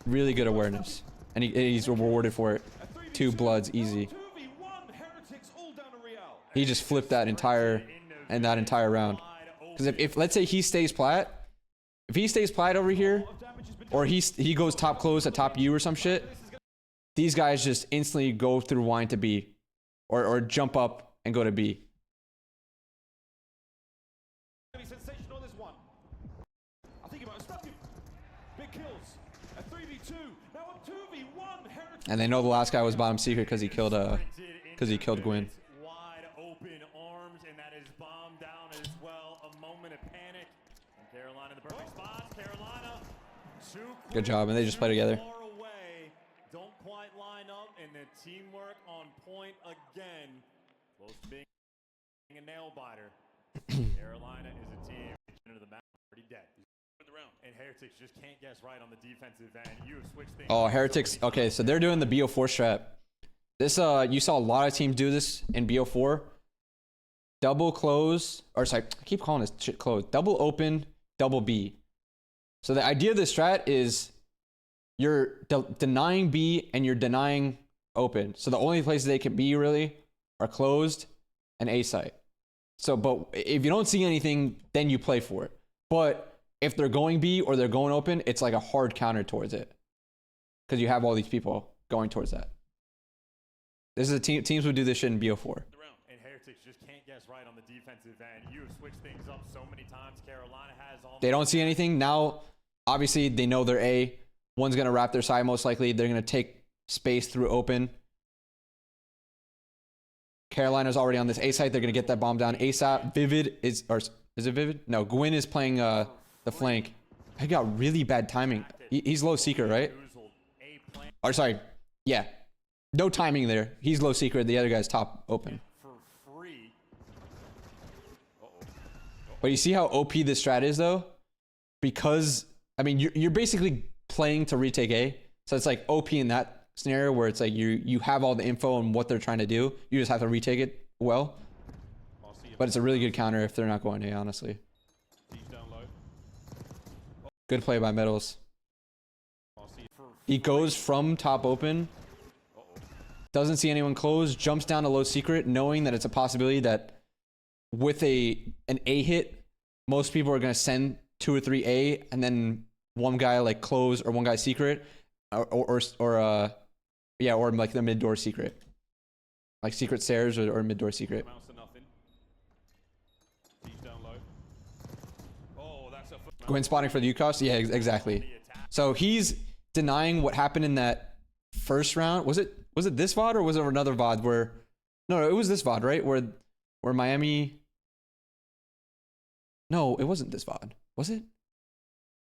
Really good awareness. And he's rewarded for it. 2 bloods, easy. He just flipped that entire round. Because if let's say he stays plat, if he stays plat over here, or he goes top close at top U or some shit, these guys just instantly go through wine to B, or jump up and go to B. And they know the last guy was bottom secret because he killed Gwyn. Wide open arms, and that is bombed down as well. A moment of panic. And Carolina in the perfect spot. Carolina. Good job, and they just play together. Don't quite line up, and the teamwork on point again. Close to being a nail biter. Carolina is a team into the map pretty dead. And Heretics just can't guess right on the defensive end. You have switched things. Oh, Heretics. Okay, so they're doing the BO4 strat. This you saw a lot of teams do this in BO4. Double close, or sorry, I keep calling this shit close. Double open, double B. So the idea of this strat is you're denying B and you're denying open. So the only places they can be really are closed and A site. So, but if you don't see anything, then you play for it. But if they're going B or they're going open, it's like a hard counter towards it. Because you have all these people going towards that. This is a teams would do this shit in BO4. And Heretics just can't guess right on the defensive end. You have switched things up so many times. Carolina has all. They don't see anything. Now, obviously, they know they're A. One's going to wrap their side most likely. They're going to take space through open. Carolina's already on this A site. They're going to get that bomb down ASAP. Vivid is, or is it Vivid? No, Gwyn is playing the flank. I got really bad timing. He's low secret, right? Or sorry, yeah. No timing there. He's low secret. The other guy's top open. For free. But you see how OP this strat is though? Because, I mean, you're basically playing to retake A. So it's like OP in that scenario where it's like you have all the info on what they're trying to do. You just have to retake it well. But it's a really good counter if they're not going A, honestly. Good play by Metals. He goes from top open. Doesn't see anyone close. Jumps down to low secret, knowing that it's a possibility that with an A hit, most people are going to send 2 or 3 A, and then one guy like close or one guy secret, or like the mid door secret, like secret stairs or mid door secret. Gwyn spotting for the UCOS? Yeah, exactly. So he's denying what happened in that first round. Was it this VOD or was it another VOD where? No, it was this VOD, right? Where Miami. No, it wasn't this VOD. Was it?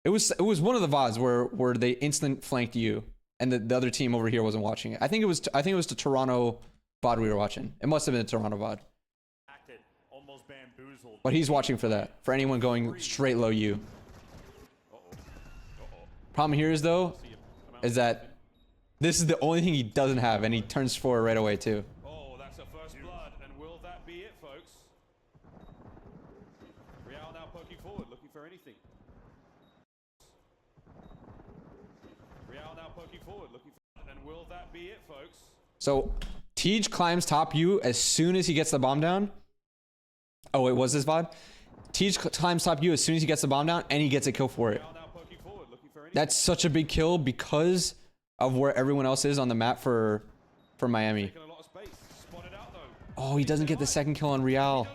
It was one of the VODs where they instant flanked you and the other team over here wasn't watching it. I think it was the Toronto VOD we were watching. It must have been a Toronto VOD. But he's watching for that. For anyone going straight low U. Problem here is though, is that this is the only thing he doesn't have, and he turns 4 right away too. Oh, that's a first blood, and will that be it, folks? Real now poking forward, looking for anything. Real now poking forward, looking for, and will that be it, folks? So Tej climbs top U as soon as he gets the bomb down. Oh, wait, was this VOD? Tej climbs top U as soon as he gets the bomb down, and he gets a kill for it. That's such a big kill because of where everyone else is on the map for Miami. Oh, he doesn't get the second kill on Real.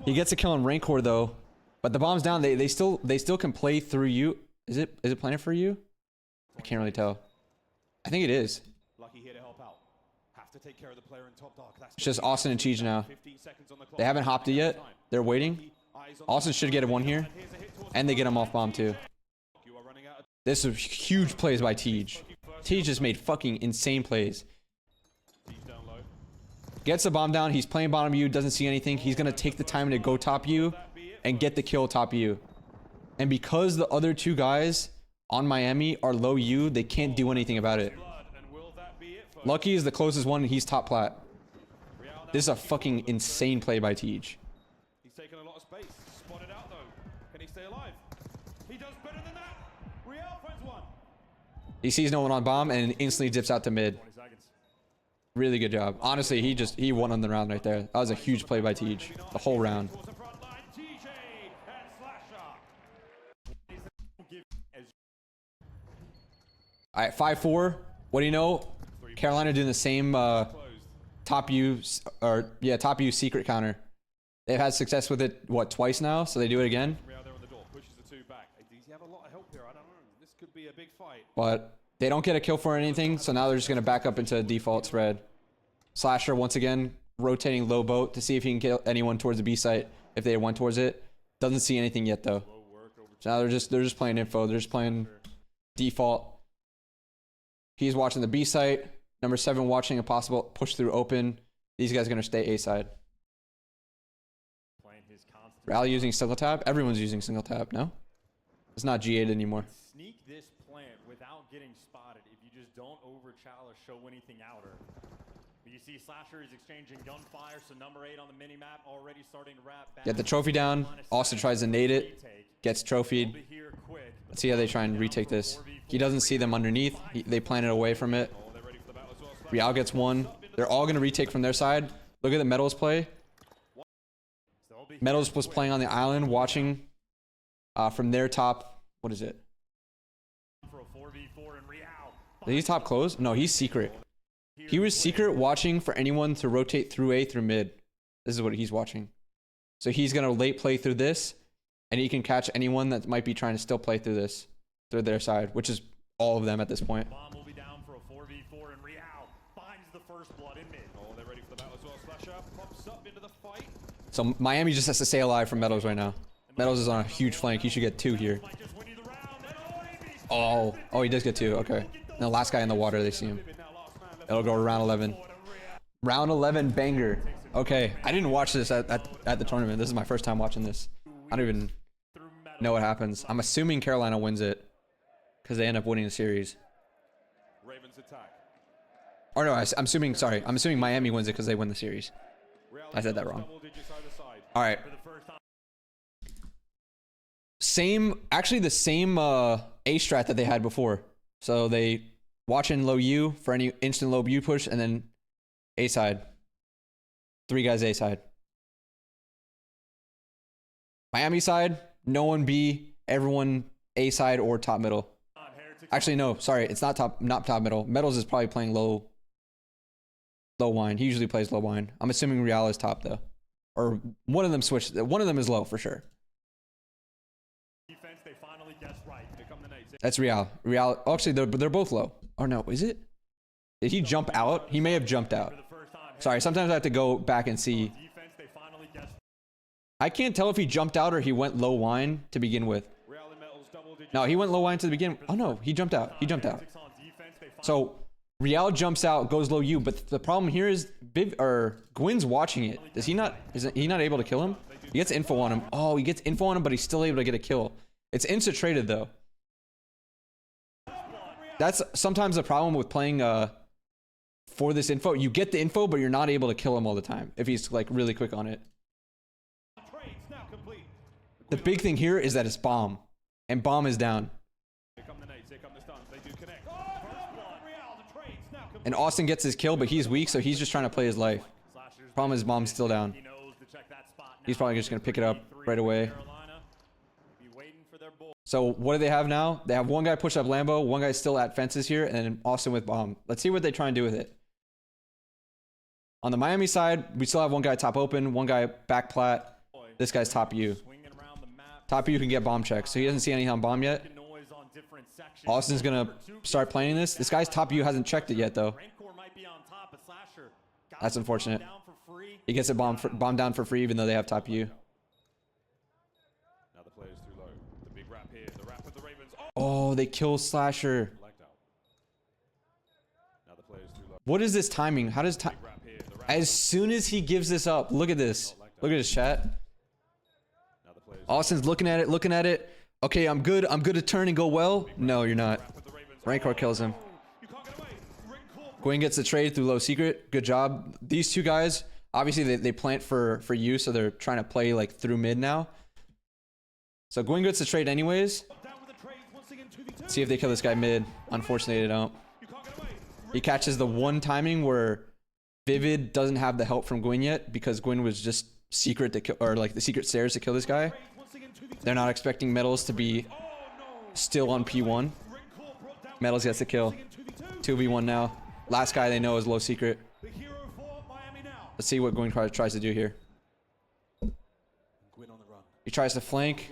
He gets a kill on Rancor though, but the bomb's down. They still can play through you. Is it planted for you? I can't really tell. I think it is. It's just Austin and Cheech now. They haven't hopped it yet. They're waiting. Austin should get a 1 here, and they get him off bomb too. This is huge plays by Tej. Tej just made fucking insane plays. Gets the bomb down. He's playing bottom U. Doesn't see anything. He's going to take the time to go top U and get the kill top U. And because the other 2 guys on Miami are low U, they can't do anything about it. Lucky is the closest one, and he's top plat. This is a fucking insane play by Tej. He's taken a lot of space. Spotted out though. Can he stay alive? He does better than that. Real finds 1. He sees no one on bomb and instantly dips out to mid. Really good job. Honestly, he won on the round right there. That was a huge play by Tej. The whole round. Alright, 5-4. What do you know? Carolina doing the same top U secret counter. They've had success with it, what, twice now? So they do it again. But they don't get a kill for anything, so now they're just going to back up into default spread. Slasher, once again, rotating low boat to see if he can kill anyone towards the B site if they went towards it. Doesn't see anything yet, though. So now they're just playing info. They're just playing default. He's watching the B site. Number 7 watching a possible push through open. These guys are going to stay A side. Rally using single tap. Everyone's using single tap, no? It's not G8 anymore. Sneak this plant without getting spotted if you just don't over challenge, show anything outer. You see Slasher is exchanging gunfire, so number 8 on the mini map already starting to wrap back. Get the trophy down. Austin tries to nade it. Gets trophied. Let's see how they try and retake this. He doesn't see them underneath. They plan it away from it. Real gets one. They're all going to retake from their side. Look at the Metals play. Metals was playing on the island, watching from their top. What is it? Is he top close? No, he's secret. He was secret watching for anyone to rotate through A through mid. This is what he's watching. So he's going to late play through this, and he can catch anyone that might be trying to still play through this, through their side, which is all of them at this point. Bomb will be down for a 4v4, and Real finds the first blood in mid. Oh, they're ready for the battle as well. Slasher pops up into the fight. So Miami just has to stay alive from Metals right now. Metals is on a huge flank. He should get 2 here. Oh, he does get 2. Okay. And the last guy in the water, they see him. It'll go to round 11. Round 11 banger. Okay, I didn't watch this at the tournament. This is my first time watching this. I don't even know what happens. I'm assuming Carolina wins it because they end up winning the series. Ravens attack. Or no, I'm assuming. Sorry, I'm assuming Miami wins it because they win the series. I said that wrong. All right. Actually the same A strat that they had before. So they watch in low U for any instant low U push, and then A side. 3 guys A side. Miami side, no one B, everyone A side or top middle. Actually, no, sorry, it's not top middle. Metals is probably playing low wine. He usually plays low wine. I'm assuming Real is top though, or one of them switched. One of them is low for sure. That's Real. Real. Actually, they're both low. Or no, is it? Did he jump out? He may have jumped out. Sorry, sometimes I have to go back and see. I can't tell if he jumped out or he went low wine to begin with. No, he went low wine to begin. Oh no, he jumped out. He jumped out. So Real jumps out, goes low U, but the problem here is Gwyn's watching it. Is he not able to kill him? He gets info on him. Oh, he gets info on him, but he's still able to get a kill. It's insta-traded though. That's sometimes the problem with playing for this info. You get the info, but you're not able to kill him all the time if he's like really quick on it. The big thing here is that it's bomb, and bomb is down. And Austin gets his kill, but he's weak, so he's just trying to play his life. Problem is bomb's still down. He's probably just gonna pick it up right away. So what do they have now? They have one guy push up Lambo, one guy still at fences here, and then Austin with bomb. Let's see what they try and do with it. On the Miami side, we still have one guy top open, one guy back plat. This guy's top U. Top U can get bomb checks, so he doesn't see anything on bomb yet. Austin's gonna start playing this. This guy's top U hasn't checked it yet though. That's unfortunate. He gets a bomb down for free even though they have top U. Oh, they kill Slasher. What is this timing? How does time? As soon as he gives this up, look at this. Look at his chat. Austin's looking at it. Okay, I'm good to turn and go well. No, you're not. Red Card kills him. Gwyn gets the trade through low secret. Good job. These two guys, obviously they plant for you, so they're trying to play like through mid now. So Gwyn gets the trade anyways. See if they kill this guy mid. Unfortunately, they don't. He catches the one timing where Vivid doesn't have the help from Gwyn yet because Gwyn was just secret to kill, or like the secret stairs to kill this guy. They're not expecting Metals to be still on P1. Metals gets the kill. 2v1 now. Last guy they know is low secret. Let's see what Gwyn tries to do here. He tries to flank.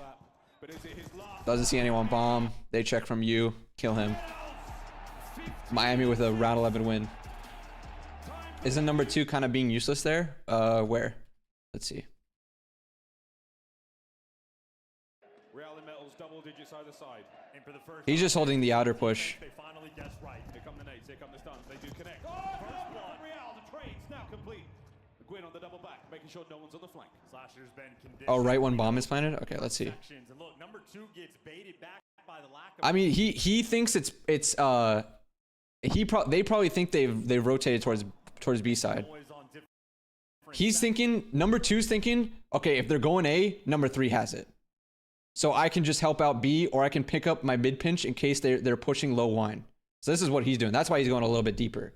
Doesn't see anyone bomb. They check from you. Kill him. Miami with a round 11 win. Isn't number 2 kind of being useless there? Where? Let's see. He's just holding the outer push. Oh, right when bomb is planted? Okay, let's see. I mean, he thinks they probably think they've rotated towards towards B side. Always on different He's sides. thinking, number 2's thinking, okay, if they're going A, number 3 has it. So I can just help out B, or I can pick up my mid pinch in case they're pushing low wine. So this is what he's doing. That's why he's going a little bit deeper.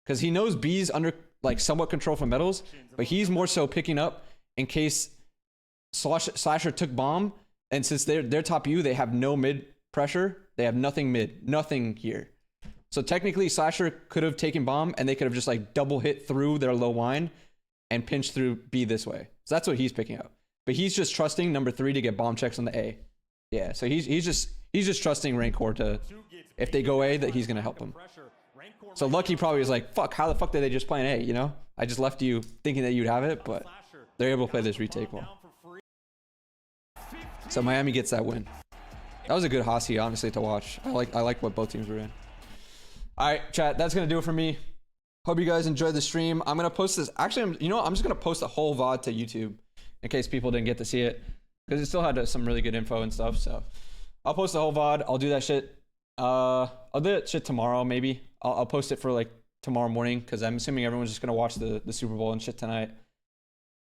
Because he knows B's under like somewhat control from metals, but he's more so picking up in case Slasher took bomb, and since they're top U, they have no mid pressure. They have nothing mid, nothing here. So technically Slasher could have taken bomb and they could have just like double hit through their low wine and pinched through B this way. So that's what he's picking up. But he's just trusting number 3 to get bomb checks on the A. Yeah, so he's just trusting Rancor to, if they go A, that he's gonna help them. So Lucky probably was like, fuck, how the fuck did they just play an A, you know? I just left you thinking that you'd have it, but they're able to play this retake well. So Miami gets that win. That was a good Hasi, honestly, to watch. I like what both teams were in. All right, chat, that's gonna do it for me. Hope you guys enjoyed the stream. I'm gonna post this. Actually, you know what? I'm just gonna post the whole VOD to YouTube in case people didn't get to see it, because it still had some really good info and stuff. So I'll post the whole VOD. I'll do that shit. I'll do that shit tomorrow, maybe. I'll post it for like tomorrow morning, because I'm assuming everyone's just gonna watch the Super Bowl and shit tonight.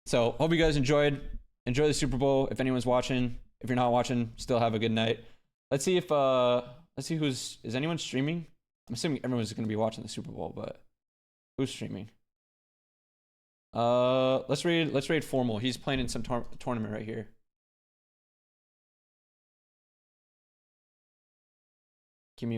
So hope you guys enjoyed. Enjoy the Super Bowl. If anyone's watching, if you're not watching, still have a good night. Let's see if is anyone streaming? I'm assuming everyone's gonna be watching the Super Bowl, but who's streaming? Let's raid Formal. He's playing in some tournament right here.